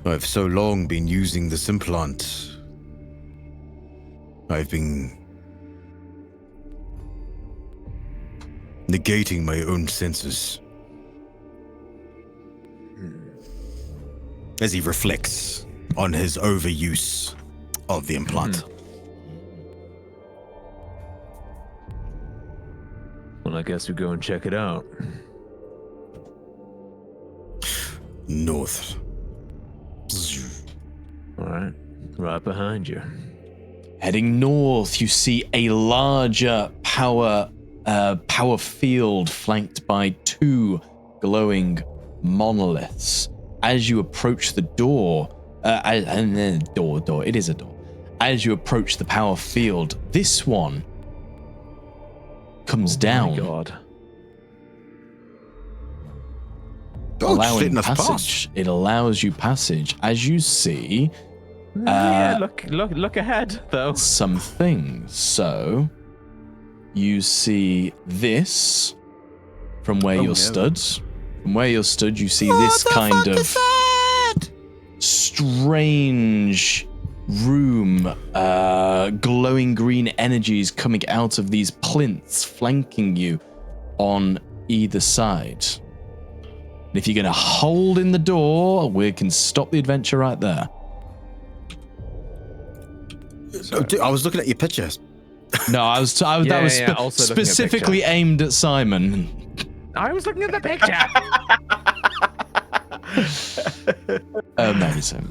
I've so long been using this implant. I've been negating my own senses. As he reflects on his overuse of the implant. Well, I guess we go and check it out. North. All right, right behind you. Heading north, you see a larger power field flanked by two glowing monoliths. As you approach the door, and then door, it is a door. As you approach the power field, this one comes down, My God. Oh, allowing letting us passage. pass. It allows you passage as you see Yeah, look ahead though. some things. So you see this from where you're stood. From where you're stood, you see this kind of strange room, glowing green energies coming out of these plinths, flanking you on either side. And if you're going to hold in the door, we can stop the adventure right there. Oh, dude, I was looking at your pictures. No, that was also looking at specifically aimed at Simon. I was looking at the picture. Amazing.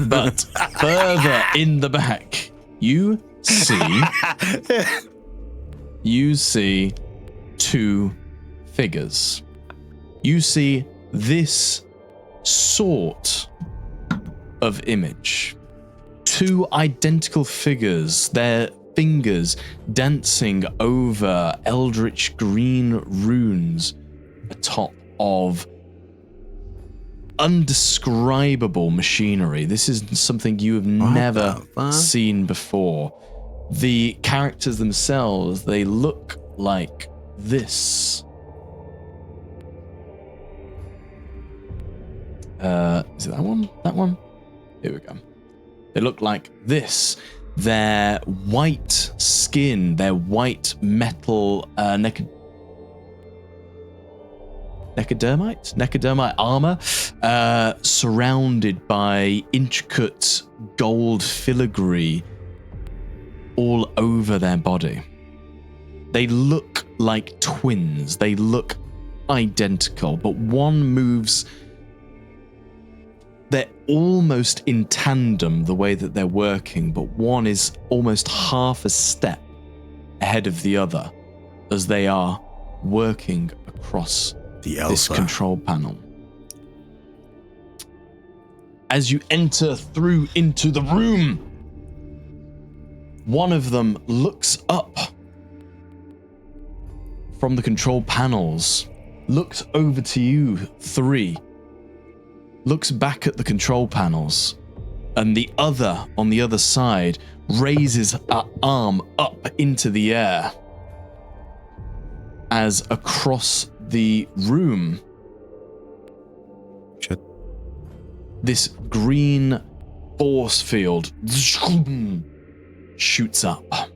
But further in the back, you see two figures. You see this sort of image. Two identical figures, their fingers dancing over eldritch green runes atop of undescribable machinery. This is something you have never seen before. The characters themselves, they look like this. Is it that one? That one? Here we go. They look like this. Their white skin, their white metal necrodermite armor, surrounded by intricate gold filigree all over their body. They look like twins. They look identical, but one moves. They're almost in tandem the way that they're working, but one is almost half a step ahead of the other as they are working across this control panel. As you enter through into the room, one of them looks up from the control panels, looks over to you three, looks back at the control panels, and the other on the other side raises an arm up into the air as across the room, this green force field shoots up.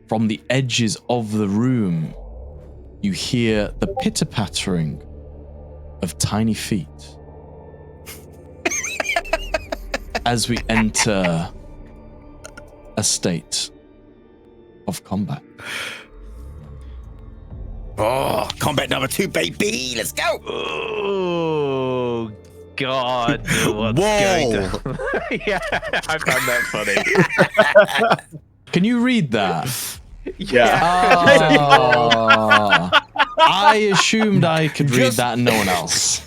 From the edges of the room, you hear the pitter-pattering of tiny feet as we enter a state of combat. Oh, combat number 2, baby. Let's go. Oh, God. What's Whoa. going down? Yeah, I found that funny. Can you read that? Yeah. I assumed I could read that and no one else.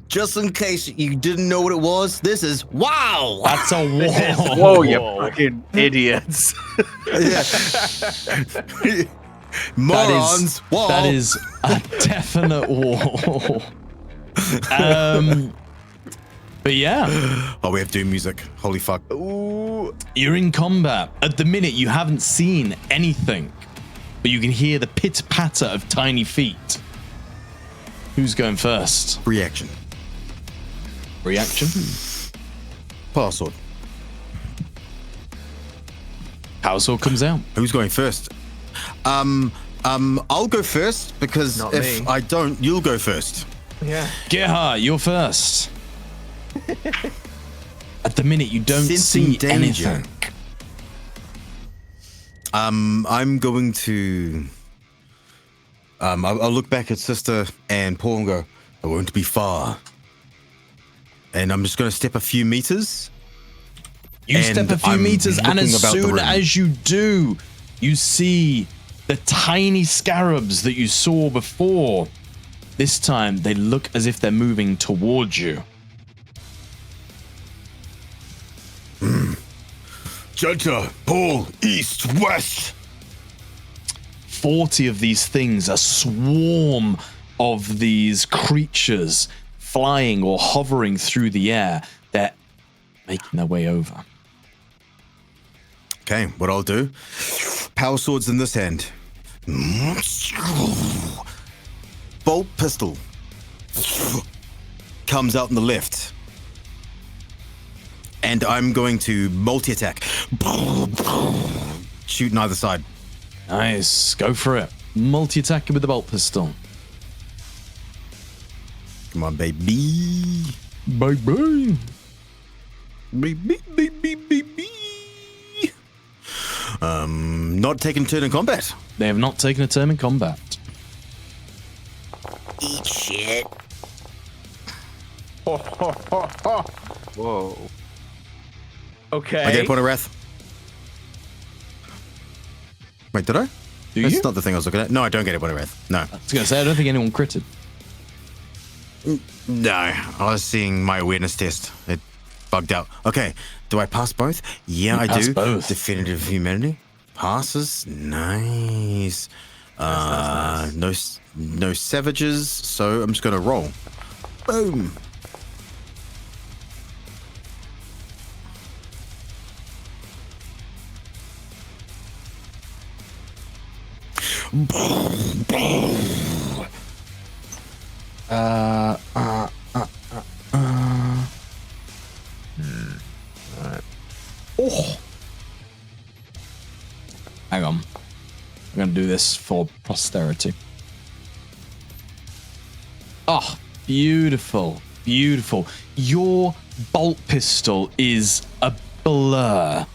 Just in case you didn't know what it was, this is wow. That's a wall. Whoa, you fucking idiots. Morons. Wall. That is a definite wall. But yeah. Oh, we have Doom music. Holy fuck. Ooh. You're in combat. At the minute, you haven't seen anything, but you can hear the pitter-patter of tiny feet. Who's going first? Reaction. Reaction? Power sword. Power sword comes out. Who's going first? I'll go first because Not if me. I don't, you'll go first. Yeah. Gerhard, you're first. At the minute, you don't Sensing see danger. anything. I'm going to. I'll look back at Sister and Paul and go, I won't be far. And I'm just going to step a few meters. You And step a few I'm meters, and looking as about the soon room. as you do, you see the tiny scarabs that you saw before. This time, they look as if they're moving towards you. Center, Paul, east, west. 40 of these things, a swarm of these creatures flying or hovering through the air. They're making their way over. Okay, what I'll do. Power swords in this hand. Bolt pistol. Comes out in the left. And I'm going to multi-attack. Shoot on either side. Nice. Go for it. Multi-attack with the bolt pistol. Come on, baby. Bye-bye. Baby. Not taking turn in combat. They have not taken a turn in combat. Eat shit. Whoa. Okay. I get a point of wrath. Wait, did I? Do That's you? not the thing I was looking at. No, I don't get a point of wrath. No. I was going to say, I don't think anyone critted. No, I was seeing my awareness test. It bugged out. Okay, do I pass both? Yeah, I pass do. both. Definitive humanity. Passes. Nice. Nice. No savages, so I'm just gonna roll. Boom. Oh. Hang on. I'm going to do this for posterity. Oh, beautiful. Beautiful. Your bolt pistol is a blur.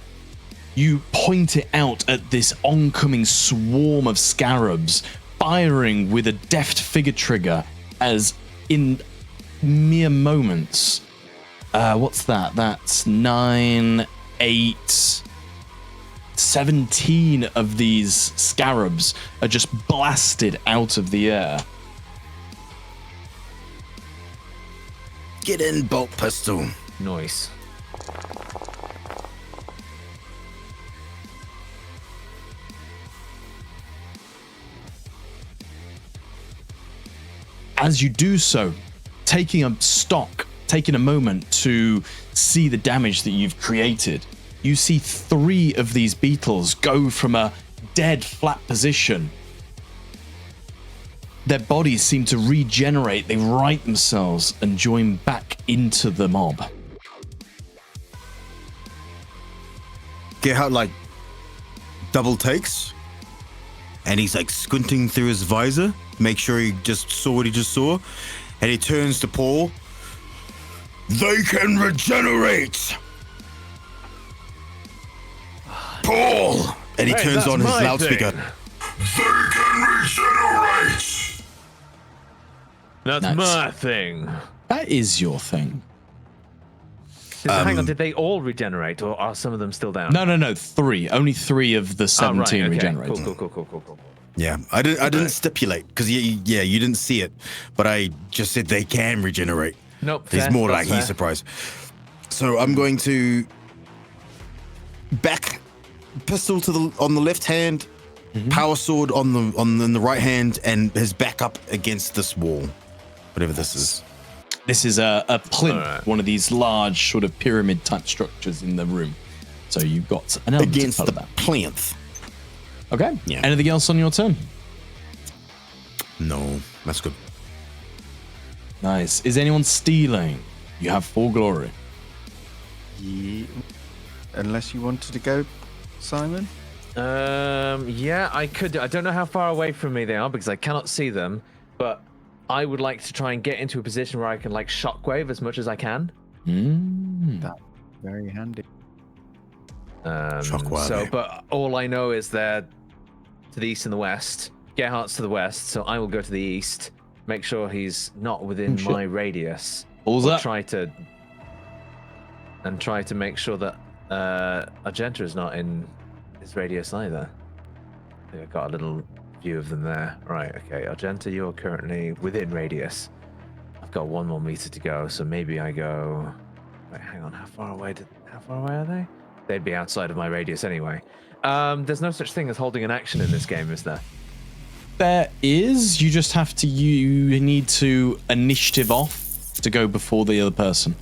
You point it out at this oncoming swarm of scarabs, firing with a deft figure trigger as in mere moments. What's that? That's 9, 8, 17 of these scarabs are just blasted out of the air. Get in, bolt pistol. Nice. As you do so, taking a moment to see the damage that you've created, you see 3 of these beetles go from a dead, flat position. Their bodies seem to regenerate, they right themselves and join back into the mob. Get how like double takes, and he's like squinting through his visor, make sure he just saw what he just saw, and he turns to Paul. They can regenerate, Paul, and he Hey, turns that's on his my loudspeaker. thing. They can regenerate! That's Nice. my thing. That is your thing. Hang on, did they all regenerate, or are some of them still down? No, 3. Only 3 of the 17 okay. regenerated. Cool. Yeah, I didn't stipulate because you didn't see it, but I just said they can regenerate. Nope. He's fair, more that's like he's fair. surprised. So I'm going to back pistol on the left hand, power sword on the right hand, and his back up against this wall, whatever this is. This is a plinth, Alright. one of these large sort of pyramid type structures in the room. So you've got an element Against of the that. plinth. Okay. Yeah. Anything else on your turn? No, that's good. Nice. Is anyone stealing? You have full glory. Yeah. Unless you wanted to go, Simon. Yeah, I could. I don't know how far away from me they are because I cannot see them, but I would like to try and get into a position where I can like shockwave as much as I can. That's very handy. Shockwave. So, but all I know is they're to the east and the west. Gerhardt's to the west, so I will go to the east. Make sure he's not within shit. my radius. Balls Or up. try to make sure that Argenta is not in his radius either. I think I got a little view of them there. Right, okay. Argenta, you're currently within radius. I've got 1 more meter to go, so maybe I go. Wait, hang on. How far away are they? They'd be outside of my radius anyway. There's no such thing as holding an action in this game, is there? there is. You just have to. You need to initiative off to go before the other person.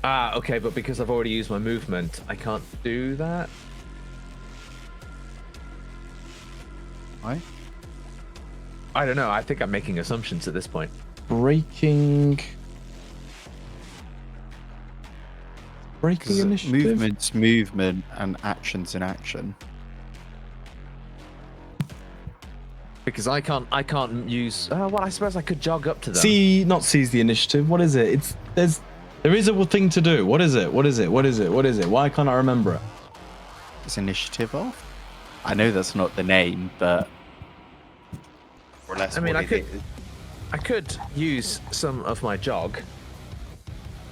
Ah, okay, but because I've already used my movement, I can't do that. Why? I don't know. I think I'm making assumptions at this point. Breaking initiative. Movement's movement and action's in action. Because I can't use. Well, I suppose I could jog up to them. Not seize the initiative. What is it? There is a thing to do. What is it? Why can't I remember it? Is initiative off? I know that's not the name, but more or less. I mean, what I could use some of my jog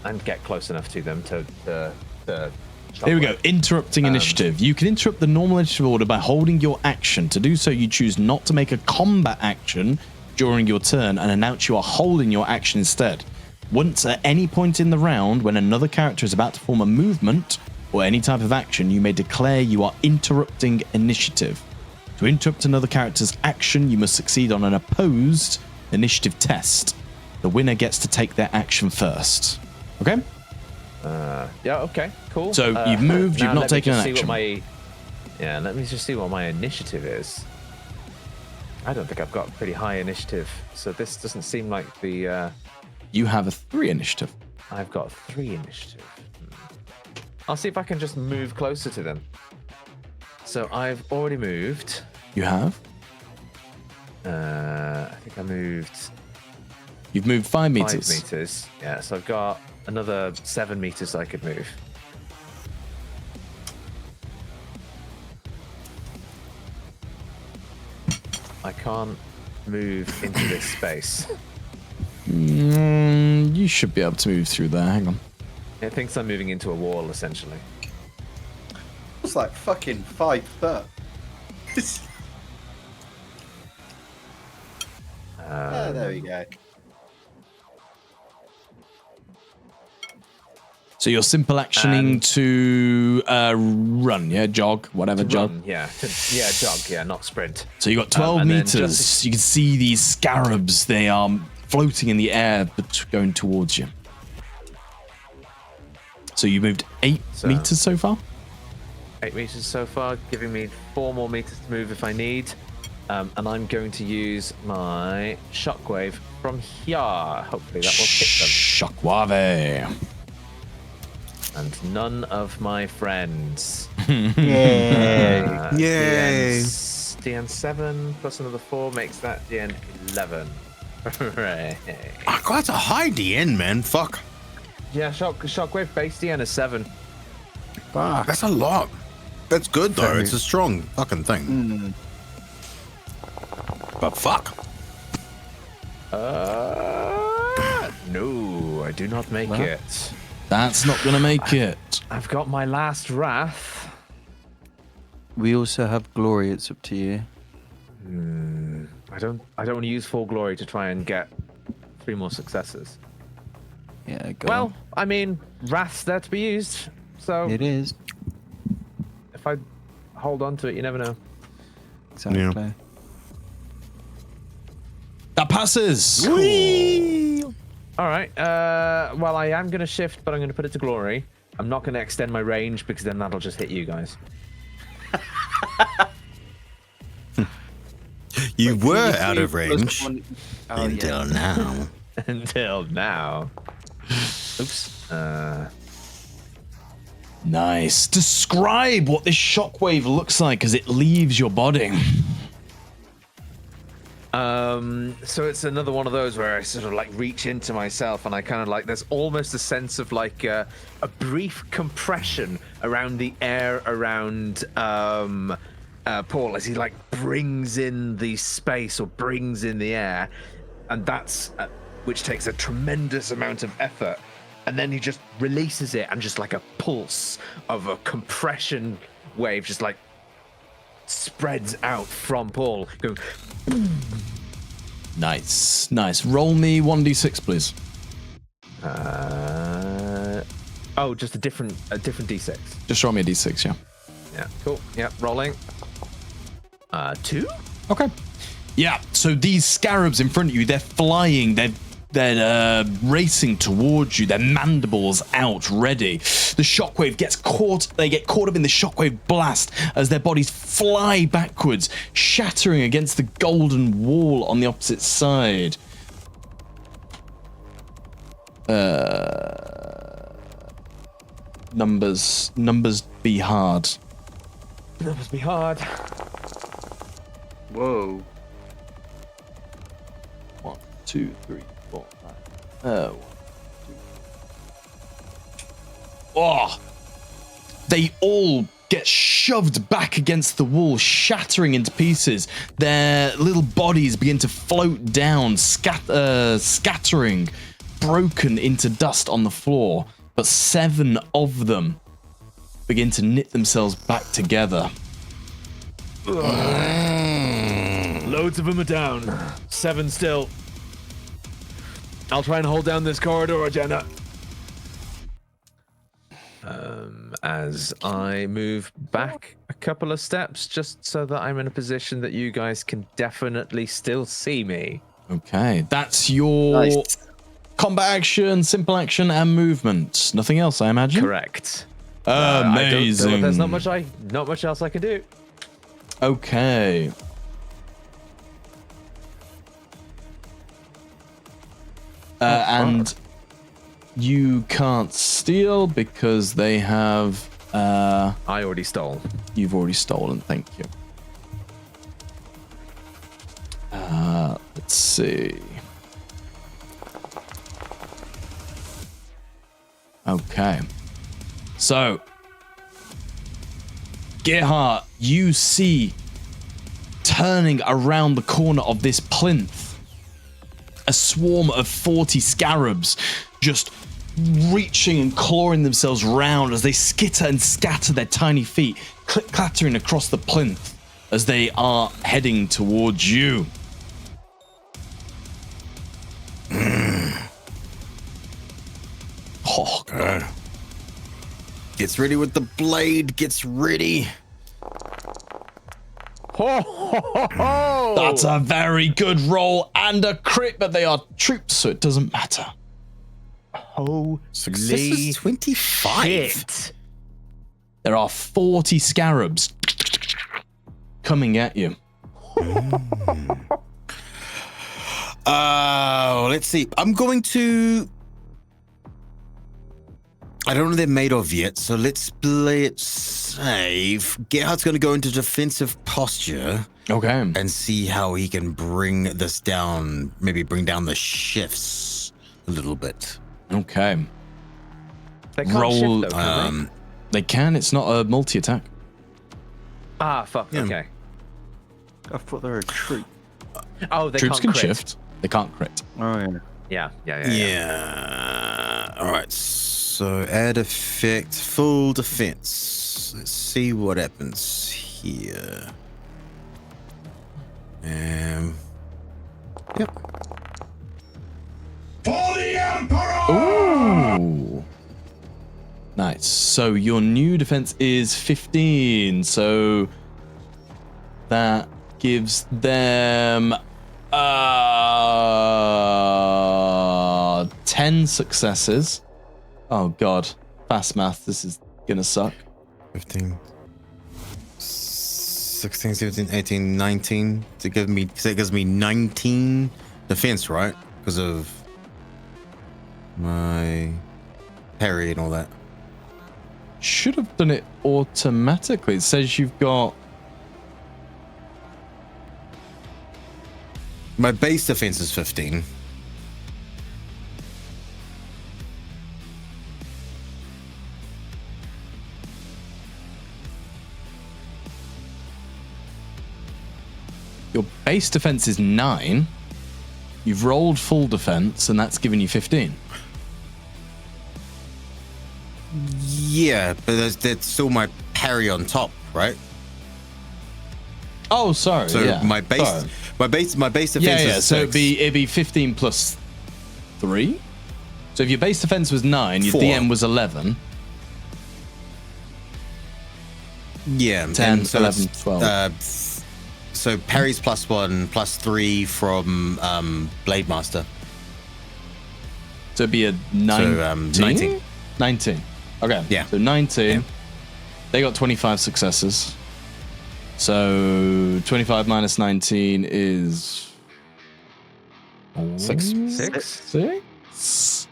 and get close enough to them to Here we go. Interrupting initiative. You can interrupt the normal initiative order by holding your action. To do so, you choose not to make a combat action during your turn and announce you are holding your action instead. Once at any point in the round, when another character is about to form a movement or any type of action, you may declare you are interrupting initiative. To interrupt another character's action, you must succeed on an opposed initiative test. The winner gets to take their action first. Okay? Yeah. Okay. Cool. So you've moved. You've now not taken an let me just action. let me just see what my initiative is. I don't think I've got pretty high initiative, so this doesn't seem like the. You have a 3 initiative. I've got 3 initiative. I'll see if I can just move closer to them. So I've already moved. You have. I think I moved You've moved 5 meters. 5 meters. Yeah. So I've got another 7 meters I could move. I can't move into this space. You should be able to move through there. Hang on. It thinks I'm moving into a wall, essentially. It's like fucking 5 foot. There we go. So you're simple actioning to run, yeah, jog, whatever, jog. Run, yeah, jog, yeah, not sprint. So you got 12 and then meters. You can see these scarabs. They are floating in the air, but going towards you. So you moved 8 meters so far. 8 meters so far, giving me 4 more meters to move if I need. And I'm going to use my shockwave from here. Hopefully that will hit them. Shockwave. And none of my friends. Yay! DN7 plus another 4 makes that DN11. Hooray. Oh, God, that's a high DN, man. Fuck. Yeah, shockwave base DN is 7. Fuck. That's a lot. That's good, though. It's a strong fucking thing. But fuck. No, I do not make it. That's not going to make it. I've got my last wrath. We also have glory. It's up to you. I don't want to use full glory to try and get 3 more successes. Yeah, go Well, on. I mean, wrath's there to be used, so It is. if I hold on to it, you never know. Exactly. Yeah. That passes. All right. Well, I am going to shift, but I'm going to put it to glory. I'm not going to extend my range because then that'll just hit you guys. You were out of range Oh, until now. Until now. Oops. Nice. Describe what this shockwave looks like as it leaves your body. So it's another one of those where I sort of like reach into myself and I kind of like, there's almost a sense of like a brief compression around the air around Paul as he like brings in the space or brings in the air, and that's which takes a tremendous amount of effort, and then he just releases it and just like a pulse of a compression wave just like spreads out from Paul going. Nice. Roll me 1d6, please. Just a different d6. Just roll me a d6, yeah. Yeah, cool. Yeah, rolling. 2. Okay. Yeah, so these scarabs in front of you, they're flying, they're racing towards you, their mandibles out, ready. The shockwave gets caught, they get caught up in the shockwave blast as their bodies fly backwards, shattering against the golden wall on the opposite side. Numbers be hard. Numbers be hard. Whoa. 1, 2, 3, 4, 5. Oh, they all get shoved back against the wall, shattering into pieces. Their little bodies begin to float down, scattering, broken into dust on the floor. But 7 of them begin to knit themselves back together. Loads of them are down. 7 still. I'll try and hold down this corridor, Jenna. As I move back a couple of steps, just so that I'm in a position that you guys can definitely still see me. Okay, that's your combat action, simple action, and movement. Nothing else, I imagine. Correct. Amazing. There's not much else I can do. Okay. And you can't steal because they have. I already stole. You've already stolen. Thank you. Let's see. Okay. So, Gerhardt, you see turning around the corner of this plinth a swarm of 40 scarabs just reaching and clawing themselves round as they skitter and scatter their tiny feet, clattering across the plinth as they are heading towards you. Oh, God. Gets ready with the blade. Gets ready. That's a very good roll and a crit, but they are troops, so it doesn't matter. Success is 25. Shit. There are 40 scarabs coming at you. Let's see. I'm going to. I don't know what they're made of yet, so let's play it safe. Gerhardt's going to go into defensive posture. Okay. And see how he can bring this down, maybe bring down the shifts a little bit. Okay. They can't Roll. shift though, can They can. It's not a multi-attack. they? Ah, fuck. Yeah. Okay. I thought they were a troop. Oh, they Troops can't can crit. shift. They can't crit. Oh, yeah. Yeah. All right. So add effect, full defense. Let's see what happens here. Yep. For the Emperor! Ooh. Nice. So your new defense is 15. So that gives them 10 successes. Oh God. Fast math. This is gonna suck. 15, 16, 17, 18, 19. It gives me 19 defense, right? Because of my parry and all that. Should have done it automatically. It says you've got. My base defense is 15. Your base defense is 9. You've rolled full defense, and that's given you 15. Yeah, but that's still my parry on top, right? Oh, sorry. So yeah. my base Sorry. defense Yeah. is So 6. it'd be 15 plus 3. So if your base defense was 9, your 4. DM was 11. Yeah, 10, and so 11, it's, 12. So parry's +1, +3 from Blade Master. So it'd be a 19? So 19. 19. Okay. Yeah. So 19. Yeah. They got 25 successes. So 25 minus 19 is 6. 6.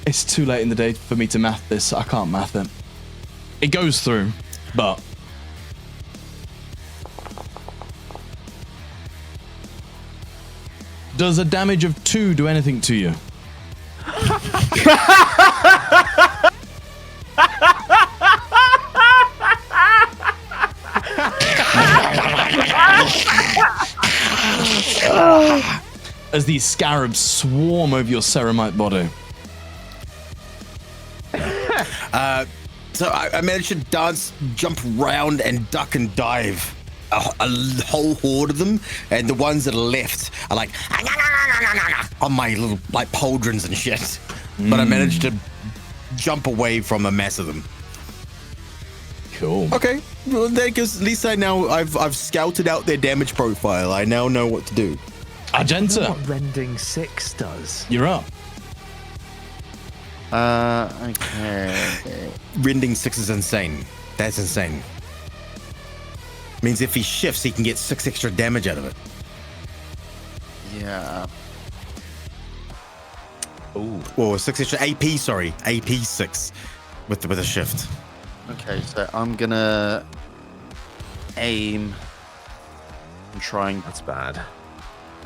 It's too late in the day for me to math this. I can't math it. It goes through, but does a damage of 2 do anything to you? As these scarabs swarm over your ceramite body. So I managed to dance, jump round, and duck and dive a whole horde of them, and the ones that are left are like on my little like pauldrons and shit. But I managed to jump away from a mass of them. Cool. Okay, well, because at least I've scouted out their damage profile. I now know what to do. I don't know Argenta, what Rending 6 does. you're up. Okay. Rending 6 is insane. That's insane. Means if he shifts, he can get 6 extra damage out of it. Yeah. Ooh. Or 6 extra AP, sorry. AP 6 with a shift. Okay, so I'm gonna aim and try and That's bad.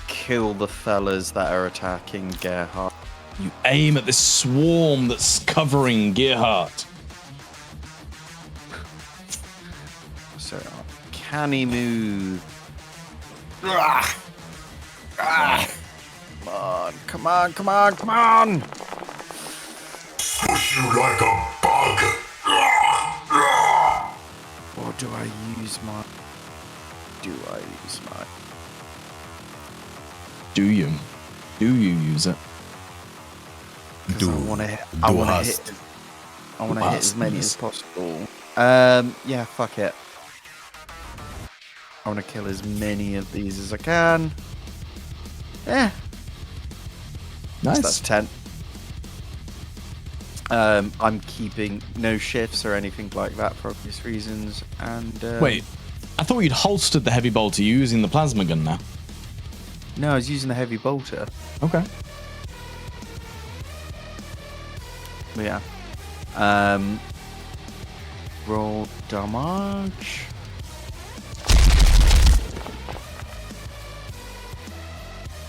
kill the fellas that are attacking Gerhardt. You aim at this swarm that's covering Gerhardt. So, can he move? Come on, come on, come on! Push you like a bug. Or do I use my... Do you? Do you use it? 'Cause Do- I want to hit... do I want to hast. hit... I want to hit as many as hast. possible. Yeah, fuck it. I want to kill as many of these as I can. Yeah. So that's Nice. 10. I'm keeping no shifts or anything like that for obvious reasons. And Wait, I thought you'd holstered the heavy bolter. You're using the plasma gun now. no, I was using the heavy bolter. Okay. But yeah. Roll damage.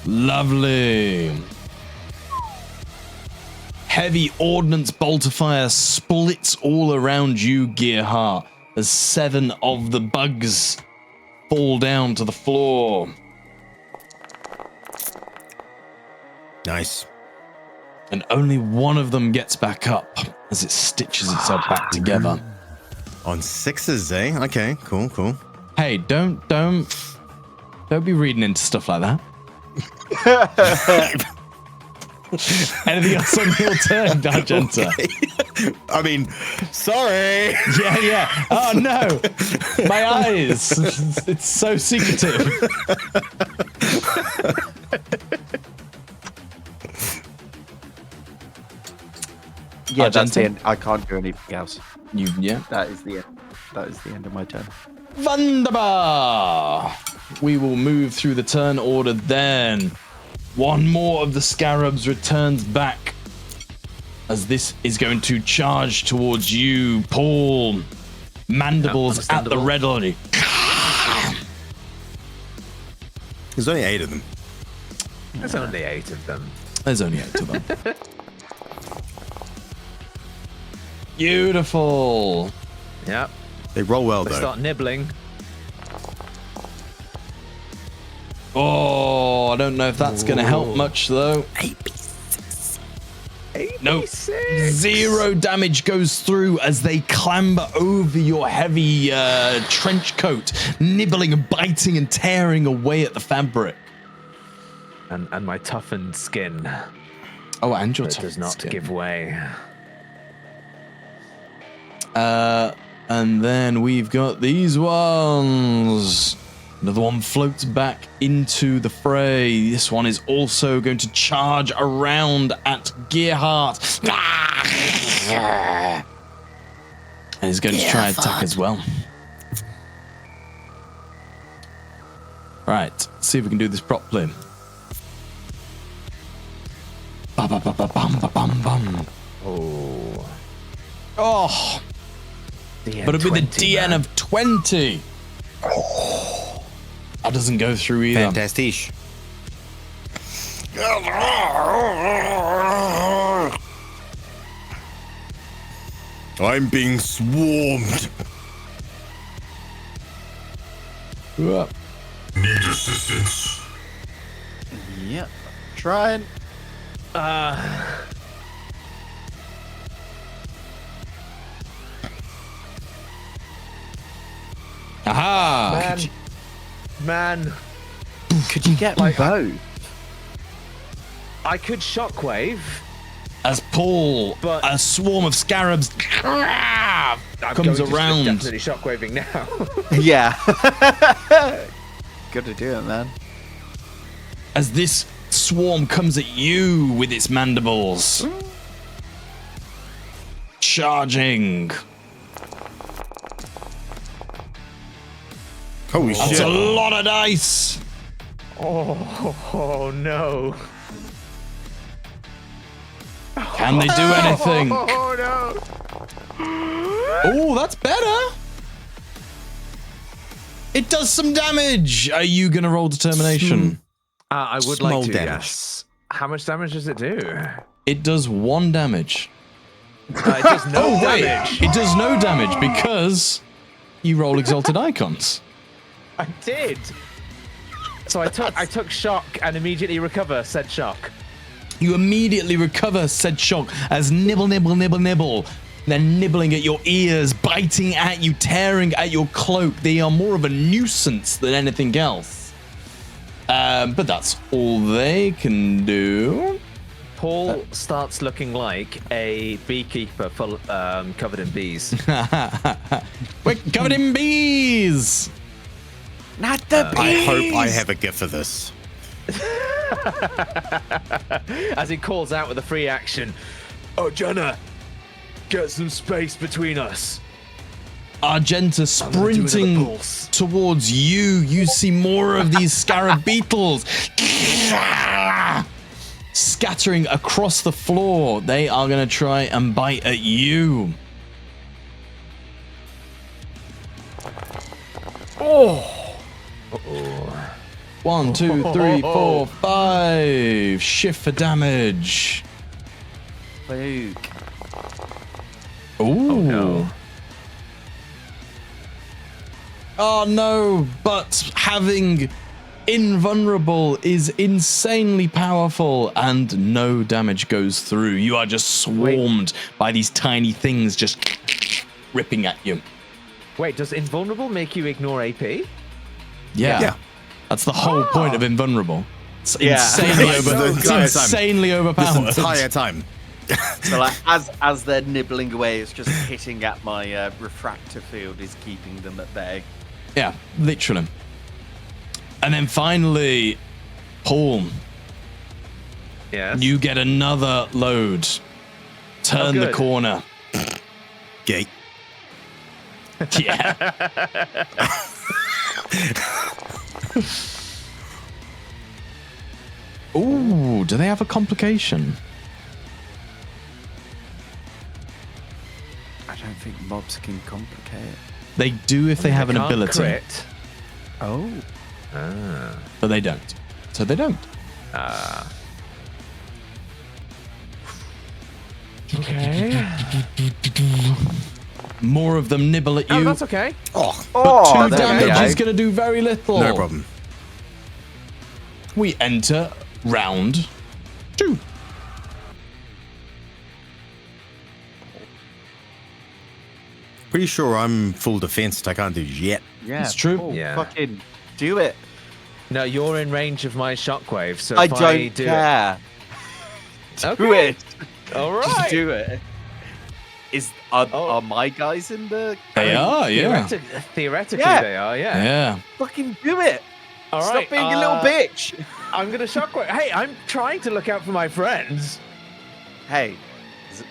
Lovely. Heavy ordnance bolter fire splits all around you, Gerhardt, as 7 of the bugs fall down to the floor. Nice. And only one of them gets back up as it stitches itself back together. On 6s, eh? Okay, cool, cool. Hey, don't be reading into stuff like that. Anything else on your turn, Argenta? Okay. I mean, sorry. Yeah. Oh no, my eyes. It's so secretive. Yeah, that's Argenta? the end. I can't do anything else. Yeah. That is the end. That is the end of my turn. Wunderbar. We will move through the turn order then. One more of the scarabs returns back as this is going to charge towards you, Paul. Mandibles at the understandable. ready. There's only 8 of them. There's only 8 of them. There's only 8 of them. Beautiful. Yep. They roll well, They though. start nibbling. Oh, I don't know if that's going to help much, though. Nope. 0 damage goes through as they clamber over your heavy trench coat, nibbling and biting and tearing away at the fabric. And my toughened skin Oh, and your that does not give way. And then we've got these ones. Another one floats back into the fray. This one is also going to charge around at Gearhart. And he's going to try attack as well. Right, let's see if we can do this properly. Bum, bum, bum, bum, bum, bum, bum. Oh. But it'll be the DN of 20. Oh. That doesn't go through either. Fantastic. I'm being swarmed. Need assistance. Yep. Trying. Aha! Man, Could you get like both? I could shockwave. As Paul, But- a swarm of scarabs I'm comes going to around. definitely shockwaving now. Yeah. Gotta do it, man. As this swarm comes at you with its mandibles. Charging. Holy That's shit. a lot of dice. Oh no. Can they do anything? Oh no. Oh, that's better. It does some damage. Are you going to roll determination? I would Small like to, damage. yes. How much damage does it do? It does 1 damage. It does no damage. It does no damage because you roll exalted icons. I did. So I took shock and immediately recover said shock. You immediately recover said shock as nibble, nibble, nibble, nibble. They're nibbling at your ears, biting at you, tearing at your cloak. They are more of a nuisance than anything else. But that's all they can do. Paul starts looking like a beekeeper full, covered in bees. We're covered in bees. Not the I hope I have a gift for this. As he calls out with a free action, "Oh, Jenna, get some space between us." Argenta sprinting pulse. towards you. You see more of these scarab beetles scattering across the floor. They are going to try and bite at you. Oh. 1, 2, 3, 4, 5. Shift for damage. Luke. Ooh. no. Oh no, but having invulnerable is insanely powerful and no damage goes through. You are just swarmed by these tiny things just ripping at you. Wait, does invulnerable make you ignore AP? Yeah. That's the whole point of invulnerable. It's Yeah. insanely, It's the it's entire insanely This overpowered. entire time. So like as they're nibbling away, it's just hitting at my refractor field is keeping them at bay. Yeah, literally. And then finally, Paul, Yes. you get another load. Turn the good. corner. Gate. Yeah. Ooh, do they have a complication? I don't think mobs can complicate. They do if they have an Can't ability, crit. Oh. but they don't. So they don't. Okay. More of them nibble at you. Oh, that's okay. Oh, Oh, Two there we damage go. is going to do very little. no problem. We enter round 2. Pretty sure I'm full defense. I can't do yet. Yeah, It's true. Paul, Yeah. Fucking do it. No, you're in range of my shockwave, so I if don't do care. it. Do it. All Just right. do it. Are my guys in the? They are, yeah. Theoretically, Yeah. they are, yeah. Yeah. Fucking do it! All Stop right, being a little bitch. I'm gonna shockwave. Hey, I'm trying to look out for my friends. Hey,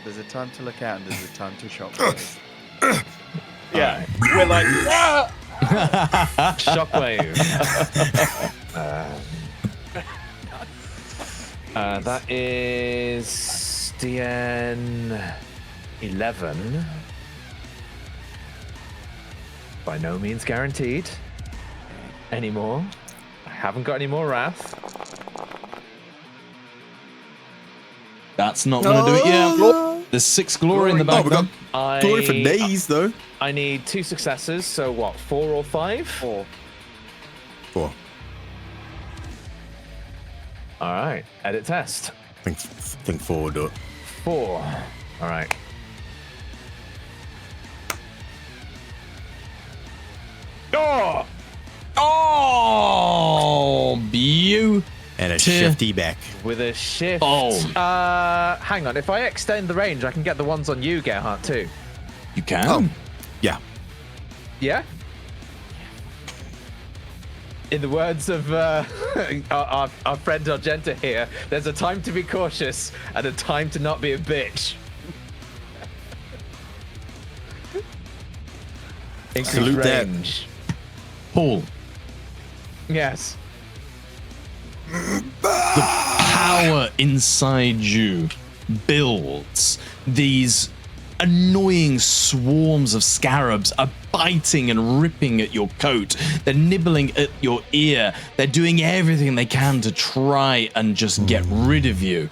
there's a time to look out and there's a time to shockwave. Yeah, we're like, ah! Shockwave. That is DN 11. By no means guaranteed anymore. I haven't got any more wrath. That's not going to do it yet. There's 6 glory in the back. we got then. glory for days, though. I need 2 successes, so what, 4 or 5? 4. 4. All right, edit test. Think 4 will do it. 4. All right. Oh! Oh, beautiful. And a shifty back. With a shift. Oh. Hang on. If I extend the range, I can get the ones on you, Gerhardt, too. You can. Oh, yeah. Yeah? In the words of our friend Argenta here, there's a time to be cautious and a time to not be a bitch. Increase Salute that. range. Paul, Yes. power inside you builds. These annoying swarms of scarabs are biting and ripping at your coat. They're nibbling at your ear. They're doing everything they can to try and just get rid of you.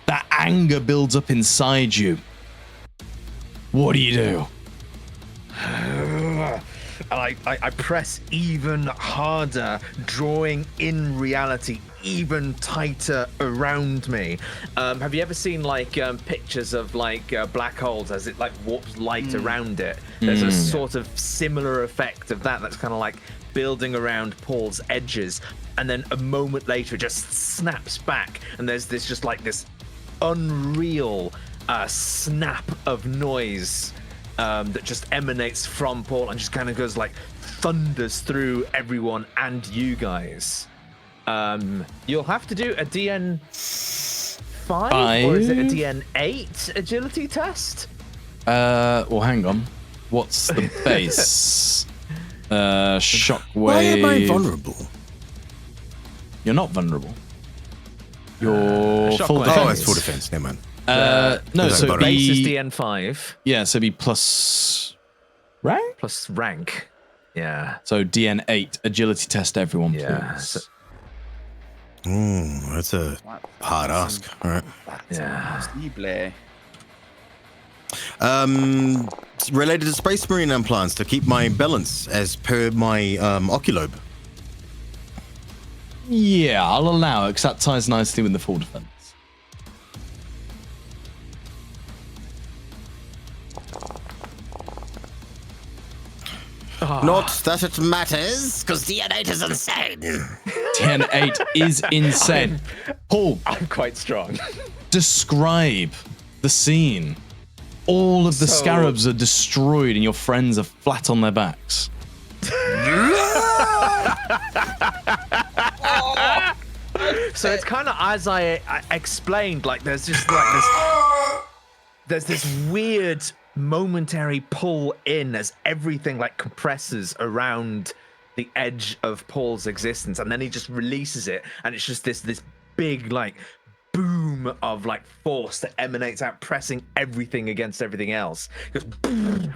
That anger builds up inside you. What do? And I press even harder, drawing in reality even tighter around me. Have you ever seen like pictures of like black holes as it like warps light around it? There's a sort of similar effect of that that's kind of like building around Paul's edges, and then a moment later it just snaps back, and there's this just like this unreal snap of noise that just emanates from Paul and just kind of goes like thunders through everyone and you guys. You'll have to do a DN 5 or is it a DN 8 agility test? Well, hang on. What's the base? Shockwave. Why am I vulnerable? You're not vulnerable. You're full Shockwave. defense. Oh, it's full defense. Never mind. No, Is that so about Base is be, DN 5 yeah, so be plus rank. plus rank. Yeah. So DN 8 agility test, everyone, Yeah. please. So- That's a hard ask. All right. Yeah. Related to Space Marine implants to keep my balance as per my oculobe. Yeah, I'll allow it because that ties nicely with the full defense. Not that it matters, because DN8 is insane. DN 8 is insane. Paul, I'm quite strong. describe the scene. All of the So- scarabs are destroyed and your friends are flat on their backs. So it's kind of as I explained, like there's just like this, there's this weird momentary pull in as everything like compresses around the edge of Paul's existence, and then he just releases it, and it's just this big like boom of like force that emanates out, pressing everything against everything else. It goes,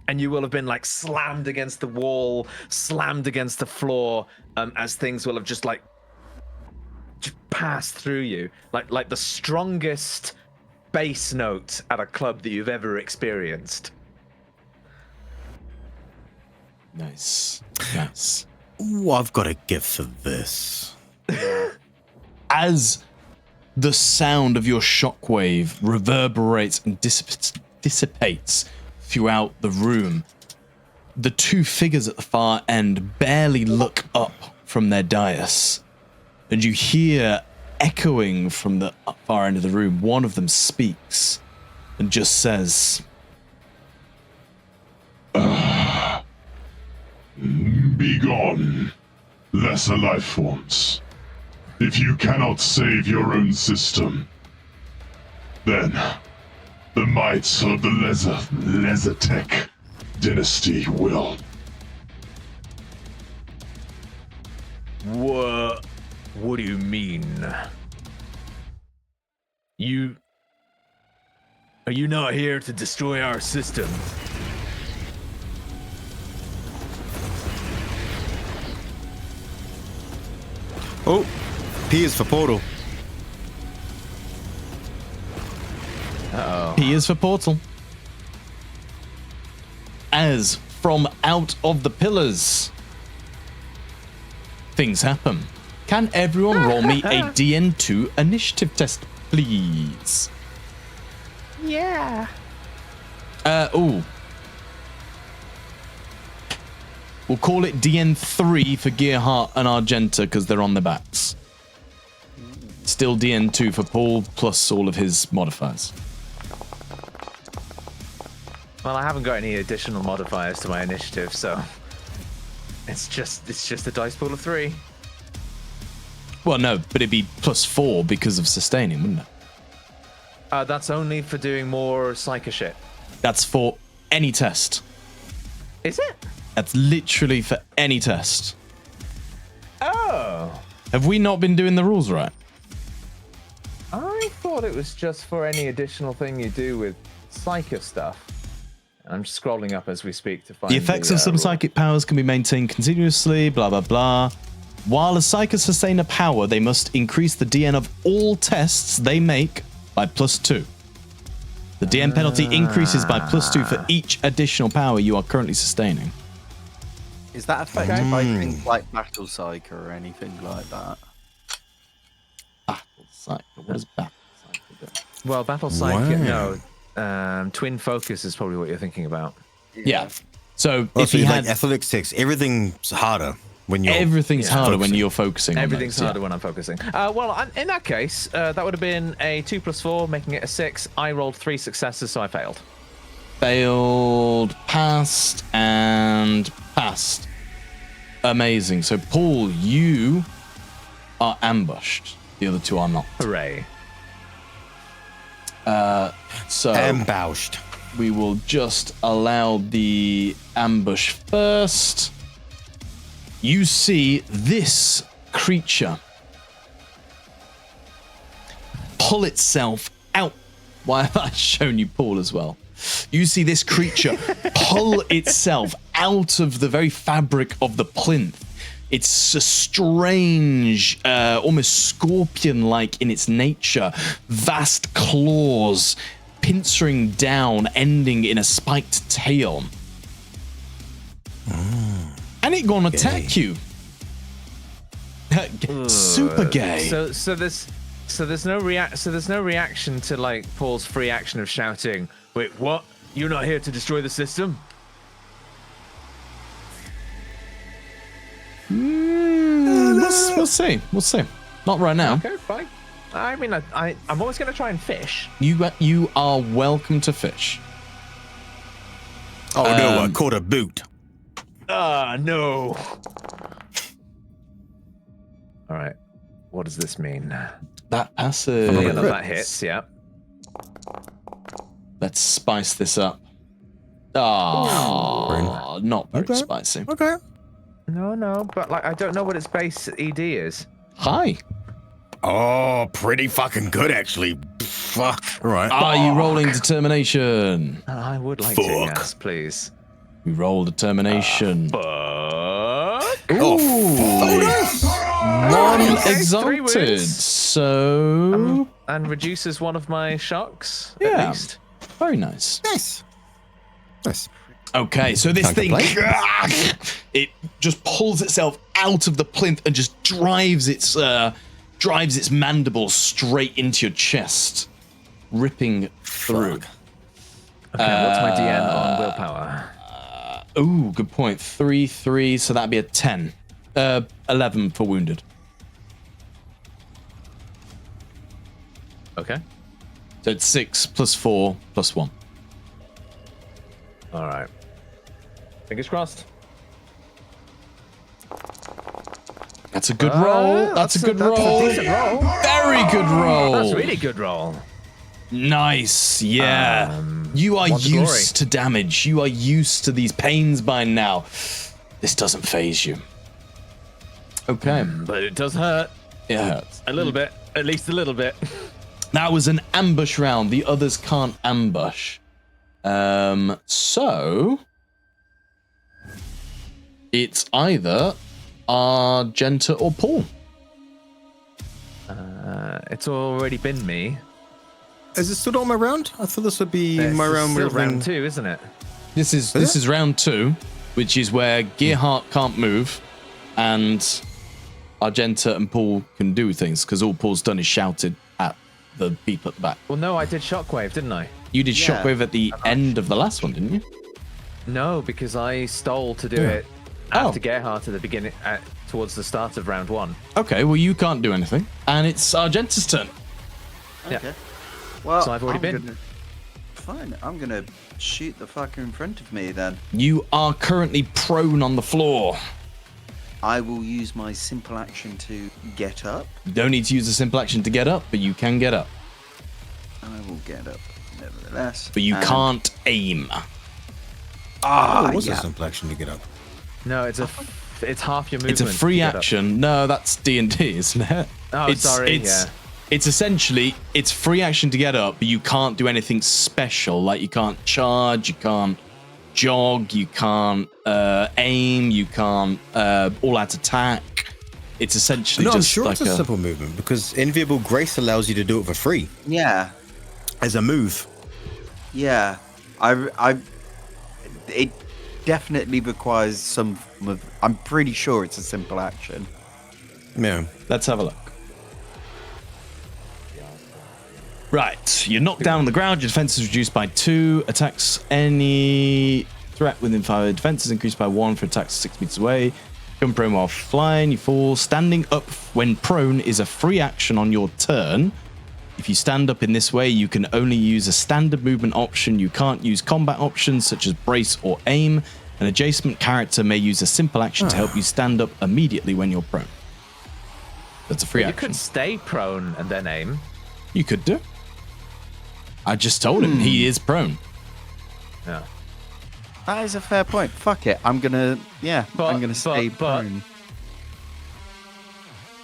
and you will have been like slammed against the wall, slammed against the floor, as things will have just like passed through you, like the strongest bass note at a club that you've ever experienced. Nice. Nice. Ooh, I've got a gift for this. As the sound of your shockwave reverberates and dissipates throughout the room, the two figures at the far end barely look up from their dais, and you hear echoing from the far end of the room. One of them speaks. and just says, Be gone, lesser life forms. If you cannot save your own system, then the might of the Lezatech dynasty will. What do you mean? Are you not here to destroy our system? Oh, P is for portal. P is for portal. As from out of the pillars, things happen. Can everyone roll me a DN2 initiative test, please? Yeah. Ooh. We'll call it DN3 for Gearhart and Argenta because they're on their backs. Still DN2 for Paul plus all of his modifiers. Well, I haven't got any additional modifiers to my initiative, so it's just a dice pool of 3. Well, no, but it'd be +4 because of sustaining, wouldn't it? That's only for doing more psycho shit. That's for any test. Is it? That's literally for any test. Oh. Have we not been doing the rules right? I thought it was just for any additional thing you do with psycho stuff. I'm just scrolling up as we speak to find The effects of some rule. psychic powers can be maintained continuously, blah, blah, blah. While a psycho sustain a power, they must increase the DN of all tests they make by +2. The DN penalty increases by +2 for each additional power you are currently sustaining. Is that affected by things like battle psych or anything like that? Battle Psycho. What does Battle Psycho do? Well, battle psychic. No. Twin focus is probably what you're thinking about. Yeah. So Oh, if so he you had... like athletics 6, everything's harder when you're Everything's harder when focusing. you're focusing. Everything's on those, harder when I'm focusing. Well, in that case, that would have been a 2 + 4, making it a 6. I rolled 3 successes, so I failed. Failed, passed, and passed. Amazing. So, Paul, you are ambushed. The other two are not. Hooray. So, ambushed. we will just allow the ambush first. You see this creature pull itself out. Why have I shown you Paul as well? You see this creature pull itself out of the very fabric of the plinth. It's a strange, almost scorpion-like in its nature. Vast claws pincering down, ending in a spiked tail. And it gonna attack you. Super gay. So there's no reaction to like Paul's free action of shouting, "Wait, what? You're not here to destroy the system?" We'll see. We'll see. Not right now. Okay, fine. I mean, I'm always going to try and fish. You are welcome to fish. Oh no, I caught a boot. No. All right. What does this mean? That passive. Yeah, no, that hits. Yeah. Let's spice this up. Oh, not very spicy. Okay. No, but like I don't know what its base ED is. Hi. Oh, pretty fucking good actually. Fuck. All right. Are you rolling determination? I would like to, Fuck. yes, please. We roll determination. Fuck. One Okay, 3 exalted. wounds. So And reduces one of my shocks. Yeah. At least. very nice. Nice. Nice. Okay, so this Can't thing, complain. it just pulls itself out of the plinth and just drives its mandibles straight into your chest, ripping through. Okay, what's my DN on willpower? Ooh, good point. 3, so that'd be a 10. 11 for wounded. Okay. So it's 6 plus 4 plus 1. All right. Fingers crossed. That's a good roll. That's a good roll. Decent roll. Very good roll. That's a really good roll. Nice. Yeah. You are want the glory. used to damage. You are used to these pains by now. This doesn't phase you. Okay. But it does hurt. It hurts. A little bit. At least a little bit. That was an ambush round. The others can't ambush. So it's either Argenta or Paul. It's already been me. Is it still on my round? I thought this would be It's my round. still would have been- round 2, isn't it? This is round 2, which is where Gearhart can't move, and Argenta and Paul can do things because all Paul's done is shouted at the people at the back. Well, no, I did shockwave, didn't I? You did Yeah. shockwave at the end of the last one, didn't you? No, because I stole to do it after Gerhardt at the beginning, towards the start of round 1. Okay, well you can't do anything, and it's Argenta's turn. Yeah. Okay. Well, So I've already been. Fine, I'm gonna shoot the fucker in front of me then. You are currently prone on the floor. I will use my simple action to get up. You don't need to use a simple action to get up, but you can get up. I will get up nevertheless. But you and- can't aim. Oh, it was yeah. a simple action to get up. No, it's half your movement. It's a free to get up. action. No, that's D&D, isn't it? Oh, sorry, It's essentially, it's free action to get up, but you can't do anything special. Like you can't charge, you can't jog, you can't aim, you can't all-out attack. It's essentially No, I'm just sure like it's a simple movement because Enviable Grace allows you to do it for free Yeah, as a move. yeah. It definitely requires some form of. I'm pretty sure it's a simple action. Yeah. Let's have a look. Right, you're knocked down on the ground, your defense is reduced by 2, attacks any threat within 5, defense is increased by 1 for attacks 6 meters away. Become prone while flying, you fall. Standing up when prone is a free action on your turn. If you stand up in this way, you can only use a standard movement option. You can't use combat options such as brace or aim. An adjacent character may use a simple action to help you stand up immediately when you're prone. That's a free You action. could stay prone and then aim. You could do. I just told him he is prone. Yeah. That is a fair point. Fuck it. I'm gonna stay but- prone.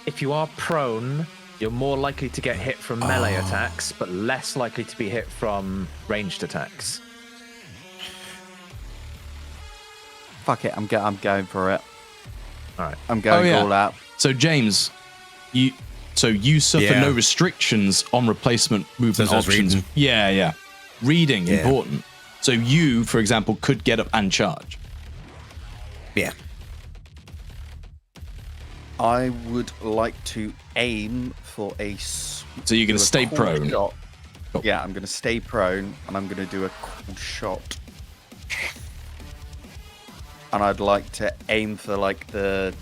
If you are prone, you're more likely to get hit from melee attacks, but less likely to be hit from ranged attacks. Fuck it. I'm going for it. All right. I'm going all out. So James, you suffer Yeah. no restrictions on replacement movement So it's options. reading. Yeah. Reading Yeah. important. So you, for example, could get up and charge. Yeah. I would like to aim for a. So you're going to do a stay cool prone. shot. Cool. Yeah, I'm going to stay prone, and I'm going to do a cool shot. And I'd like to aim for like the.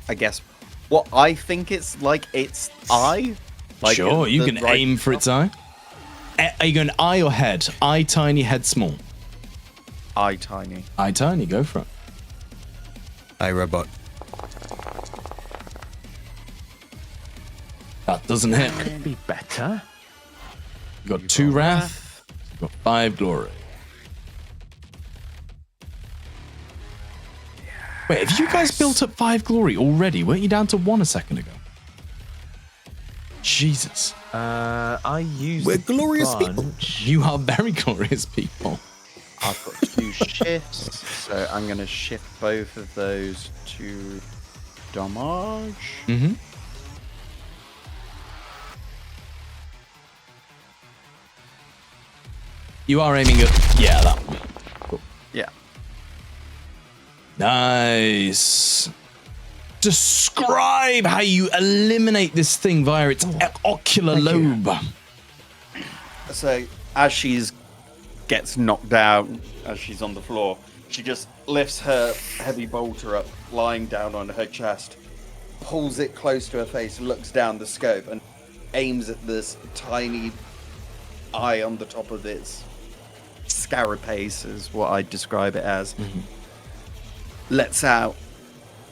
I guess what I think it's like. Its eye. Like Sure, you the can right- aim for its eye. Are you going eye or head? Eye tiny, head small. Eye tiny. Eye tiny, go for it. Hi, robot. That doesn't hit. Could be better. You got 2 wrath. You got 5 glory. Wait, have you guys built up 5 glory already? Weren't you down to 1 a second ago? Jesus. I use. We're glorious people. You are very glorious people. I've got 2 shifts, so I'm going to shift both of those to damage. Mm-hmm. You are aiming at... Yeah, that one. Cool. Yeah. Nice. Describe how you eliminate this thing via its ocular lobe. So as she's gets knocked down, as she's on the floor, she just lifts her heavy bolter up, lying down on her chest, pulls it close to her face, looks down the scope, and aims at this tiny eye on the top of its scarapace, is what I describe it as. Lets out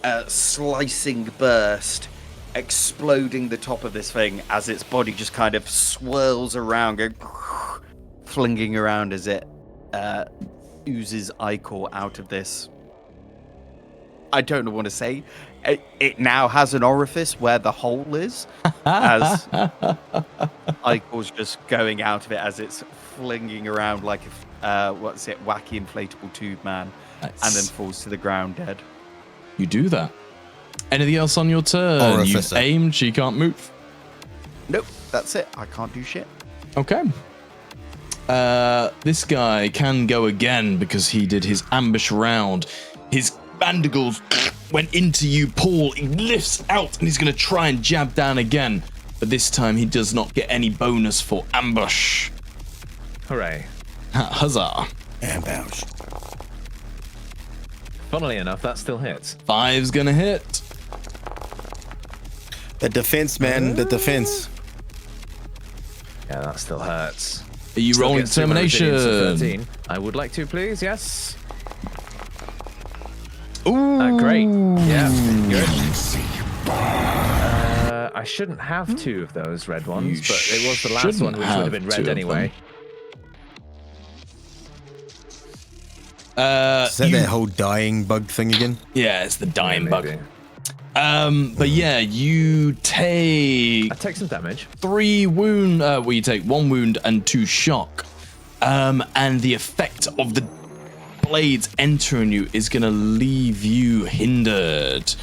a slicing burst, exploding the top of this thing as its body just kind of swirls around, flinging around as it oozes ichor out of this. I don't know what to say. It now has an orifice where the hole is, as ichor's just going out of it as it's flinging around like a wacky inflatable tube man, Nice. and then falls to the ground dead. You do that. Anything else on your turn? Orifice. You've aimed, she can't move. Nope, that's it. I can't do shit. Okay. This guy can go again because he did his ambush round. His mandibles went into you, Paul. He lifts out and he's going to try and jab down again. But this time he does not get any bonus for ambush. Hooray. Huzzah. Ambush. Funnily enough, that still hits. 5's going to hit. The defense, man. The defense. Yeah, that still hurts. Are you Still rolling gets through my resilience of determination? 13. I would like to, please. Yes. Ooh. Great. Yeah. Good. I shouldn't have 2 of those red ones, but it was the last shouldn't one, which would have have been 2 red of anyway. Is that that whole dying bug thing again? Yeah, it's the dying bug. Maybe. But yeah, you take I take some damage. 3 wound. Well, you take 1 wound and 2 shock. And the effect of the blades entering you is going to leave you hindered.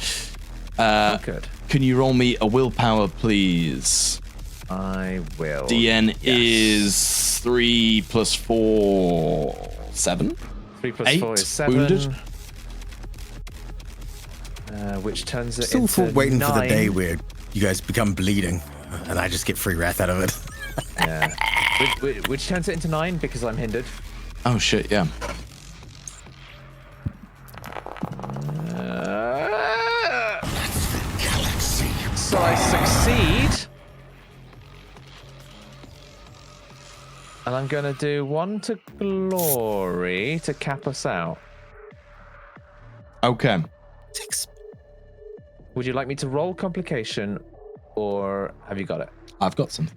Good. Can you roll me a willpower, please? I will. DN is 3 plus 4, 7. 3 plus 8 4 is 7. wounded. Which turns it Still into waiting 9. for the day where you guys become bleeding, and I just get free wrath out of it. Yeah. which turns it into 9 because I'm hindered. Oh shit, yeah. So I succeed. And I'm going to do 1 to glory to cap us out. Okay. Would you like me to roll complication, or have you got it? I've got something.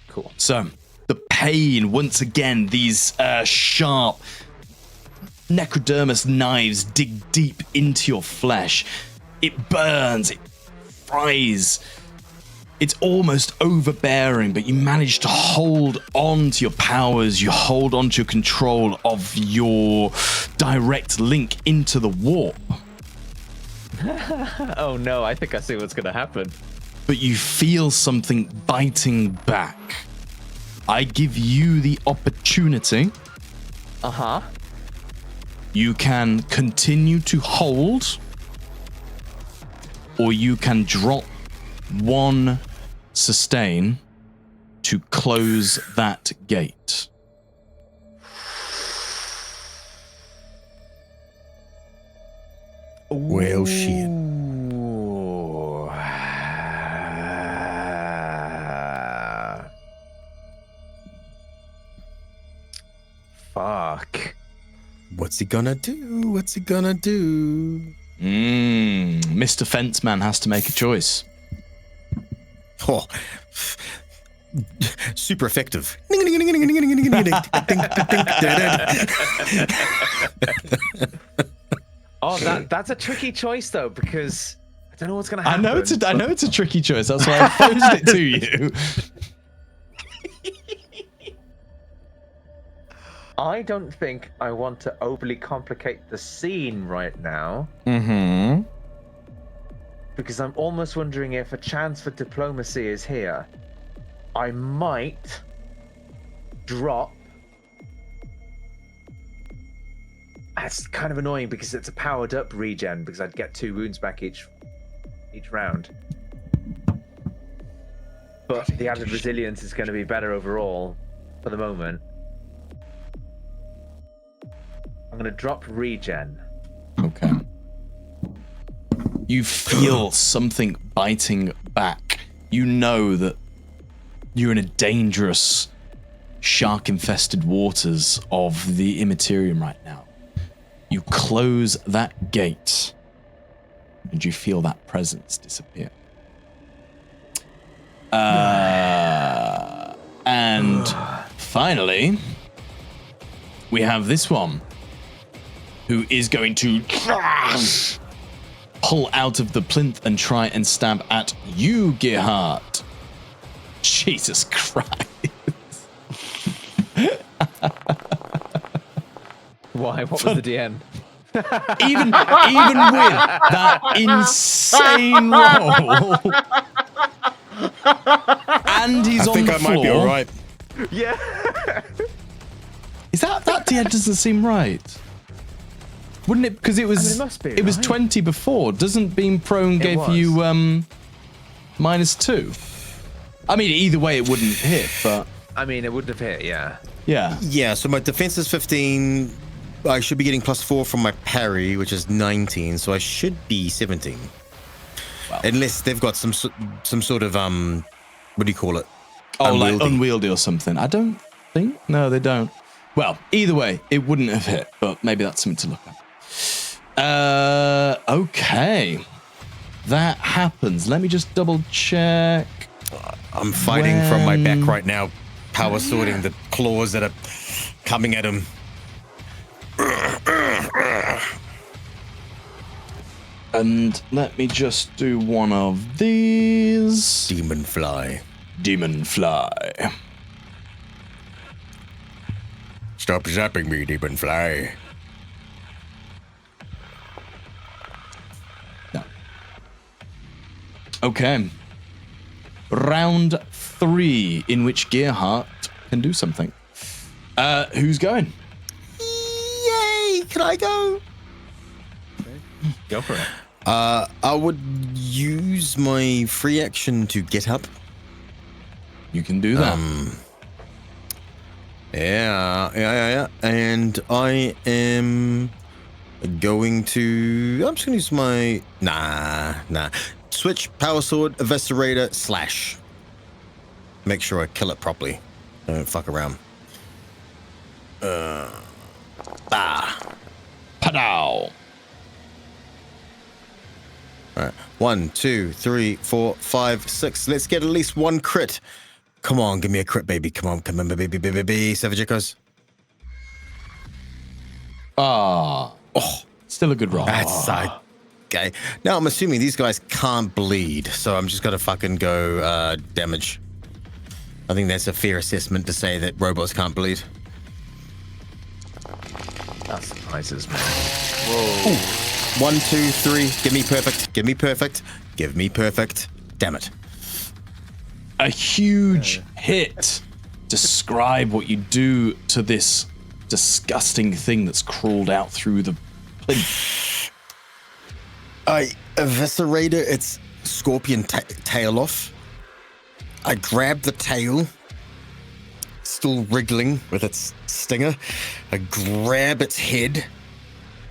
Cool. So, the pain, once again, these sharp necrodermis knives dig deep into your flesh. It burns, it fries. It's almost overbearing, but you manage to hold on to your powers. You hold on to your control of your direct link into the warp. Oh no, I think I see what's going to happen. But you feel something biting back. I give you the opportunity. Uh-huh. You can continue to hold, or you can drop 1 sustain to close that gate. Well, shit. Ooh. Fuck. What's he gonna do? What's he gonna do? Mr. Fenceman has to make a choice. Oh, super effective. Oh, that's a tricky choice though, because I don't know what's gonna I happen. know it's a tricky choice. That's why I posed it to you. I don't think I want to overly complicate the scene right now, Mm-hmm. because I'm almost wondering if a chance for diplomacy is here. I might drop. That's kind of annoying because it's a powered up regen, because I'd get 2 wounds back each round. But the added resilience is going to be better overall for the moment. I'm going to drop regen. Okay. You feel something biting back. You know that You're in a dangerous, shark-infested waters of the Immaterium right now. You close that gate, and you feel that presence disappear. And finally, we have this one, who is going to pull out of the plinth and try and stab at you, Gerhard. Jesus Christ. Why? What was the DN? Even with that insane roll, and he's on the floor. I think I might be all right. Yeah. Is that DN doesn't seem right? Wouldn't it? Because it was it must be, it was right? 20 before. Doesn't being prone give was. you -2? I mean, either way, it wouldn't hit. But I mean, it wouldn't have hit. Yeah. yeah, Yeah, so my defense is 15. I should be getting +4 from my parry, which is 19, so I should be 17. Wow. Unless they've got some sort of what do you call it? oh, like unwieldy or something. I don't think. No, they don't. Well, either way, it wouldn't have hit. But maybe that's something to look at. Okay, that happens. Let me just double check. I'm fighting from my back right now, power swording the claws that are coming at him. And let me just do one of these. Demon fly. Demon fly. Stop zapping me, demon fly. No. Okay. Round 3, in which Gerhardt can do something. Who's going? Yay! Can I go? Go for it. I would use my free action to get up. You can do that. Yeah. And I am going to. I'm just gonna use my. Nah. Switch, power sword, eviscerator, slash. Make sure I kill it properly. Don't fuck around. Padow. All right. 1, 2, 3, 4, 5, 6. Let's get at least one crit. Come on, give me a crit, baby. Come on, baby. Savage Echoes. Still a good roll. That's okay. Now I'm assuming these guys can't bleed, so I'm just gonna fucking go damage. I think that's a fair assessment to say that robots can't bleed. That surprises me. Whoa. 1, 2, 3. Give me perfect. Give me perfect. Give me perfect. Damn it. A huge hit. Describe what you do to this disgusting thing that's crawled out through the plinth. I eviscerate its scorpion tail off. I grab the tail, still wriggling with its stinger. I grab its head,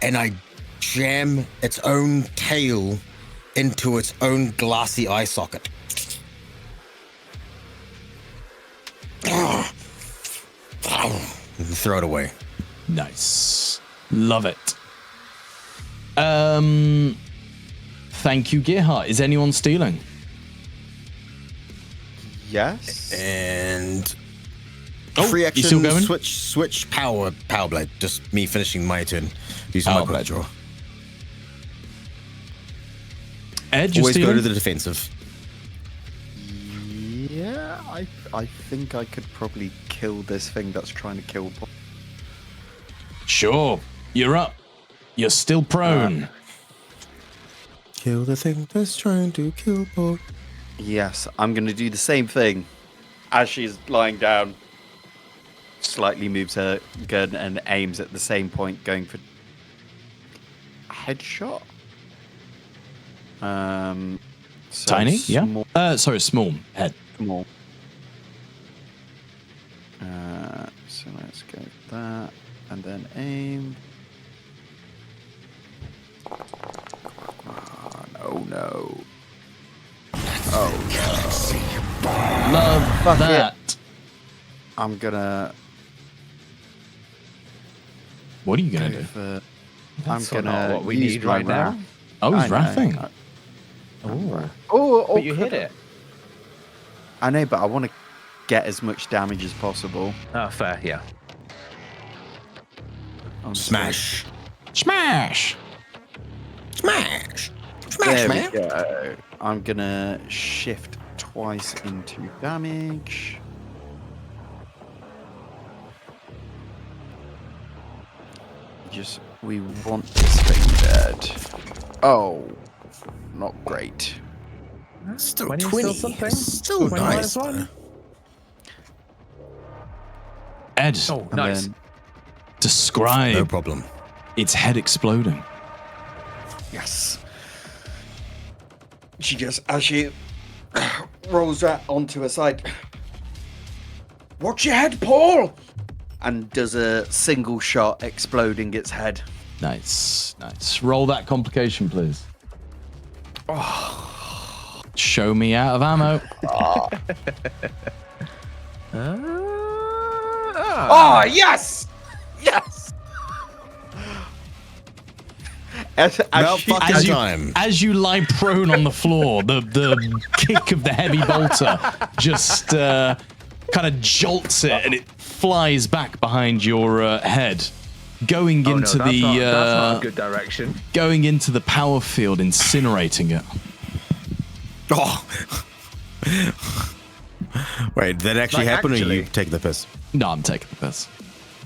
and I jam its own tail into its own glassy eye socket. And throw it away. Nice. Love it. Thank you, Gerhard. Is anyone stealing? Yes. And you free action, still going? switch, power blade. Just me finishing my turn. Using my quick draw. Ed, you Always stealing? go to the defensive. Yeah, I think I could probably kill this thing that's trying to kill. Sure. You're up. You're still prone. Kill the thing that's trying to kill Bob. Yes, I'm going to do the same thing. As she's lying down, slightly moves her gun and aims at the same point, going for headshot. So Tiny? small, Yeah. Sorry, small head. Small. So let's go with that, and then aim. Oh no! Oh no! Love Fuck that. it. I'm gonna. What are you gonna go do? for- That's I'm not gonna what we use need my right now. wrath. Oh, he's I know. wrathing. Oh, Or but you hit could I- it. I know, but I want to get as much damage as possible. Oh, fair, yeah. I'm just Smash. Smash! Smash. gonna- Smash, There man. we go. I'm gonna shift twice into damage. We want this thing dead. Oh, not great. Still 20 is 20. still something? Still 20 nice. minus one? though. Ed, Oh, And nice. then- describe No problem. its head exploding. Yes. She just, as she rolls that onto her side. Watch your head, Paul! And does a single shot exploding its head. Nice, nice. Roll that complication, please. Show me out of ammo. Oh, yes! Yes! About fucking time. As you lie prone on the floor, the kick of the heavy bolter just kind of jolts it, and it flies back behind your head, going Oh, no, into that's the not a good direction. going into the power field, incinerating it. Oh. Wait, did that actually Like, happen, or actually- you take the piss? No, I'm taking the piss.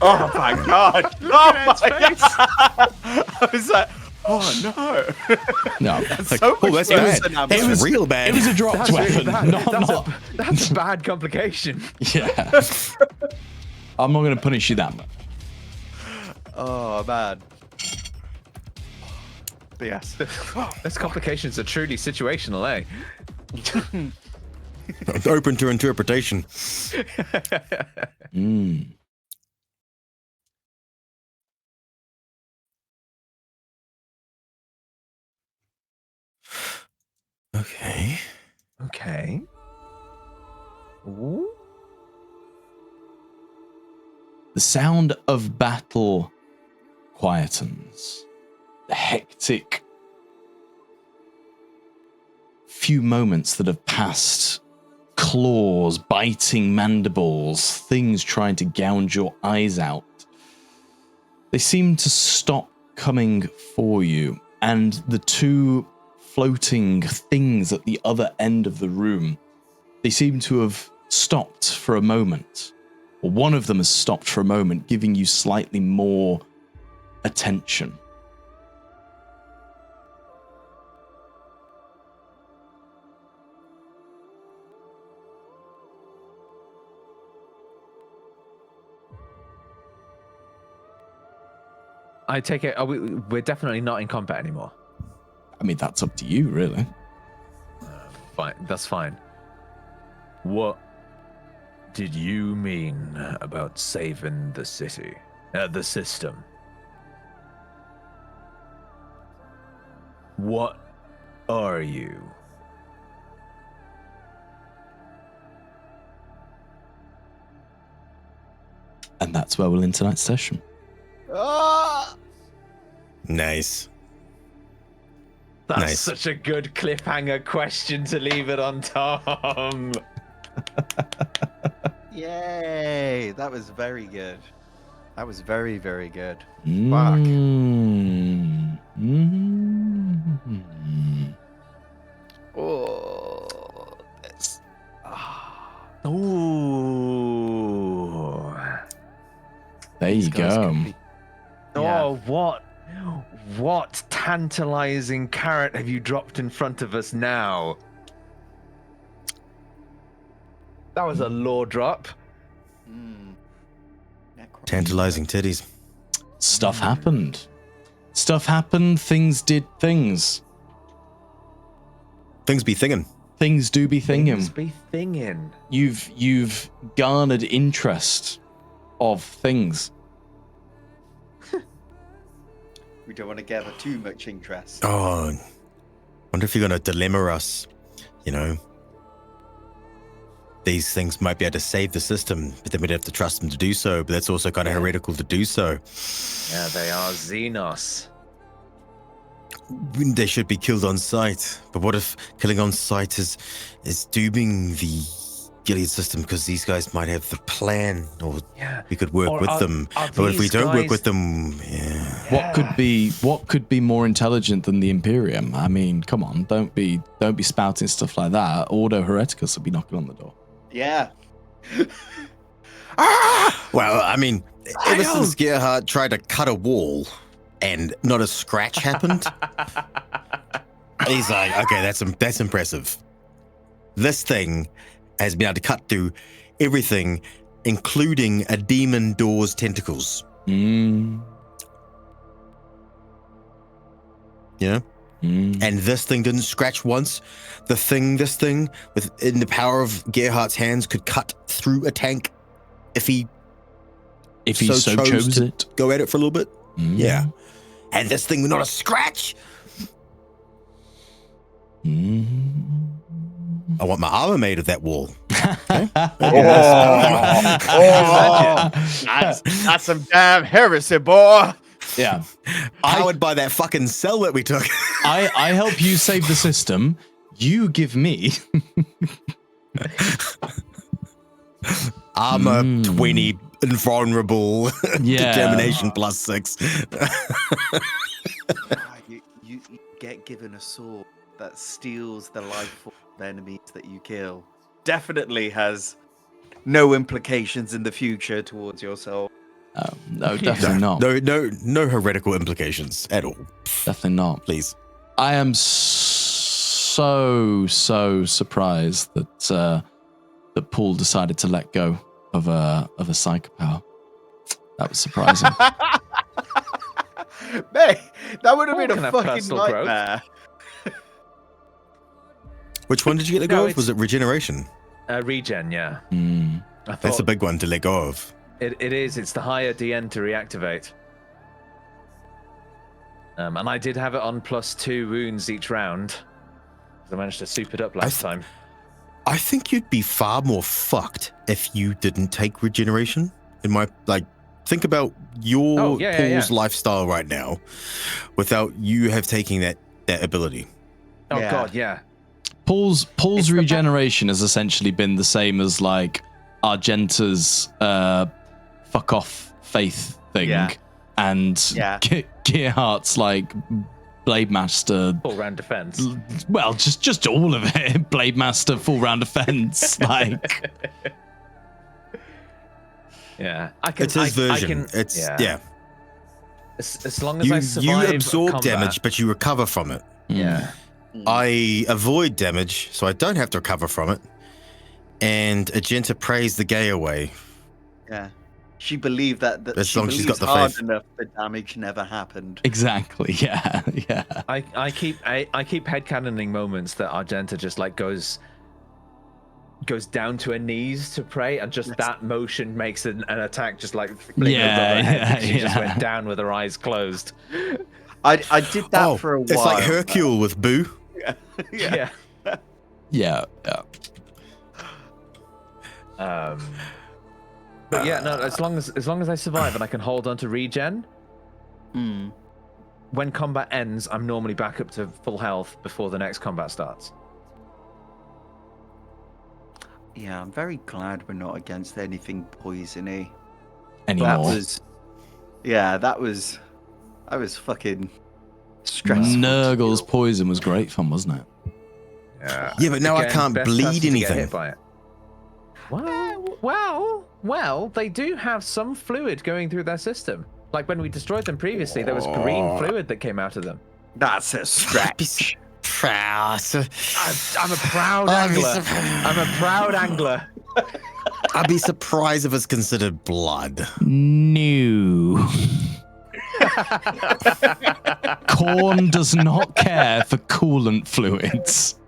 Oh my god! Oh my god! I was like, oh no! No, So Oh, much that's worse bad. than I'm That's saying. real bad. it was a dropped That's really weapon. bad. That's a bad complication. Yeah. I'm not going to punish you that much. Oh man. But yes. This complications are truly situational, eh? Open to interpretation. Mm. Okay. Okay. Ooh. The sound of battle quietens. The hectic few moments that have passed, claws, biting mandibles, things trying to gouge your eyes out, they seem to stop coming for you, and the two floating things at the other end of the room, they seem to have stopped for a moment. Or one of them has stopped for a moment, giving you slightly more attention. I take it. We're definitely not in combat anymore. I mean, that's up to you, really. Fine. That's fine. What did you mean about saving the city? The system? What are you? And that's where we'll end tonight's session. Nice. That's Nice. such a good cliffhanger question to leave it on, Tom. Yay! That was very good. That was very, very good. Mm. Mm. Oh, that's... Ooh. There you go. Oh, what tantalizing carrot have you dropped in front of us now? That was a lore drop. Tantalizing titties. Stuff happened. Stuff happened. Things did things. Things be thingin'. Things do be Things thinging. be thinging. You've garnered interest of things. We don't want to gather too much interest. Oh, wonder if you're gonna dilemma us. You know, these things might be able to save the system, but then we'd have to trust them to do so. But that's also kind of heretical to do so. Yeah, they are Xenos. They should be killed on sight. But what if killing on sight is dooming the Gilead system, because these guys might have the plan, or we could work with them. But if we don't work with them, what could be more intelligent than the Imperium? I mean, come on, don't be spouting stuff like that. Ordo Hereticus will be knocking on the door. Yeah. Well, I mean, ever since Gerhardt tried to cut a wall and not a scratch happened, he's like, okay, that's impressive. This thing has been able to cut through everything, including a demon door's tentacles. Mm. Yeah? And this thing didn't scratch once. This thing, within the power of Gerhardt's hands, could cut through a tank if he so chose to go at it for a little bit. Mm. Yeah. And this thing with not a scratch. I want my armor made of that wall. Okay? That's some damn heresy, boy. Yeah. Powered by that fucking cell that we took. I help you save the system. You give me armor 20, invulnerable, determination +6. You get given a sword that steals the life force of enemies that you kill. Definitely has no implications in the future towards your soul. No, definitely not. No heretical implications at all. Definitely not. Please. I am so surprised that Paul decided to let go of a psychopower. That was surprising. Mate, that would have Paul been can a have fucking personal growth. nightmare. Which one did you let go of? Was it regeneration? Regen, yeah. Mm. That's a big one to let go of. It is. It's the higher DN to reactivate. And I did have it on +2 wounds each round. I managed to soup it up last time. I think you'd be far more fucked if you didn't take regeneration. Think about your Paul's lifestyle right now, without you have taking that ability. Oh God, yeah. Paul's regeneration has essentially been the same as like Argenta's fuck off faith thing, and Gearhart's like Blade Master full round defense. Well, just all of it. Blade Master full round defense. Like, yeah, it's his version. As long as I survive, you absorb combat, damage, but you recover from it. Yeah. I avoid damage, so I don't have to recover from it. And Agenta prays the gay away. Yeah. She believed that as she long as she's got the hard faith enough, the damage never happened. Exactly. Yeah. I keep headcanoning moments that Argenta just like goes down to her knees to pray, and just that motion makes an attack just like fling above her head. She just went down with her eyes closed. I did that for a while. It's like Hercule with Boo. Yeah. But yeah, no. As long as I survive and I can hold on to regen, when combat ends, I'm normally back up to full health before the next combat starts. Yeah, I'm very glad we're not against anything poisony anymore. That was fucking stressful. Nurgle's poison was great fun, wasn't it? Yeah, but now I can't bleed anything. Well, they do have some fluid going through their system. Like when we destroyed them previously, there was green fluid that came out of them. That's a stretch. Proud. I'm a proud angler. I'm a proud angler. I'd be surprised if it's considered blood. No. Corn does not care for coolant fluids.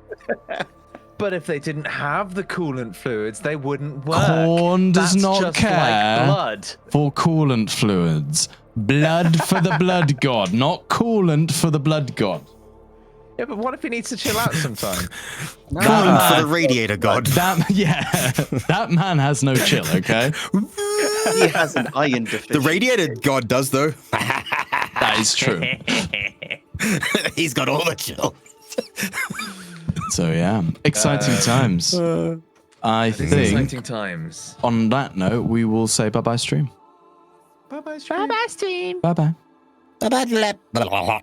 But if they didn't have the coolant fluids, they wouldn't work. Corn does not just care like blood. for coolant fluids. Blood for the blood god, not coolant for the blood god. Yeah, but what if he needs to chill out sometime? Calling for the radiator god. That man has no chill, okay? He has an iron deficiency. The radiator god does, though. That is true. He's got all the chill. So yeah, exciting times. I think Exciting times. on that note, we will say bye-bye stream. Bye-bye, stream. Bye-bye. Bye-bye.